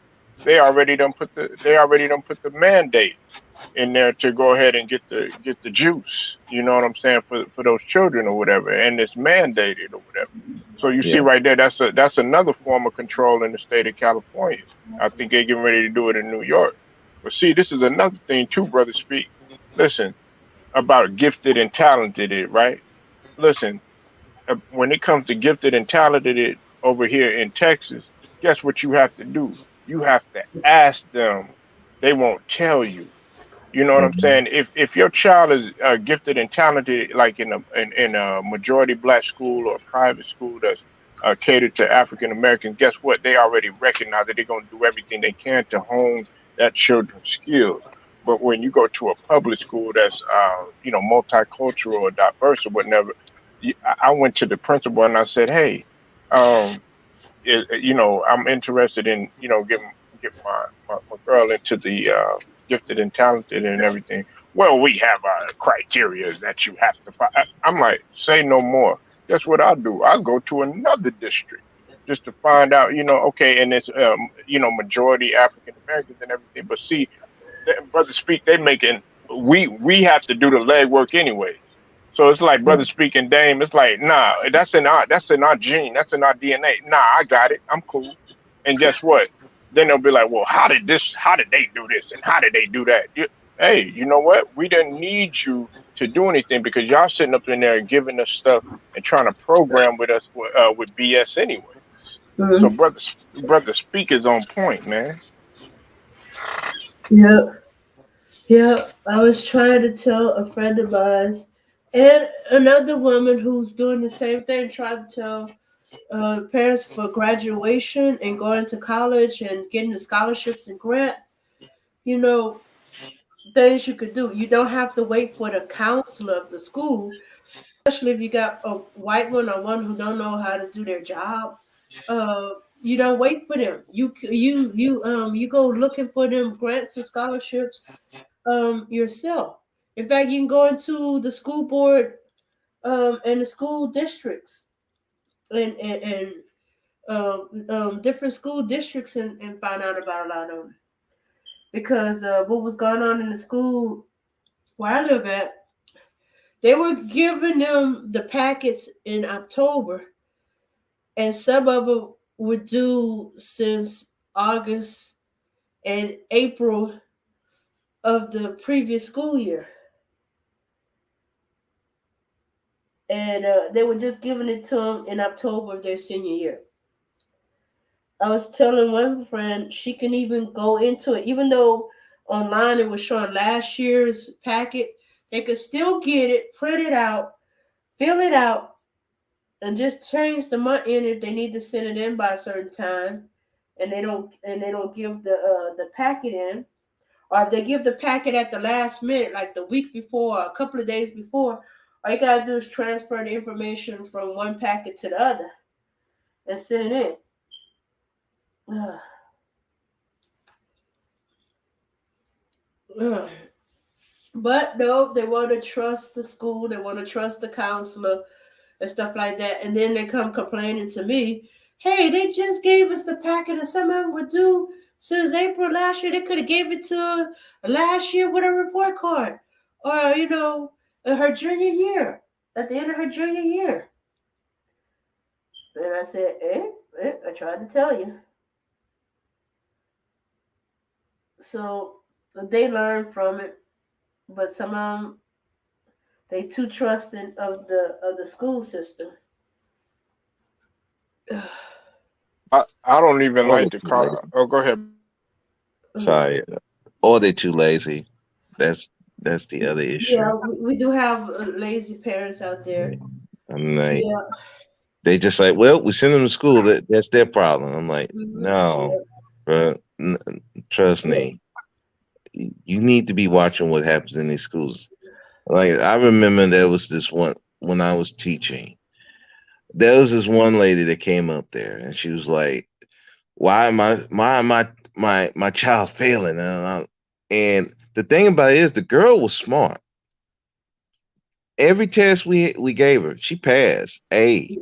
they already done put the mandate in there to go ahead and get the juice. You know what I'm saying, for those children or whatever, and it's mandated or whatever. So you see yeah, right there, that's another form of control in the state of California. I think they're getting ready to do it in New York. But see, this is another thing too, brother. Speak. Listen about gifted and talented, right? Listen, when it comes to gifted and talented over here in Texas, guess what you have to do? You have to ask them. They won't tell you. You know what I'm mhm, saying? If your child is gifted and talented, like in a majority black school or private school that's catered to African Americans, guess what? They already recognize that they're going to do everything they can to hone that children's skills. But when you go to a public school that's multicultural or diverse or whatever, I went to the principal and I said, hey, um, I'm interested in, get my girl into the gifted and talented and everything. Well, we have criteria that you have to find. I'm like, say no more. Guess what I'll do? I'll go to another district just to find out, okay, and it's, majority African Americans and everything. But see, brother speak, they making we have to do the legwork anyway. So it's like brother speaking Dame. It's like nah, that's in our gene, that's in our DNA. Nah, I got it. I'm cool. And guess what? Then they'll be like, well, how did they do this, and how did they do that? Hey, you know what? We didn't need you to do anything because y'all sitting up in there and giving us stuff and trying to program with us with BS anyway. So Mhm. brother speak is on point, man. Yeah, yeah. I was trying to tell a friend of mine and another woman who's doing the same thing, trying to tell parents for graduation and going to college and getting the scholarships and grants. You know, things you could do. You don't have to wait for the counselor of the school, especially if you got a white one or one who don't know how to do their job. Uh, you don't wait for them. You go looking for them grants and scholarships yourself. In fact, you can go into the school board and the school districts and different school districts and find out about a lot of them. Because what was going on in the school where I live at, they were giving them the packets in October, and some of them were due since August and April of the previous school year. And they were just giving it to them in October of their senior year. I was telling one friend she can even go into it, even though online it was showing last year's packet, they could still get it, print it out, fill it out, and just change the month in if they need to send it in by a certain time, and they don't give the packet in, or if they give the packet at the last minute, like the week before, or a couple of days before, all you gotta do is transfer the information from one packet to the other and send it in. But no, they want to trust the school, they want to trust the counselor and stuff like that. And then they come complaining to me, hey, they just gave us the packet and some of them were due since April last year. They could have gave it to last year with a report card. Or, in her junior year, at the end of her junior year. And I said, I tried to tell you. So they learn from it, but some of them they too trusting of the school system. I don't even Or like they the too lazy. car. Oh, go ahead. Sorry. Or they too lazy. That's that's the other Yeah, issue. we do have lazy parents out there. I'm like, Yeah. they just like, well, we send them to school. That's their problem. I'm like, no, Yeah. bro. Trust Yeah. me. You need to be watching what happens in these schools. Like I remember there was this one when I was teaching. There was this one lady that came up there, and she was like, why am my child failing?" And the thing about it is, the girl was smart. Every test we gave her, she passed A. Yeah.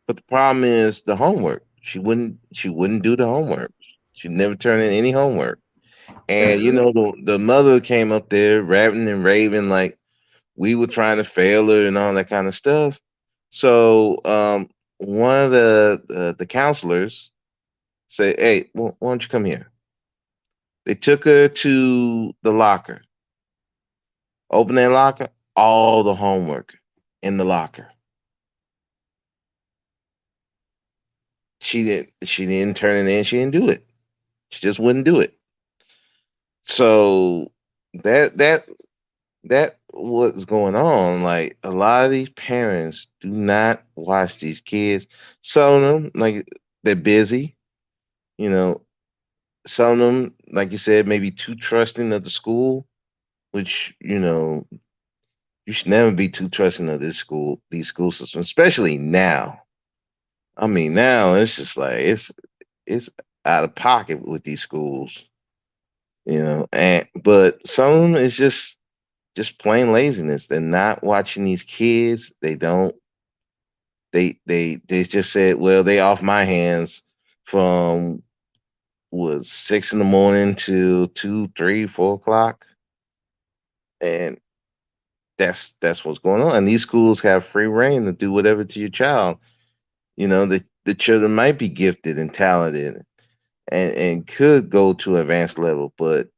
But the problem is the homework. She wouldn't do the homework. She never turned in any homework. And the mother came up there rapping and raving like we were trying to fail her and all that kind of stuff. So one of the counselors said, "Hey, why don't you come here?" They took her to the locker. Open that locker, all the homework in the locker. She didn't turn it in. She didn't do it. She just wouldn't do it. So that what's going on. Like a lot of these parents do not watch these kids. Some of them, like they're busy. You know, some of them, like you said, maybe too trusting of the school, which you should never be too trusting of these school systems, especially now. I mean, now it's just like it's out of pocket with these schools, and but some of them is just plain laziness. They're not watching these kids. They don't. They just said, well, they off my hands from was 6 in the morning to 2, 3, 4 o'clock, and that's what's going on. And these schools have free reign to do whatever to your child. The children might be gifted and talented and could go to advanced level, but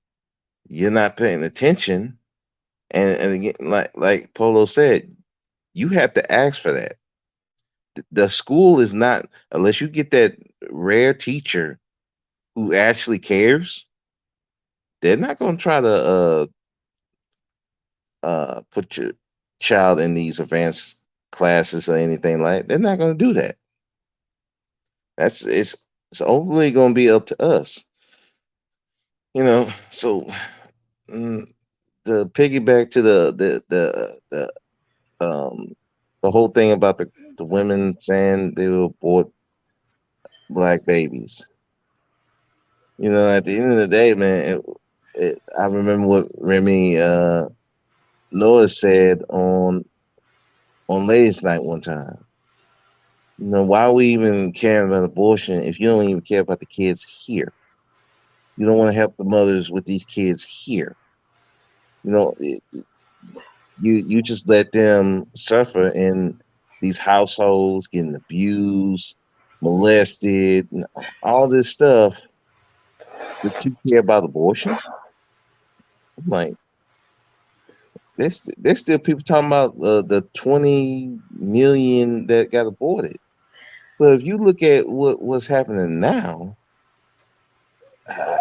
you're not paying attention. And again, like Polo said, you have to ask for that. The school is not, unless you get that rare teacher who actually cares. They're not going to try to put your child in these advanced classes or anything like. They're not going to do that. It's only going to be up to us. So mm, the piggyback to the whole thing about the women saying they will abort black babies. At the end of the day, man, I remember what Remy Noah said on Ladies Night one time. Why are we even caring about abortion if you don't even care about the kids here? You don't want to help the mothers with these kids here. You just let them suffer in these households, getting abused, molested, and all this stuff. But you care about abortion? I'm like, there's still people talking about the 20 million that got aborted. But if you look at what's happening now, uh,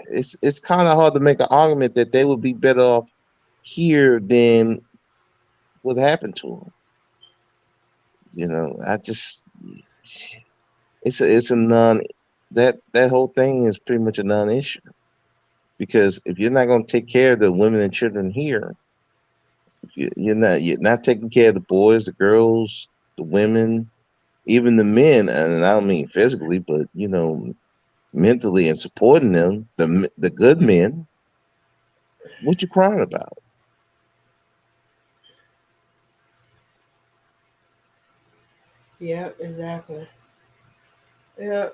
it's kind of hard to make an argument that they would be better off here than what happened to them. I just it's a non that whole thing is pretty much a non-issue because if you're not going to take care of the women and children here, if you're not taking care of the boys, the girls, the women, even the men, and I don't mean physically, but mentally and supporting them, the good men. What you crying about? Yeah, exactly. Yeah,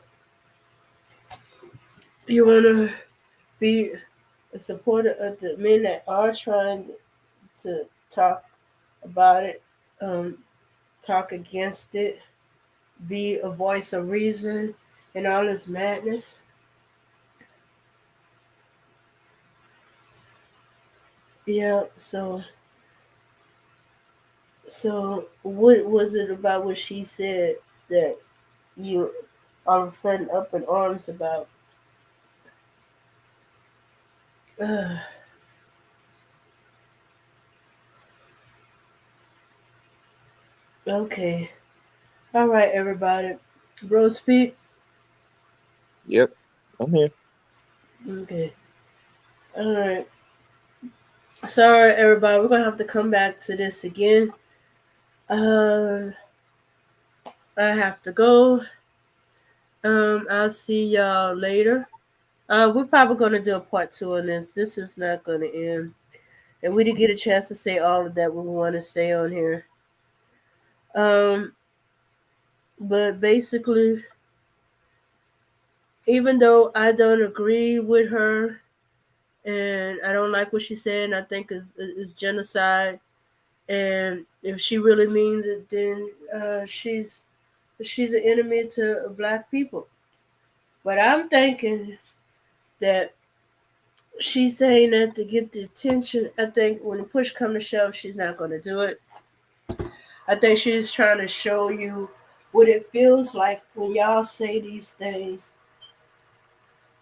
you wanna be a supporter of the men that are trying to talk about it, um, talk against it, be a voice of reason and all this madness. Yeah, so what was it about what she said that you all of a sudden up in arms about? Uh, okay. All right, everybody. Bro, speak. Yep, I'm here. Okay. All right. Sorry, everybody. We're gonna have to come back to this again. Um, I have to go. I'll see y'all later. We're probably gonna do a part two on this. This is not gonna end, and we didn't get a chance to say all of that we want to say on here. Um, but basically, even though I don't agree with her and I don't like what she said, and I think is genocide. And if she really means it, then she's an enemy to black people. But I'm thinking that she's saying that to get the attention. I think when the push comes to shove, she's not going to do it. I think she's trying to show you what it feels like when y'all say these things.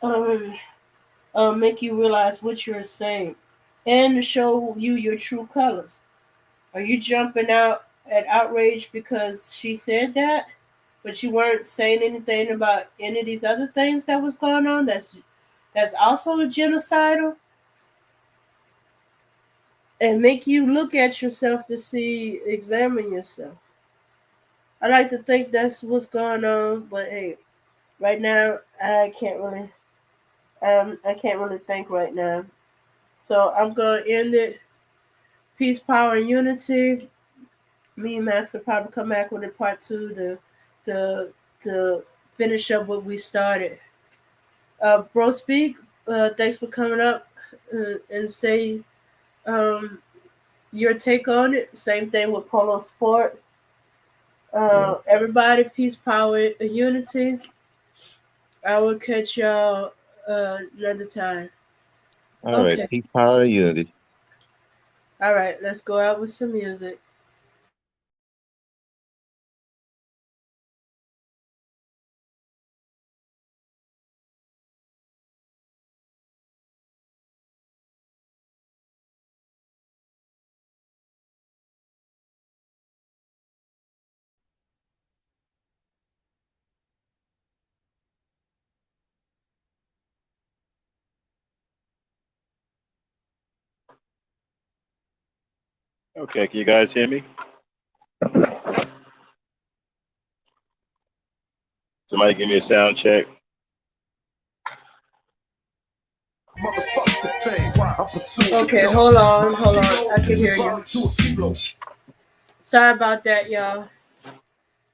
Um, make you realize what you're saying, and to show you your true colors. Are you jumping out at outrage because she said that, but you weren't saying anything about any of these other things that was going on? That's also genocidal, and make you look at yourself to see, examine yourself. I like to think that's what's going on, but hey, right now I can't really think right now. So I'm gonna end it. Peace, power, and unity. Me and Max will probably come back with a part two to to finish up what we started. Bro Speak, thanks for coming up and say um, your take on it. Same thing with Polo Sport. Yeah. Everybody, peace, power, unity. I will catch y'all another time. All right. Okay. Peace, power, unity. All right. Let's go out with some music. Okay, can you guys hear me? Somebody give me a sound check. Motherfuck the fame. I'm pursuing Okay, the hold on, My hold on. stilo I can is hear a you. volume to a kilo. Sorry about that, y'all.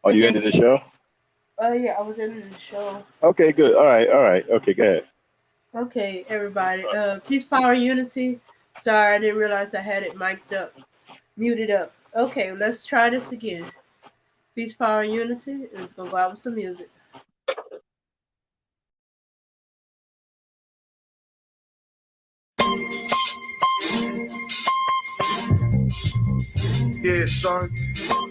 Are I you guess. into the show? Oh yeah, I was in the show. Okay, good. All right, all right. Okay, go ahead. Okay, everybody. Peace, power, unity. Sorry, I didn't realize I had it mic'd up, muted up. Okay, let's try this again. Peace, power, unity. Let's go out with some music. Yeah, son.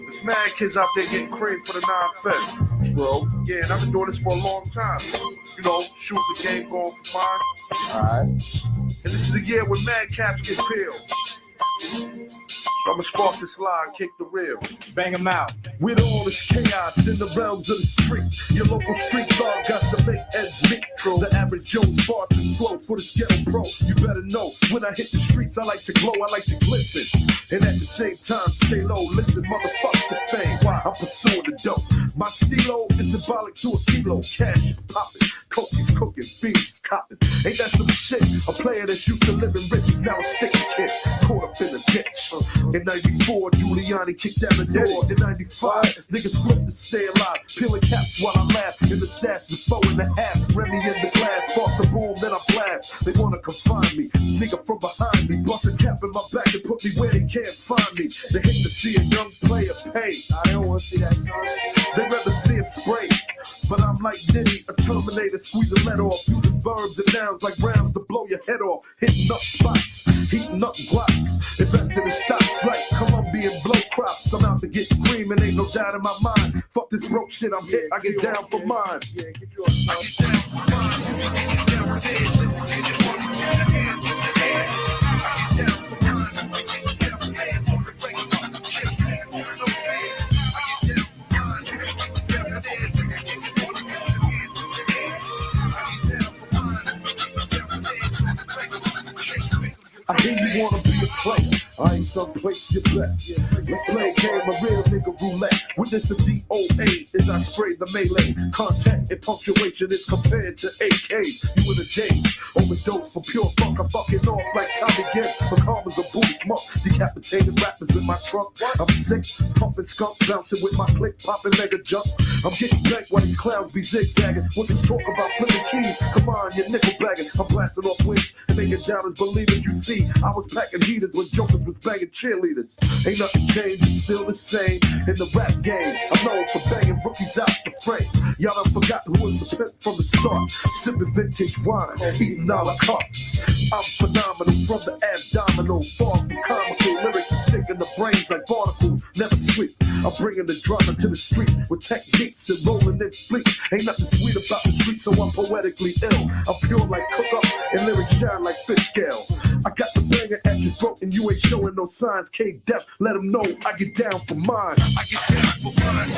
There's mad kids out there getting cream for the 9 fed, bro. Yeah, and I've been doing this for a long time. You know, shooting the game, going for mine. Alright. And this is the year when mad caps get peeled. So I'ma spark this line, kick the real. Bang them out. With all this chaos in the realms of the street, your local street dog got to make ends meet. The average Joe's far too slow for the ghetto pro. You better know, when I hit the streets, I like to glow, I like to glisten. And at the same time, stay low, listen, motherfuck the fame. I'm pursuing the dope. My stilo is symbolic to a kilo. Cash is popping, coke is cooking, beans is copping. Ain't that some shit? A player that's used to living rich is now a sticky kid, caught up in a ditch. In 94, Giuliani kicked down the door. In 95, niggas flipped to stay alive. Peeling caps while I laugh. In the stats, the 4.5. Remy in the glass. Spark the boom, then I blast. They wanna confine me. Sneak up from behind me. Bust a cap in my back and put me where they can't find me. They hate to see a young player pay. I don't wanna see that, son. They'd rather see him spray. But I'm like Diddy, a Terminator. Squeeze the lead off. Using verbs and nouns like rounds to blow your head off. Hitting up spots. Heating up blocks. Invested in stocks like Colombian blow crops. I'm out to get cream and ain't no doubt in my mind. Fuck this broke shit, I'm hit. I get down for mine. I get down for mine. I get down for this. I get down for hands in the air. I get down for mine. I get down for hands on the regular. Shit, turn no pain. I get down for mine. I get down for this. I get down for hands in the air. I get down for mine. I get down for this on the regular. Shit, I hear you wanna be a player. I ain't some place you bet. Let's play a game of real nigga roulette. Witness a DOA as I spray the melee. Contact and punctuation is compared to AKs. You in a daze. Overdose for pure funk. I'm fucking off like Tommy Gibb. McCarmers a booty smoke. Decapitated rappers in my trunk. I'm sick. Pumping skunk. Bouncing with my click. Popping mega jump. I'm getting back while these clowns be zigzagging. What's this talk about flipping keys? Come on, you're nickel bagging. I'm blasting off wings and making doubters believe it. You see, I was packing heaters when jokers was banging cheerleaders. Ain't nothing changed, it's still the same in the rap game. I'm known for banging rookies out the frame. Y'all done forgot who was the pimp from the start. Sipping vintage wine, eating a la carte. I'm phenomenal from the abdominal. Far from comical, lyrics are sticking the brains like barnacles. Never sweet. I'm bringing the drama to the streets with techniques and rolling in fleets. Ain't nothing sweet about the streets, so I'm poetically ill. I'm pure like cook up and lyrics shine like fish scale. I got the banger at your throat and you ain't showing no signs. K-Dep, let them know I get down for mine. I get down for mine.